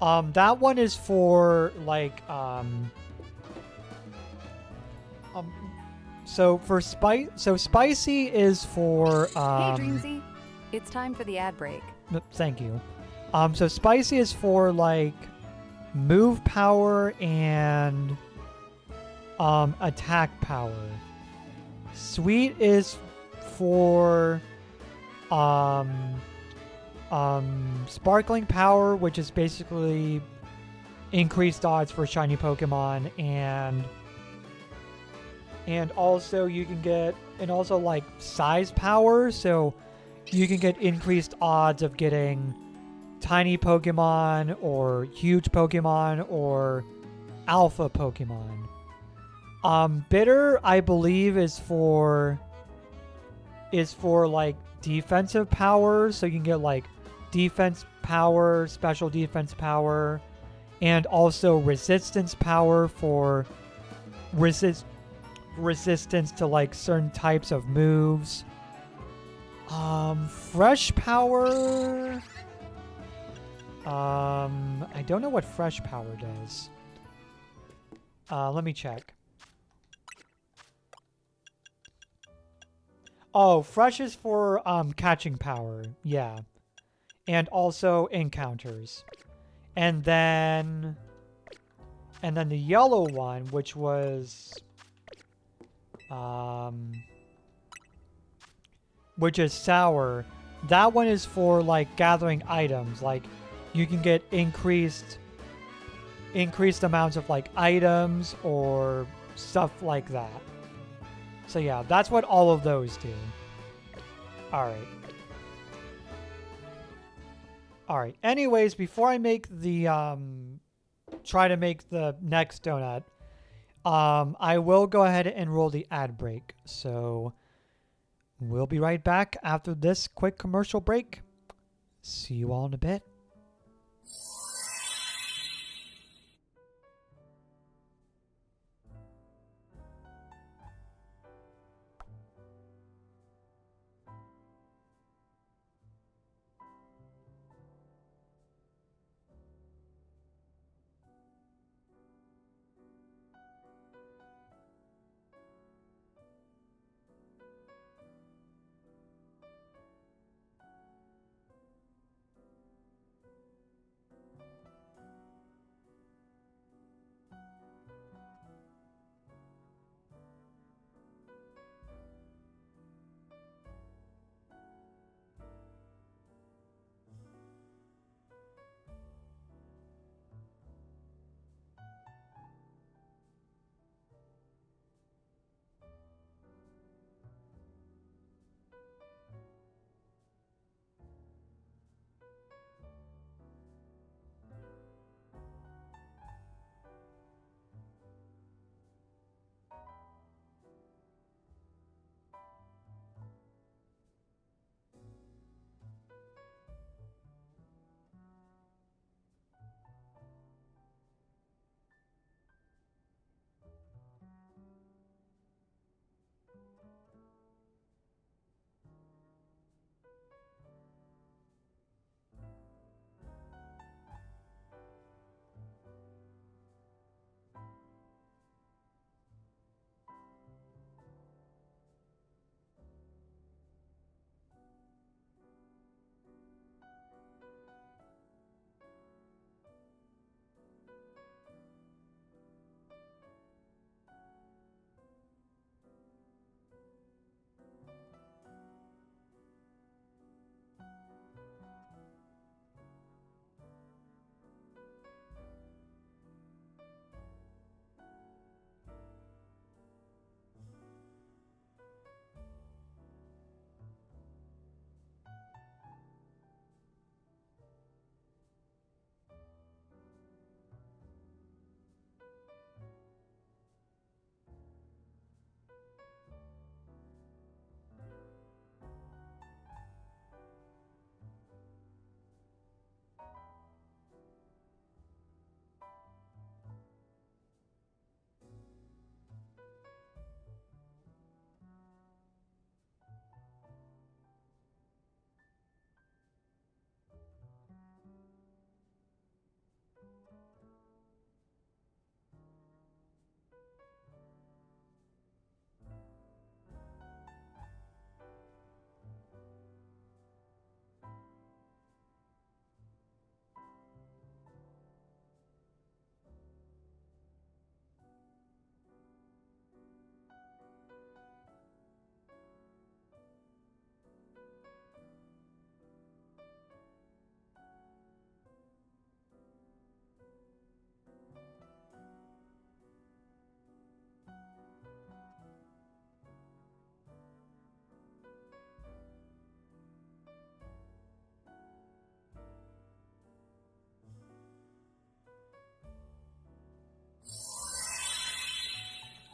that one is for like so spicy is for Hey, Dreamsy. It's time for the ad break. Thank you. So spicy is for like move power and attack power. Sweet is for sparkling power, which is basically increased odds for shiny Pokemon, and also you can get, and also like size power, so you can get increased odds of getting tiny Pokemon or huge Pokemon or alpha Pokemon. Bitter, I believe, is for like defensive power, so you can get like defense power, special defense power, and also resistance power for resistance to like certain types of moves. Fresh power. I don't know what fresh power does. Let me check. Oh, fresh is for catching power. Yeah. And also encounters. And then the yellow one, which was which is sour. That one is for like gathering items. Like you can get increased amounts of like items or stuff like that. So yeah, that's what all of those do. Alright. Alright. Anyways, before I make the try to make the next donut, I will go ahead and roll the ad break. So we'll be right back after this quick commercial break. See you all in a bit.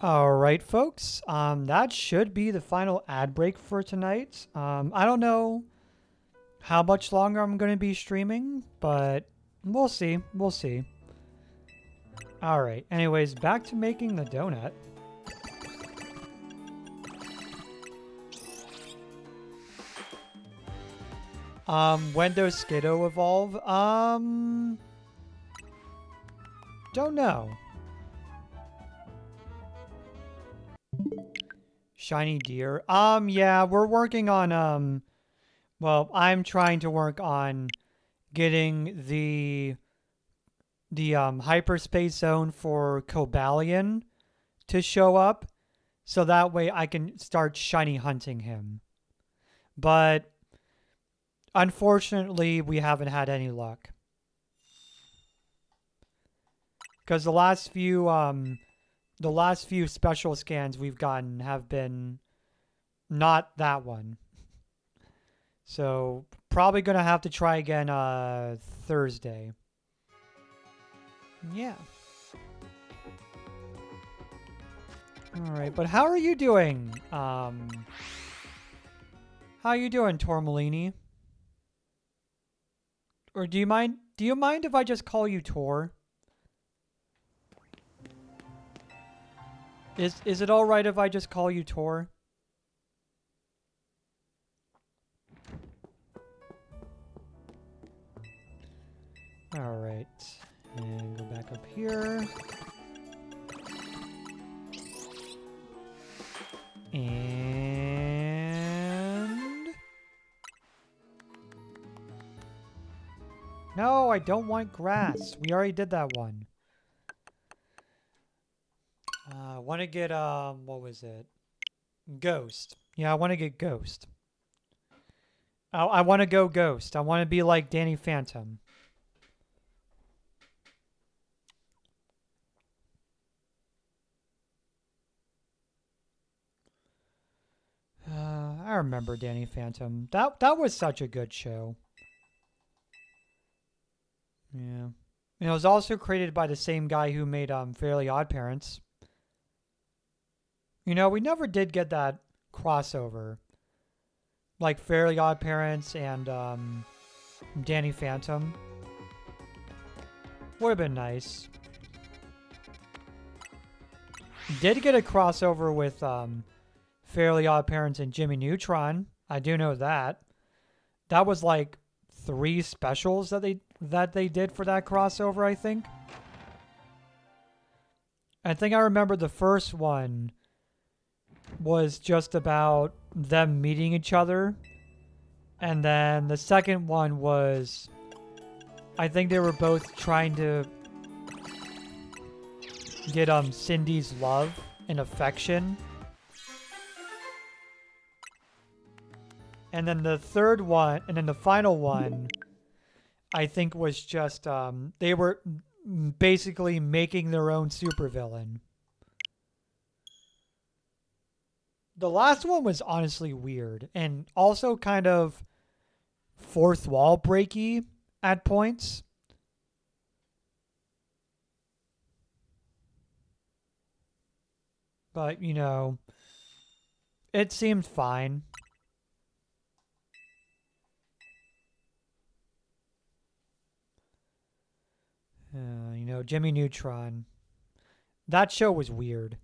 All right, folks. That should be the final ad break for tonight. I don't know how much longer I'm going to be streaming, but we'll see. We'll see. All right. Anyways, back to making the donut. When does Skiddo evolve? Don't know. Shiny deer. Yeah, we're working on, well, I'm trying to work on getting the hyperspace zone for Cobalion to show up, so that way I can start shiny hunting him. But unfortunately, we haven't had any luck. Because the last few special scans we've gotten have been not that one. So probably gonna have to try again Thursday. Yeah. Alright, but how are you doing? How you doing, Tormalini? Or do you mind if I just call you Tor? Is it alright if I just call you Tor? Alright. And go back up here. And... No, I don't want grass. We already did that one. I want to get, what was it? Ghost. Yeah, I want to get Ghost. I want to go Ghost. I want to be like Danny Phantom. I remember Danny Phantom. That was such a good show. Yeah. And it was also created by the same guy who made Fairly Odd Parents. You know, we never did get that crossover. Like Fairly Odd Parents and Danny Phantom. Would have been nice. Did get a crossover with Fairly Odd Parents and Jimmy Neutron. I do know that. That was like 3 specials that they did for that crossover, I think. I think I remember the first one was just about them meeting each other. And then the second one was, I think they were both trying to get Cindy's love and affection. And then the third one, and then the final one, I think was just, they were basically making their own supervillain. The last one was honestly weird, and also kind of fourth wall breaky at points. But, you know, it seemed fine. You know, Jimmy Neutron. That show was weird.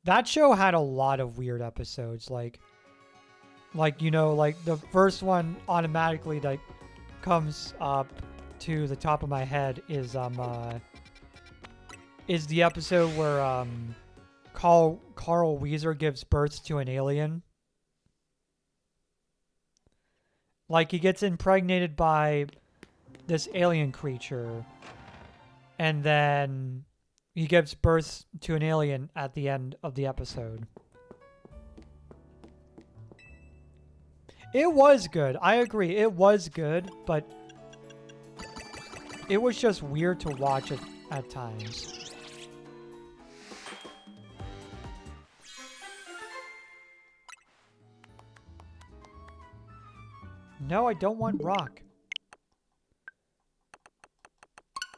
That show had a lot of weird episodes. Like, you know, like the first one automatically that comes up to the top of my head is the episode where Carl Weezer gives birth to an alien. Like, he gets impregnated by this alien creature, and then he gives birth to an alien at the end of the episode. It was good. I agree. It was good, but it was just weird to watch it at times. No, I don't want rock.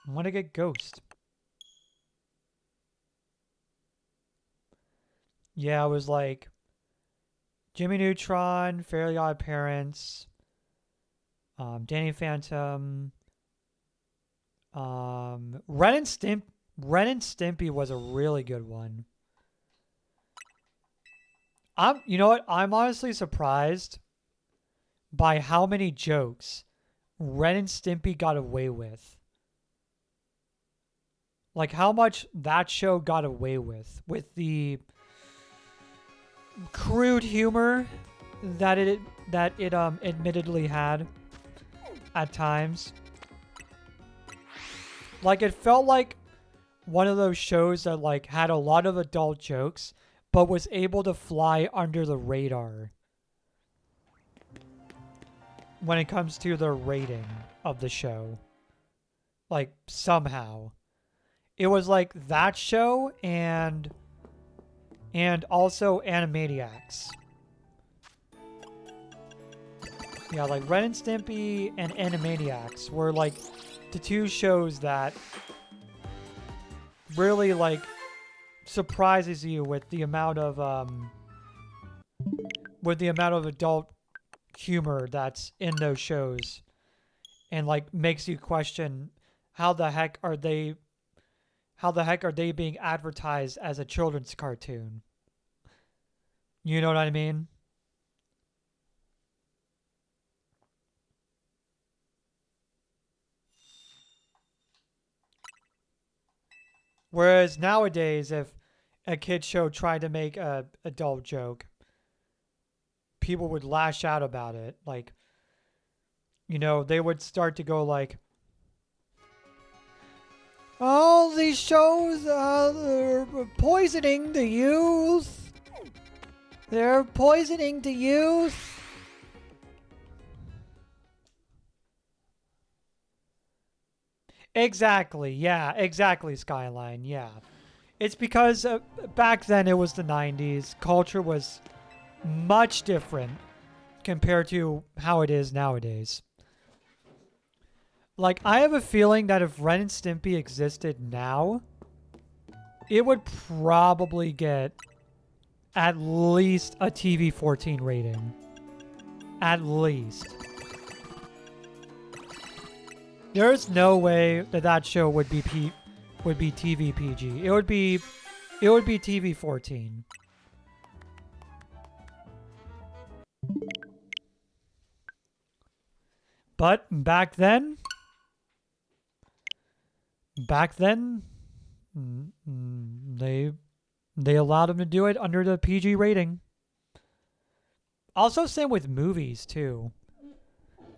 I want to get ghost. Yeah, it was like Jimmy Neutron, Fairly Odd Parents, Danny Phantom, Ren and Stimpy was a really good one. You know what? I'm honestly surprised by how many jokes Ren and Stimpy got away with. Like how much that show got away with the crude humor that it admittedly had at times. Like it felt like one of those shows that like had a lot of adult jokes but was able to fly under the radar when it comes to the rating of the show. Like somehow. It was like that show and also Animaniacs. Yeah, like Ren and Stimpy and Animaniacs were like the two shows that really like surprises you with the amount of adult humor that's in those shows and like makes you question how the heck are they being advertised as a children's cartoon? You know what I mean? Whereas nowadays, if a kid show tried to make a adult joke, people would lash out about it. Like, you know, they would start to go like, "All these shows are poisoning the youth. They're poisoning the youth." Exactly. Yeah. Exactly. Skyline. Yeah. It's because back then it was the 90s. Culture was much different compared to how it is nowadays. Like, I have a feeling that if Ren and Stimpy existed now, it would probably get at least a TV 14 rating. At least. There's no way that that show would be TV PG. It would be TV 14. But back then, they allowed him to do it under the PG rating. Also, same with movies too.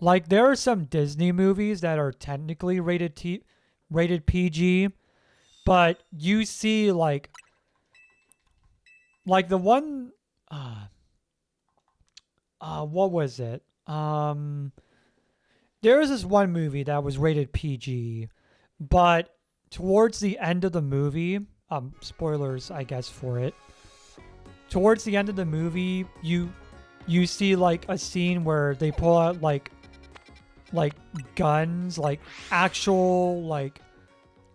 Like there are some Disney movies that are technically rated PG, but you see like the one what was it? There was this one movie that was rated PG, but towards the end of the movie, spoilers I guess for it. Towards the end of the movie, you see like a scene where they pull out like guns, like actual like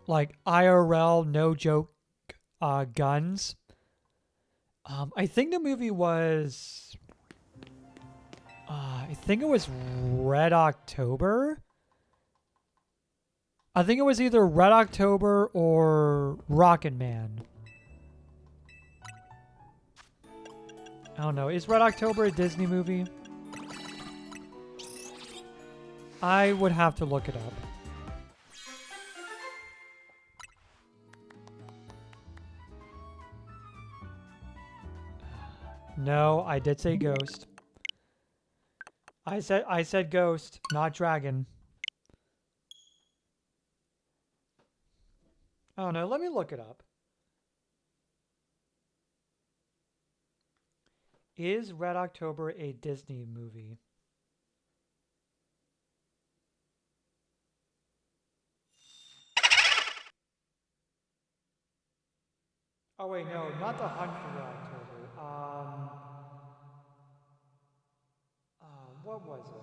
IRL no joke guns. I think the movie was I think it was Red October. I think it was either Red October or Rocket Man. I don't know. Is Red October a Disney movie? I would have to look it up. No, I did say ghost. I said ghost, not dragon. Oh no, let me look it up. Is Red October a Disney movie? Oh wait, no, not the Hunt for Red October. What was it?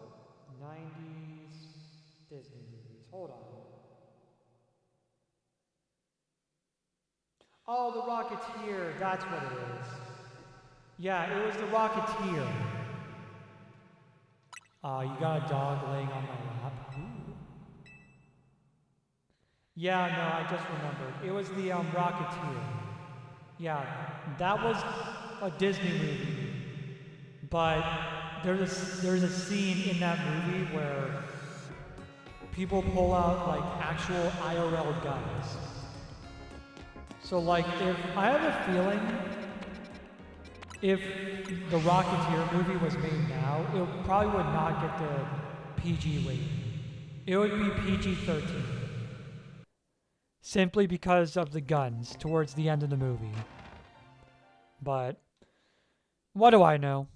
90s Disney movies. Hold on. Oh, The Rocketeer. That's what it is. Yeah, it was the Rocketeer. You got a dog laying on my lap. Ooh. Yeah, no, I just remembered. It was the Rocketeer. Yeah, that was a Disney movie. But there's a scene in that movie where people pull out like actual IRL guns. So like if I have a feeling if the Rocketeer movie was made now, it probably would not get the PG rating. It would be PG-13. Simply because of the guns towards the end of the movie. But what do I know?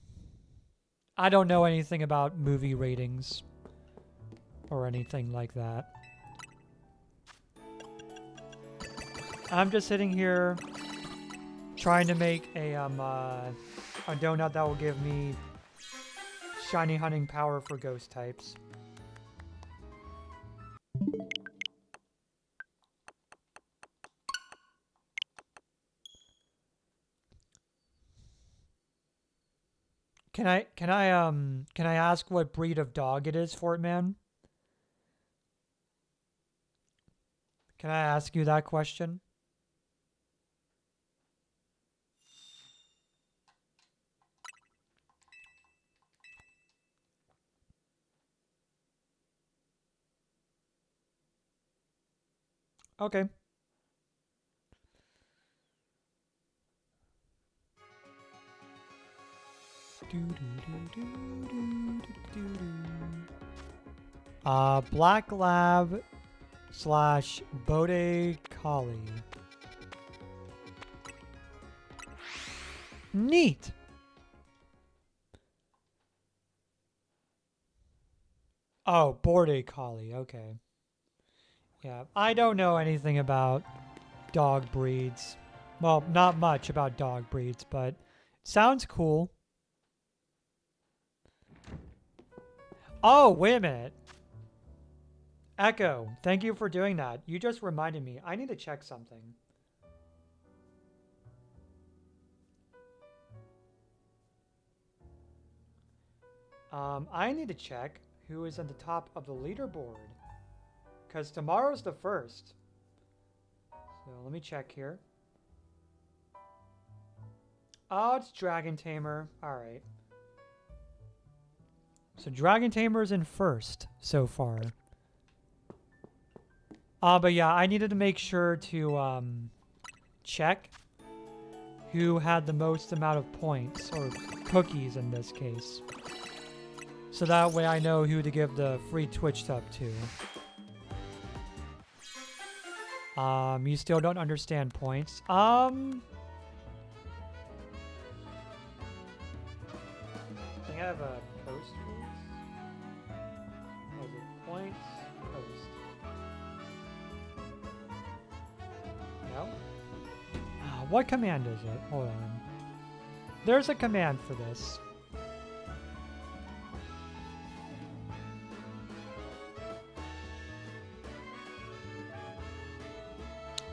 I don't know anything about movie ratings or anything like that. I'm just sitting here trying to make a donut that will give me shiny hunting power for ghost types. Can I ask what breed of dog it is, Fortman? Can I ask you that question? Okay. Black Lab / Bode Collie. Neat. Oh, Border Collie. Okay. Yeah, I don't know anything about dog breeds. Well, not much about dog breeds, but sounds cool. Oh, wait a minute. Echo, thank you for doing that. You just reminded me. I need to check something. I need to check who is at the top of the leaderboard. Because tomorrow's the 1st. So let me check here. Oh, it's Dragon Tamer. Alright. So Dragon Tamer's in 1st so far. But yeah, I needed to make sure to check who had the most amount of points, or cookies in this case. So that way I know who to give the free Twitch sub to. You still don't understand points. I think I have a post for this. Was it points? Post. No? What command is it? Hold on. There's a command for this.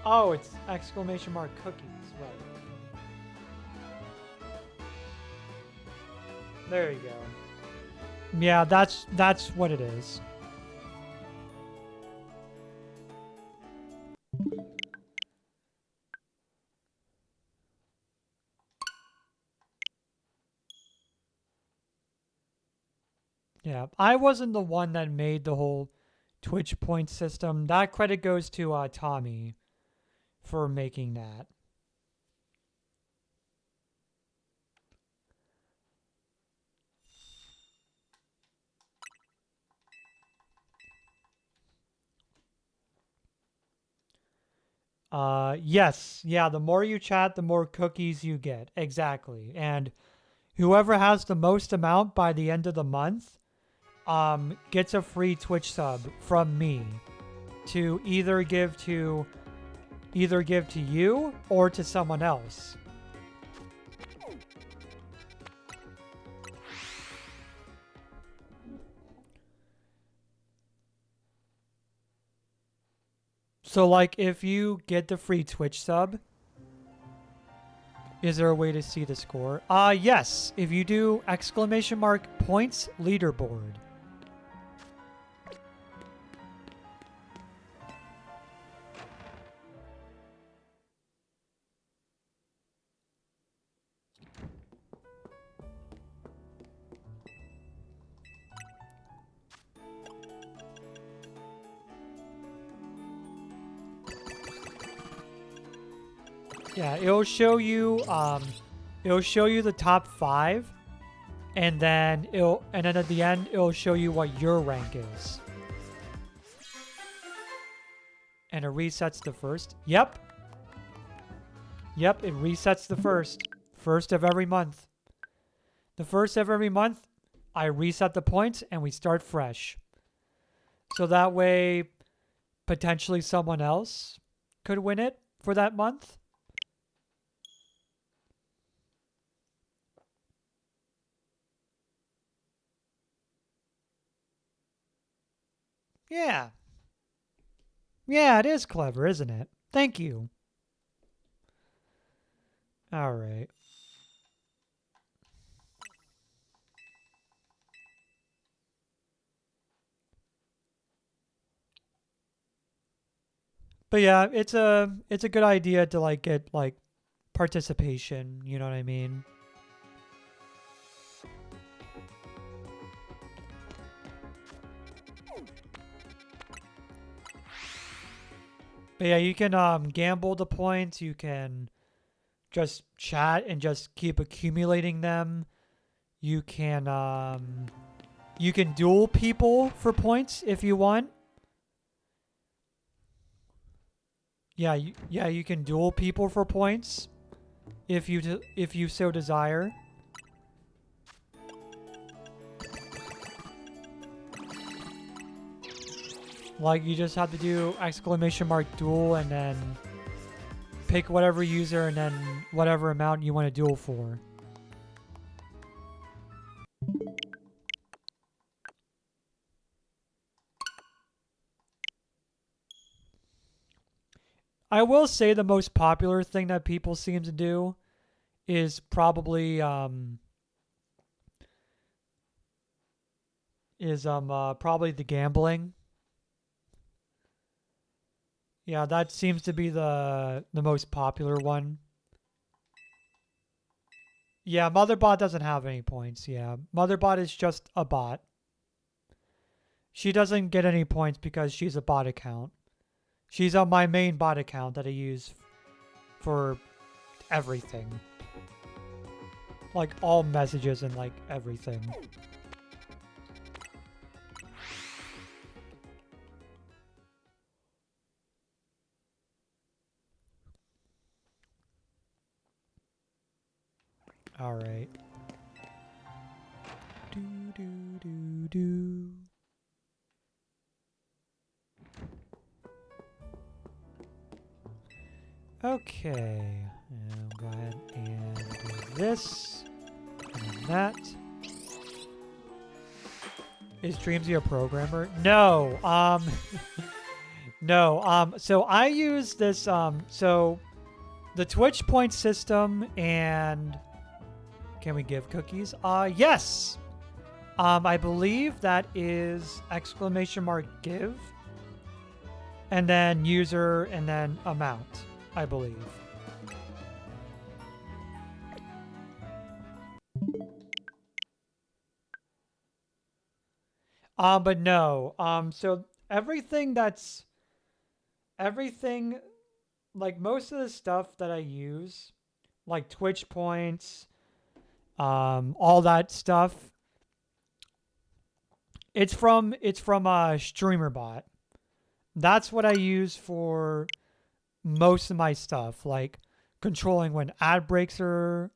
Oh, it's exclamation mark cookies, right. There you go. Yeah, that's what it is. Yeah, I wasn't the one that made the whole Twitch point system. That credit goes to Tommy for making that. Yes. Yeah, the more you chat, the more cookies you get. Exactly. And whoever has the most amount by the end of the month gets a free Twitch sub from me to either give to you or to someone else. So like if you get the free Twitch sub, Is there a way to see the score? Yes. If you do exclamation mark points leaderboard. Yeah, it'll show you the top 5, and then at the end it'll show you what your rank is. And it resets the first. Yep. Yep, it resets the first of every month. The first of every month, I reset the points and we start fresh. So that way potentially someone else could win it for that month. Yeah. Yeah, it is clever, isn't it? Thank you. All right. But yeah, it's a good idea to like get like participation, you know what I mean? But yeah, you can gamble the points, you can just chat and just keep accumulating them. You can duel people for points if you want. Yeah, you can duel people for points if you so desire. Like, you just have to do exclamation mark duel and then pick whatever user and then whatever amount you want to duel for. I will say the most popular thing that people seem to do is probably probably the gambling. Yeah, that seems to be the most popular one. Yeah, Motherbot doesn't have any points. Yeah, Motherbot is just a bot. She doesn't get any points because she's a bot account. She's on my main bot account that I use for everything. Like all messages and like everything. All right. Do do do do. Okay. I'll go ahead and do this and that. Is Dreamsy a programmer? No. No. So I use this. So the Twitch point system and can we give cookies? Yes. I believe that is exclamation mark give, and then user, and then amount. I believe. But no. So everything, like most of the stuff that I use, like Twitch points, all that stuff, it's from StreamerBot. That's what I use for most of my stuff, like controlling when ad breaks are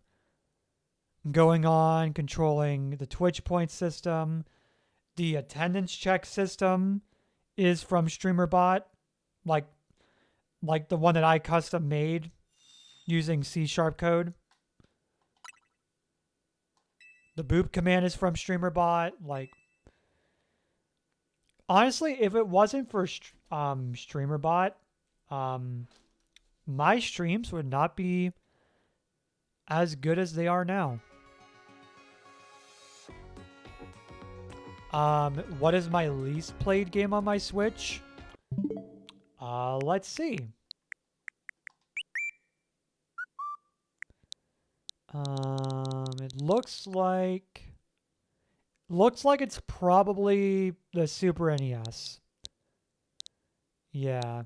going on, controlling the Twitch point system. The attendance check system is from StreamerBot, like the one that I custom made using C# code. The boop command is from StreamerBot. Like, honestly, if it wasn't for StreamerBot, my streams would not be as good as they are now. What is my least played game on my Switch? Let's see. It looks like it's probably the Super NES. Yeah.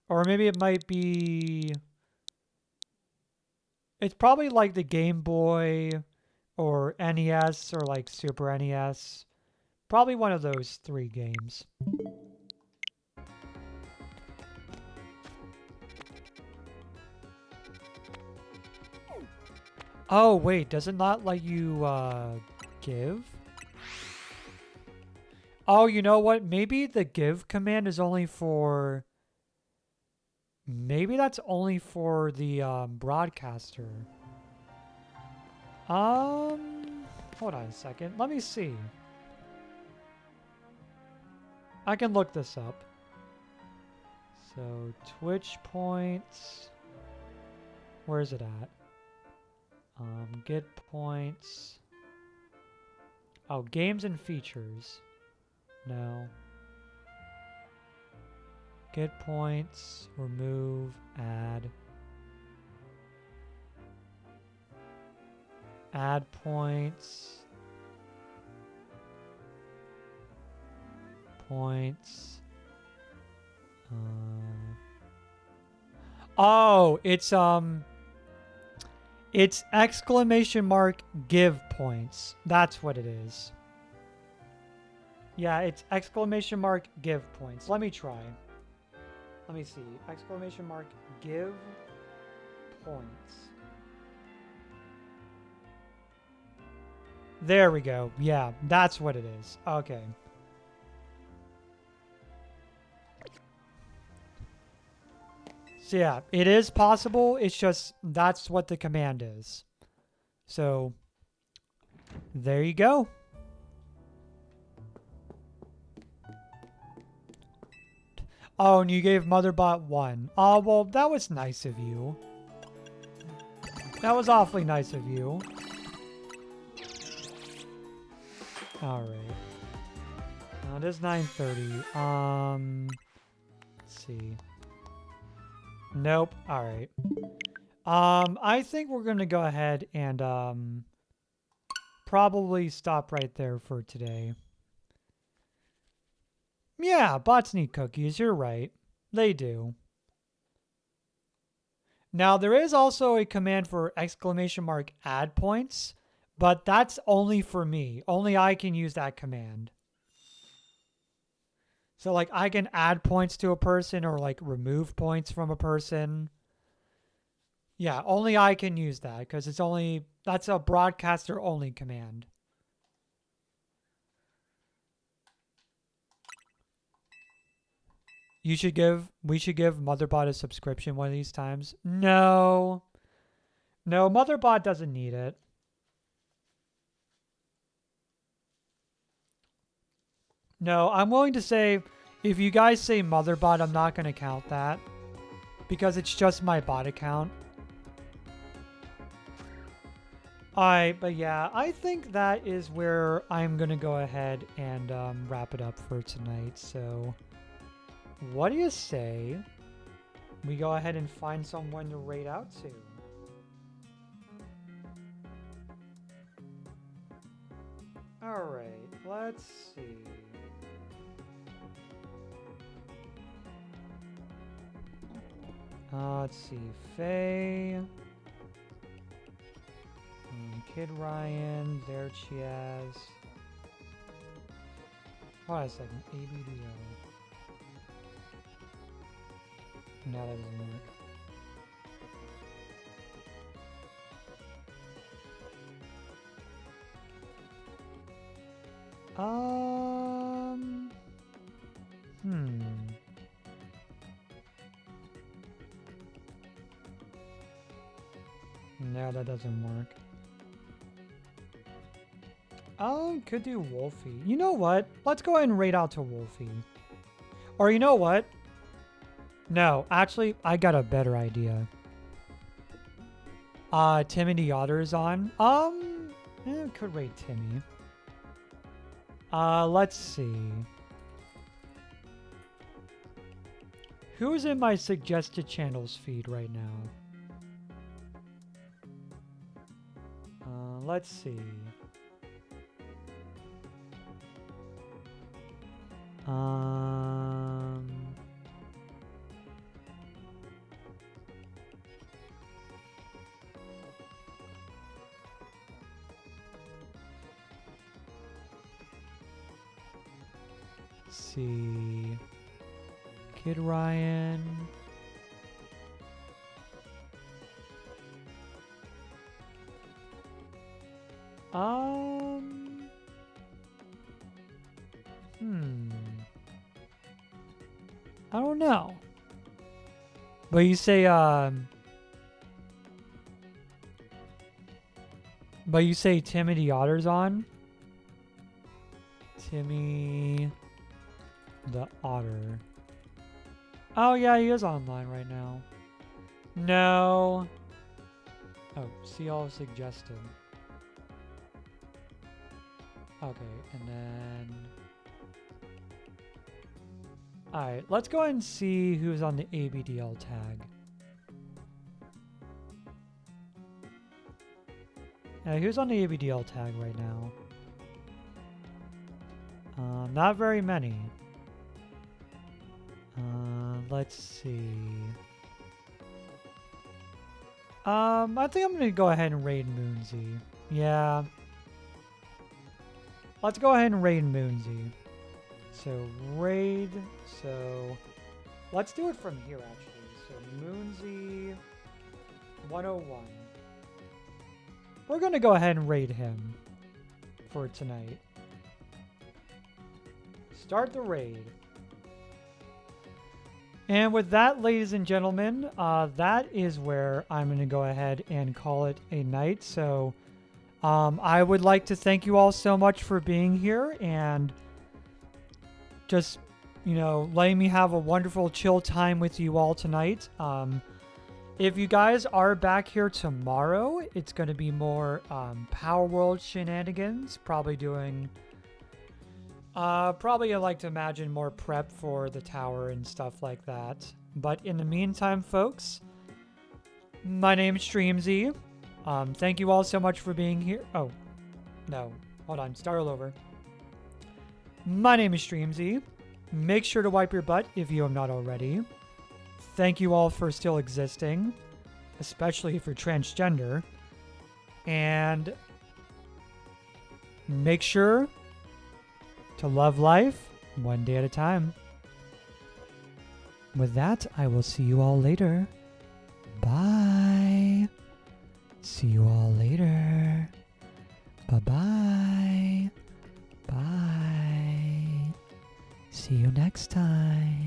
Or maybe it might be... It's probably like the Game Boy or NES or like Super NES. Probably one of those 3 games. Oh, wait, does it not let you give? Oh, you know what? Maybe the give command is only for... Maybe that's only for the broadcaster. Hold on a second. Let me see. I can look this up. So, Twitch points. Where is it at? Get points. Oh, games and features. No. Get points, remove, add. Add points. Points. Oh, it's exclamation mark give points. That's what it is. Yeah, it's exclamation mark give points. Let me try. Let me see. Exclamation mark give points. There we go. Yeah, that's what it is. Okay. So yeah, it is possible. It's just that's what the command is. So there you go. Oh, and you gave Motherbot 1. Oh, well, that was nice of you. That was awfully nice of you. Alright. Now it is 9:30. Let's see. Nope. Alright. I think we're gonna go ahead and probably stop right there for today. Yeah, bots need cookies. You're right. They do. Now, there is also a command for exclamation mark add points, but that's only for me. Only I can use that command. So, like, I can add points to a person or, like, remove points from a person. Yeah, only I can use that because that's a broadcaster only command. We should give Motherbot a subscription one of these times. No. No, Motherbot doesn't need it. No, I'm willing to say, if you guys say Motherbot, I'm not going to count that. Because it's just my bot account. Alright, but yeah, I think that is where I'm going to go ahead and wrap it up for tonight. So, what do you say we go ahead and find someone to raid out to? Alright, let's see. Let's see, Faye. Kid Ryan, there she is. Hold on a second, ABDO. No, that doesn't work. No, that doesn't work. Oh, could do Wolfie. You know what? Let's go ahead and raid out to Wolfie. Or you know what? No, actually, I got a better idea. Timmy the Otter's on. Could raid Timmy. Let's see. Who's in my suggested channels feed right now? Let's see. See. Kid Ryan. I don't know. But you say, Timmy the Otter's on? Timmy the Otter. Oh, yeah, he is online right now. No. Oh, see all suggested. Okay, and then... Alright, let's go ahead and see who's on the ABDL tag. Who's on the ABDL tag right now? Not very many. Let's see. I think I'm gonna go ahead and raid Moonsy. Yeah. Let's go ahead and raid Moonsy. So raid. So let's do it from here actually. So Moonsy 101. We're gonna go ahead and raid him for tonight. Start the raid. And with that, ladies and gentlemen, that is where I'm going to go ahead and call it a night. So I would like to thank you all so much for being here and just, you know, letting me have a wonderful chill time with you all tonight. If you guys are back here tomorrow, it's going to be more Power World shenanigans, probably doing... probably I like to imagine more prep for the tower and stuff like that. But in the meantime, folks, my name's Dreamsy. Thank you all so much for being here. Oh, no. Hold on. Start all over. My name is Dreamsy. Make sure to wipe your butt if you have not already. Thank you all for still existing, especially if you're transgender. And make sure to love life one day at a time. With that, I will see you all later. Bye. See you all later. Bye-bye. Bye. See you next time.